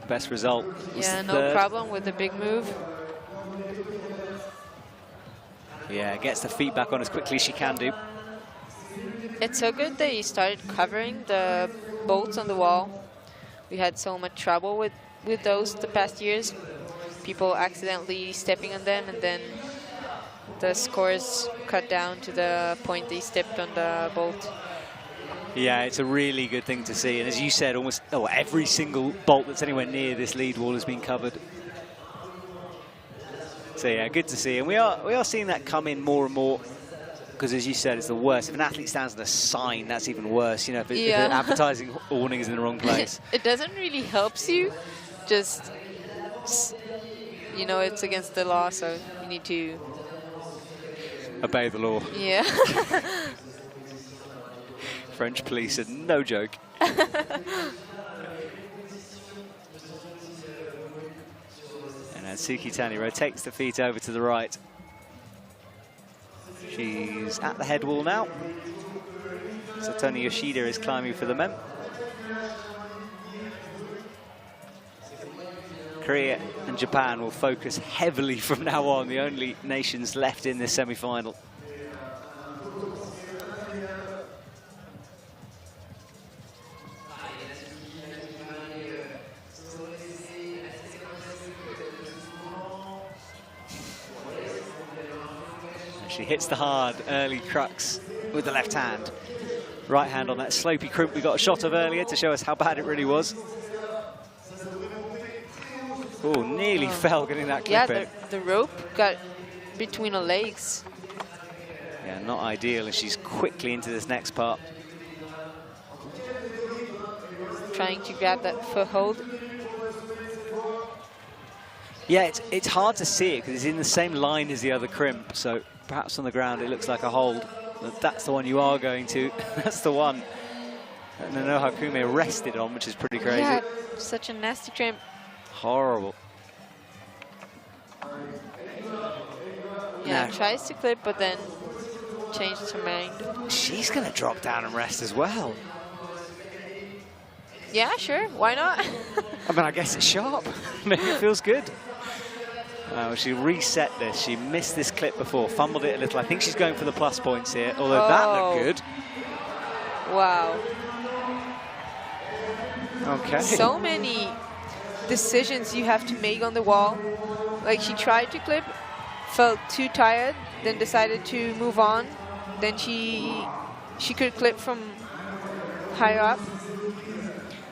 Best result. Yeah, no problem with the big move. Yeah, gets the feet back on as quickly as she can do. It's so good that he started covering the bolts on the wall. We had so much trouble with those the past years. People accidentally stepping on them, and then the scores cut down to the point they stepped on the bolt. Yeah, it's a really good thing to see. And as you said, almost every single bolt that's anywhere near this lead wall has been covered. So yeah, good to see. And we are seeing that come in more and more. Because as you said, it's the worst. If an athlete stands on a sign, that's even worse. You know, if the advertising awning is in the wrong place. It doesn't really help you. Just, you know, it's against the law, so you need to obey the law. Yeah. French police are no joke. And Natsuki Tani rotates the feet over to the right. She's at the head wall now. So Tony Yoshida is climbing for the men. Korea and Japan will focus heavily from now on, the only nations left in this semi-final. She hits the hard early Crux with the left hand. Right hand on that slopey crimp we got a shot of earlier to show us how bad it really was. Oh, nearly fell getting that clip in. The rope got between her legs. Yeah, not ideal, and she's quickly into this next part. Trying to grab that foothold. Yeah, it's hard to see it because it's in the same line as the other crimp, so perhaps on the ground it looks like a hold. But that's the one you are going to. That's the one that Nano Hakume rested on, which is pretty crazy. Yeah, such a nasty crimp. Horrible. Yeah, tries to clip, but then changed her mind. She's going to drop down and rest as well. Yeah, sure. Why not? I mean, I guess it's sharp. Maybe it feels good. She reset this. She missed this clip before, fumbled it a little. I think she's going for the plus points here, although that looked good. Wow. Okay. So many decisions you have to make on the wall. Like, she tried to clip, felt too tired, then decided to move on. Then she could clip from higher up.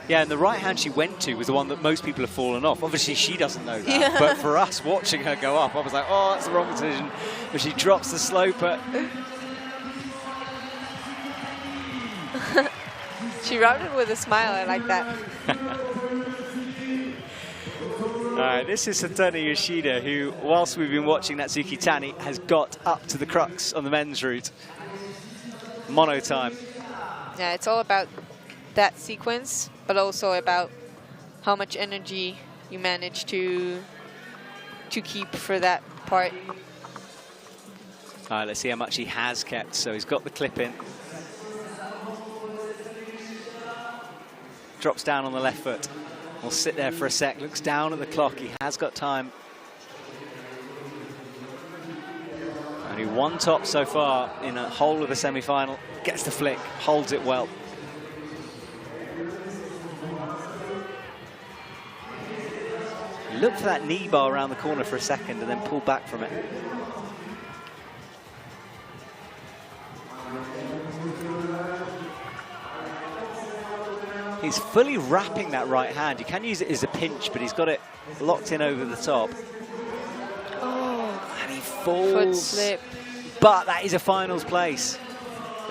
Yeah, and the right hand she went to was the one that most people have fallen off. Obviously, she doesn't know that. Yeah. But for us, watching her go up, I was like, oh, that's the wrong decision. But she drops the sloper. She routed with a smile. I like that. All right, this is Satoru Yoshida, who, whilst we've been watching Natsuki Tani, has got up to the Crux on the men's route. Mono time. Yeah, it's all about that sequence, but also about how much energy you manage to keep for that part. All right, let's see how much he has kept. So he's got the clip in. Drops down on the left foot. Will sit there for a sec, looks down at the clock. He has got time. Only one top so far in a whole of the semi-final. Gets the flick, holds it well. Look for that knee bar around the corner for a second and then pull back from it. He's fully wrapping that right hand. You can use it as a pinch, but he's got it locked in over the top. Oh, and he falls. Foot slip. But that is a finals place.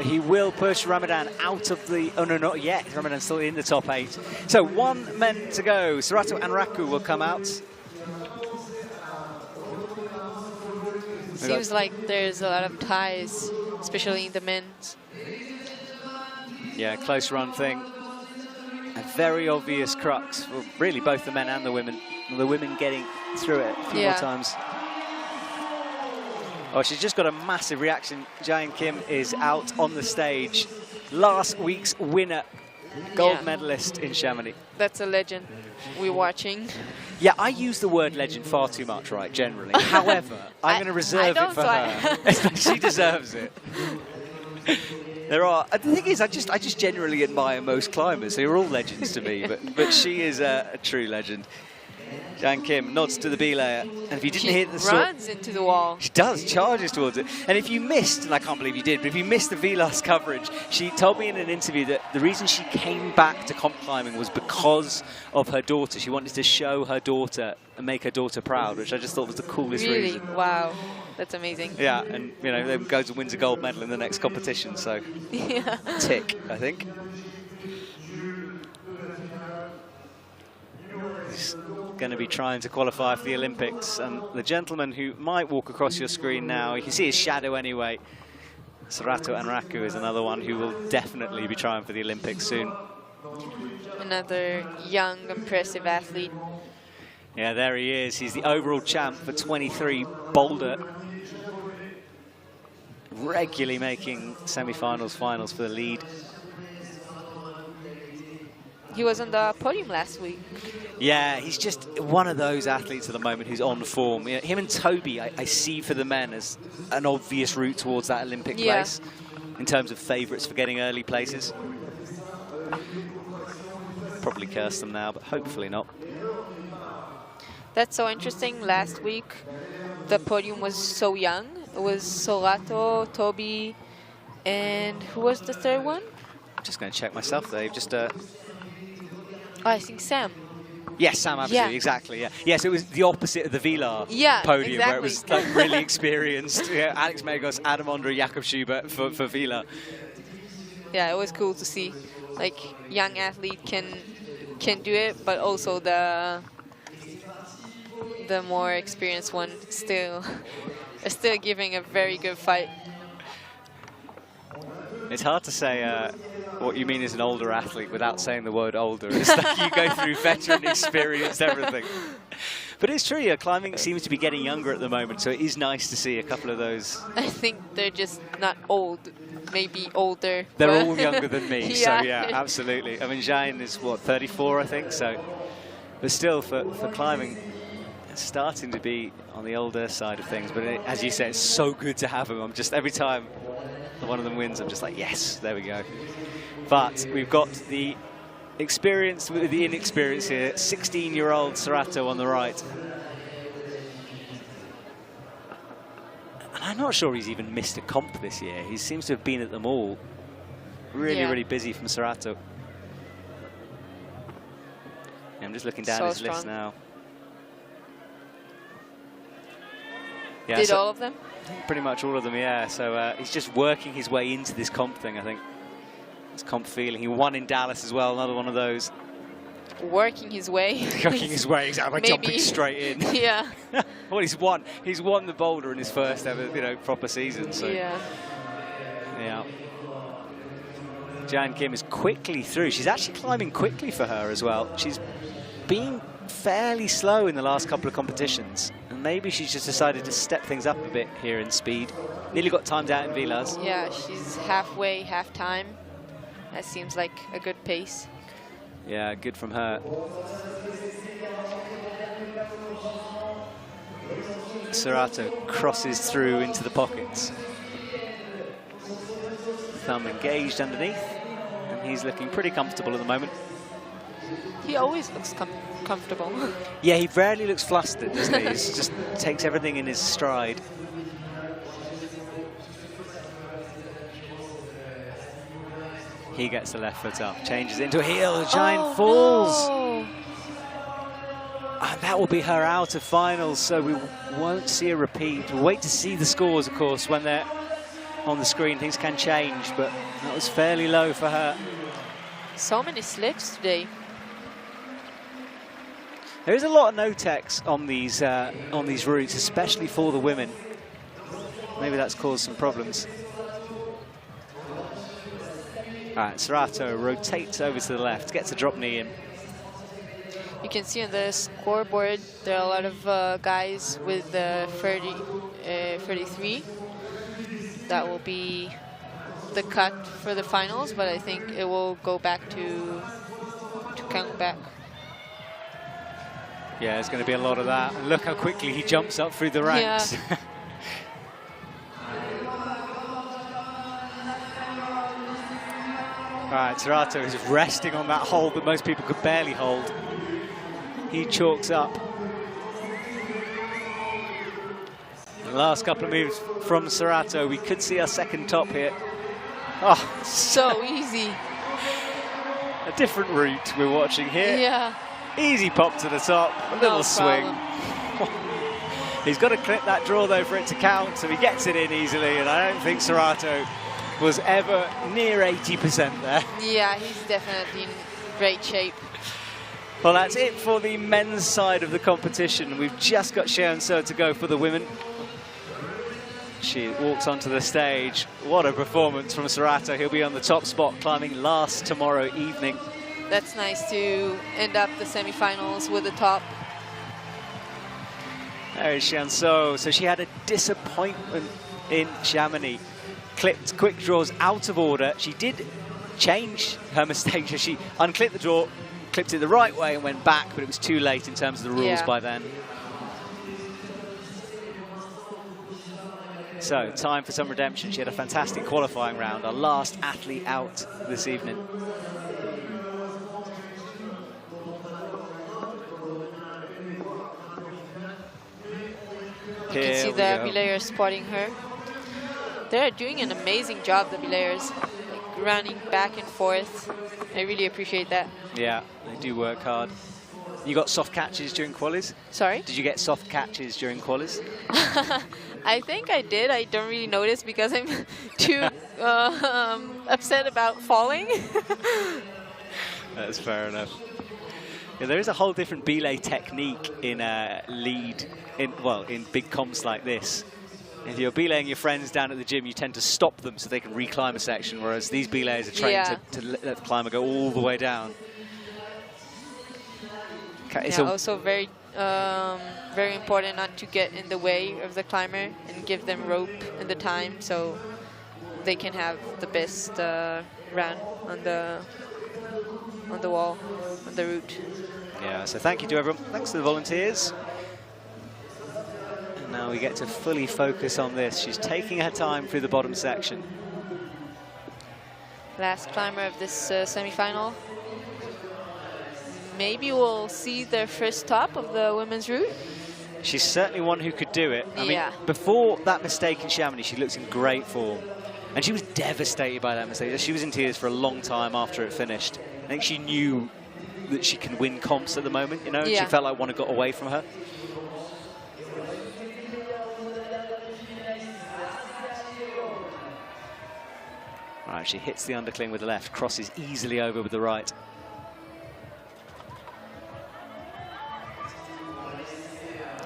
He will push Ramadan out of the... Oh, no, not yet. Ramadan's still in the top 8. So 1 men to go. Serato and Raku will come out. Seems like there's a lot of ties, especially in the men's. Yeah, close run thing. A very obvious crux for really both the men and the women. The women getting through it a few more times. Oh, she's just got a massive reaction. Jaein Kim is out on the stage. Last week's winner, gold medalist in Chamonix. That's a legend we're watching. Yeah, I use the word legend far too much, right, generally. However, I'm going to reserve it for her. She deserves it. There are, the thing is, I just generally admire most climbers. They're all legends to me, but she is a true legend. Jaein Kim nods to the belayer, and if you didn't hear the runs into the wall. She does, charges towards it. And if you missed, and I can't believe you did, but if you missed the VLAS coverage, she told me in an interview that the reason she came back to comp climbing was because of her daughter. She wanted to show her daughter and make her daughter proud, which I just thought was the coolest reason. Really? Wow. That's amazing. Yeah, and you know, then goes and wins a gold medal in the next competition, so tick, I think. He's going to be trying to qualify for the Olympics, and the gentleman who might walk across your screen now, you can see his shadow anyway. Serato Anraku is another one who will definitely be trying for the Olympics soon. Another young, impressive athlete. Yeah, there he is. He's the overall champ for 23 Boulder. Regularly making semi-finals, finals for the lead. He was on the podium last week. Yeah, he's just one of those athletes at the moment who's on form. You know, him and Toby, I see for the men as an obvious route towards that Olympic place in terms of favourites for getting early places. Probably curse them now, but hopefully not. That's so interesting. Last week, the podium was so young. It was Serato, Toby, and who was the third one? I'm just going to check myself there. Just I think Sam. Yes, Sam, absolutely, exactly, yeah. Yes, it was the opposite of the Vila podium, where it was like really experienced. Alex Megos, Adam Ondra, Jakob Schubert for Vila. Yeah, it was cool to see, like, young athlete can do it, but also the more experienced one still giving a very good fight. It's hard to say what you mean as an older athlete without saying the word older. It's like you go through veteran experience, everything. But it's true, yeah, climbing seems to be getting younger at the moment, so it is nice to see a couple of those. I think they're just not old, maybe older. They're all younger than me, so yeah, absolutely. I mean, Jaein is, what, 34, I think, so. But still, for climbing, it's starting to be on the older side of things. But as you say, it's so good to have them. I'm just, every time one of them wins, I'm just like, yes, there we go. But we've got the experience with the inexperience here. 16-year-old Serato on the right. And I'm not sure he's even missed a comp this year. He seems to have been at them all. Really, really busy from Serato. I'm just looking down his list now. Yeah, Did all of them? Pretty much all of them, yeah. So he's just working his way into this comp thing, I think. This comp feeling. He won in Dallas as well, another one of those. Working his way. Working his way, exactly, by jumping straight in. Yeah. Well, he's won the boulder in his first ever, proper season. So yeah. Jaein Kim is quickly through. She's actually climbing quickly for her as well. She's been fairly slow in the last couple of competitions. And maybe she's just decided to step things up a bit here in speed. Nearly got timed out in Villars. Yeah, she's halfway, half time. That seems like a good pace. Yeah, good from her. Serrato crosses through into the pockets. Thumb engaged underneath, and he's looking pretty comfortable at the moment. He always looks comfortable. Yeah, he rarely looks flustered, doesn't he? He just takes everything in his stride. He gets the left foot up, changes into a heel, the giant falls. No. And that will be her out of finals, so we won't see a repeat. We'll wait to see the scores, of course, when they're on the screen. Things can change, but that was fairly low for her. So many slips today. There is a lot of no-techs on these routes, especially for the women. Maybe that's caused some problems. All right, Serrato rotates over to the left, gets a drop knee in. You can see on the scoreboard there are a lot of guys with 33. That will be the cut for the finals, but I think it will go back to count back. Yeah, there's going to be a lot of that. And look how quickly he jumps up through the ranks. Yeah. All right, Serrato is resting on that hold that most people could barely hold. He chalks up. The last couple of moves from Serrato. We could see our second top here. Oh, so easy. A different route we're watching here. Yeah. Easy pop to the top, a little swing. He's got to clip that draw though for it to count, so he gets it in easily, and I don't think Serrato was ever near 80% there. Yeah, he's definitely in great shape. Well, that's it for the men's side of the competition. We've just got Briançon to go for the women. She walks onto the stage. What a performance from Serrato. He'll be on the top spot, climbing last tomorrow evening. That's nice to end up the semifinals with the top. There is Briançon. So she had a disappointment in Chamonix. Clipped quick draws out of order. She did change her mistake. She unclipped the draw, clipped it the right way and went back, but it was too late in terms of the rules by then. So, time for some redemption. She had a fantastic qualifying round, our last athlete out this evening. You can see the belayers spotting her. They're doing an amazing job, the belayers, like running back and forth. I really appreciate that. Yeah, they do work hard. You got soft catches during qualies? Sorry? Did you get soft catches during qualies? I think I did. I don't really notice because I'm too upset about falling. That's fair enough. Yeah, there is a whole different belay technique in lead, in big comps like this. If you're belaying your friends down at the gym, you tend to stop them so they can reclimb a section, whereas these belayers are trained to let the climber go all the way down. Okay, yeah, so also very important not to get in the way of the climber and give them rope and the time so they can have the best run on the wall, on the route. Yeah, so thank you to everyone. Thanks to the volunteers. And now we get to fully focus on this. She's taking her time through the bottom section. Last climber of this semi-final. Maybe we'll see the first top of the women's route. She's certainly one who could do it. I mean, before that mistake in Chamonix, she looked in great form. And she was devastated by that mistake. She was in tears for a long time after it finished. I think she knew that she can win comps at the moment, you know? She felt like one had got away from her. Right, she hits the undercling with the left, crosses easily over with the right.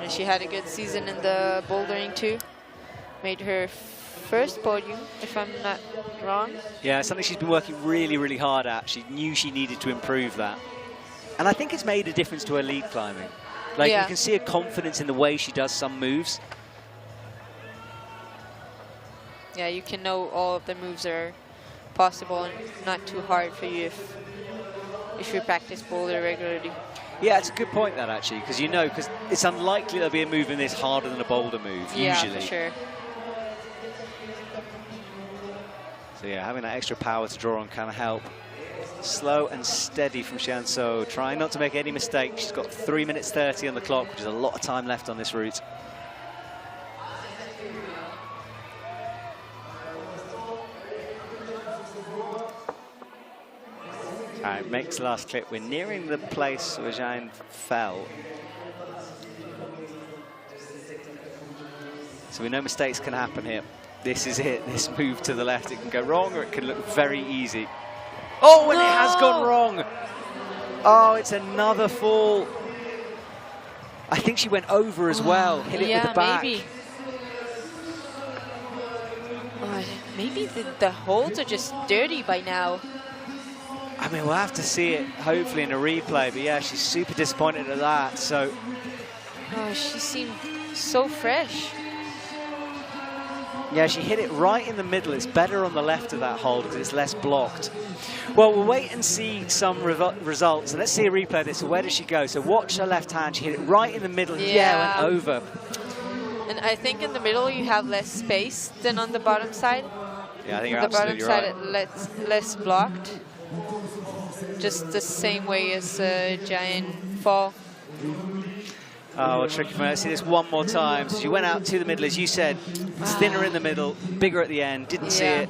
And she had a good season in the bouldering too. Made her first podium, if I'm not wrong. Yeah, something she's been working really, really hard at. She knew she needed to improve that. And I think it's made a difference to her lead climbing. Like, you can see a confidence in the way she does some moves. Yeah, you can know all of the moves are possible and not too hard for you if you practice boulder regularly. Yeah, it's a good point, that, actually, because you know, because it's unlikely there'll be a move in this harder than a boulder move, usually. Yeah, for sure. So yeah, having that extra power to draw on can help. Slow and steady from Xianzhou, trying not to make any mistakes. She's got 3 minutes 30 on the clock, which is a lot of time left on this route. All right, makes the last clip. We're nearing the place where Zhang fell. So we know mistakes can happen here. This is it, this move to the left. It can go wrong or it can look very easy. Oh, and it has gone wrong. Oh, it's another fall. I think she went over as well, hit it with the back. Maybe. Maybe the holds are just dirty by now. I mean, we'll have to see it, hopefully, in a replay. But yeah, she's super disappointed at that, so. Oh, she seemed so fresh. Yeah, she hit it right in the middle. It's better on the left of that hold because it's less blocked. Well, we'll wait and see some results. And let's see a replay of this. So where does she go? So watch her left hand. She hit it right in the middle. Yeah, went over. And I think in the middle you have less space than on the bottom side. Yeah, I think you're absolutely right. The bottom side less blocked. Just the same way as giant fall. Oh, well, tricky for her. Let's see this one more time. So she went out to the middle, as you said. It's thinner in the middle, bigger at the end. Didn't see it.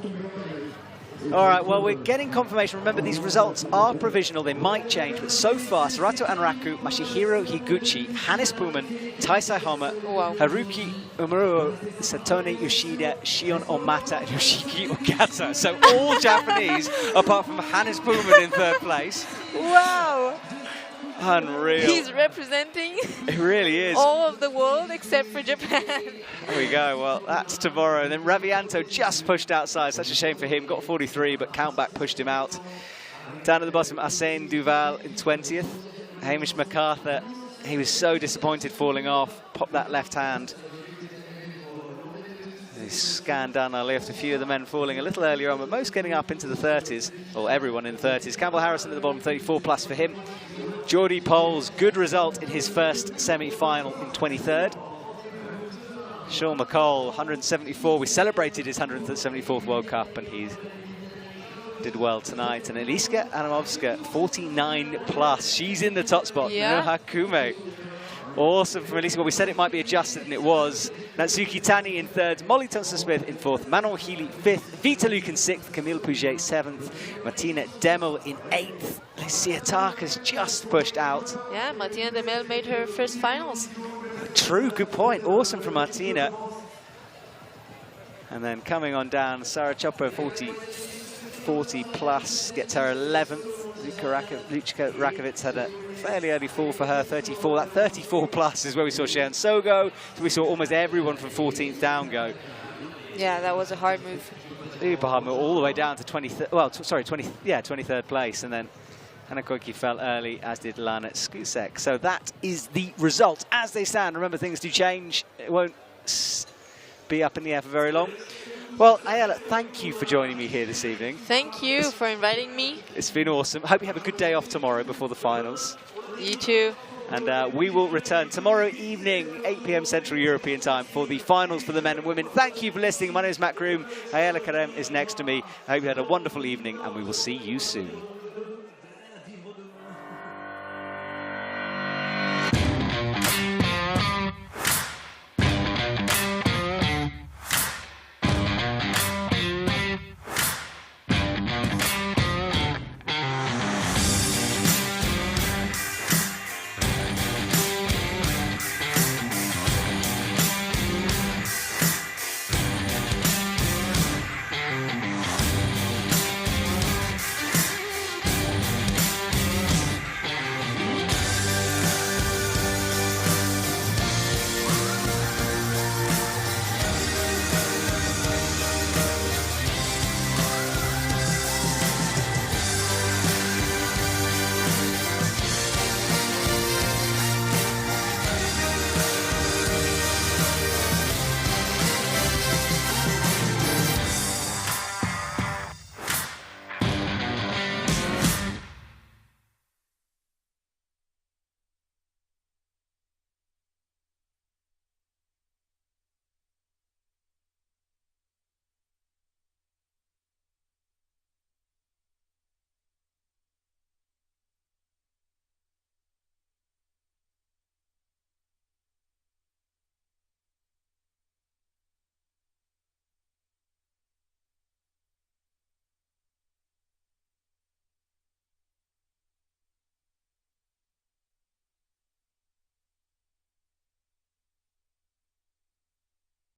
All right, well, we're getting confirmation. Remember, these results are provisional. They might change, but so far, Sarato Anraku, Masahiro Higuchi, Hannes Pullman, Taisai Homa, Haruki Umuro, Satone Yoshida, Shion Omata, and Yoshiki Okata. So all Japanese, apart from Hannes Pullman in third place. Wow. Unreal. He's representing it really is. all of the world except for Japan. There we go. Well, that's tomorrow. And then Ravianto just pushed outside. Such a shame for him. Got 43, but Countback pushed him out. Down at the bottom, Arsène Duval in 20th. Hamish MacArthur, he was so disappointed falling off. Popped that left hand. He scanned down our lift. A few of the men falling a little earlier on, but most getting up into the 30s, or everyone in the 30s. Campbell Harrison at the bottom, 34 plus for him. Geordie Poles, good result in his first semi-final in 23rd. Sean McCall, 174. We celebrated his 174th World Cup, and he did well tonight. And Eliska Adamovska, 49 plus. She's in the top spot. Yeah. No Hakume. Awesome from Elisa. Well, we said it might be adjusted, and it was. Natsuki Tani in third, Molly Thompson-Smith in fourth, Manon Healy fifth, Vita Luke in sixth, Camille Pouget seventh, Martina Demel in eighth. Alicia Tarkas just pushed out. Yeah, Martina Demel made her first finals. True, good point. Awesome from Martina. And then coming on down, Sarah Chopper, 40 plus, gets her 11th. Luchka Rakovic had a fairly early fall for her, 34. That 34 plus is where we saw Xianzhou go. So we saw almost everyone from 14th down go. Yeah, that was a hard move. Super hard move, all the way down to 23rd. Well, sorry, 23rd place, and then Anna Koike fell early, as did Lana Skusek. So that is the result as they stand. Remember, things do change. It won't be up in the air for very long. Well, Ayala, thank you for joining me here this evening. Thank you for inviting me. It's been awesome. Hope you have a good day off tomorrow before the finals. You too. And we will return tomorrow evening, 8 p.m. Central European time, for the finals for the men and women. Thank you for listening. My name is Matt Groom. Ayala Karem is next to me. I hope you had a wonderful evening, and we will see you soon.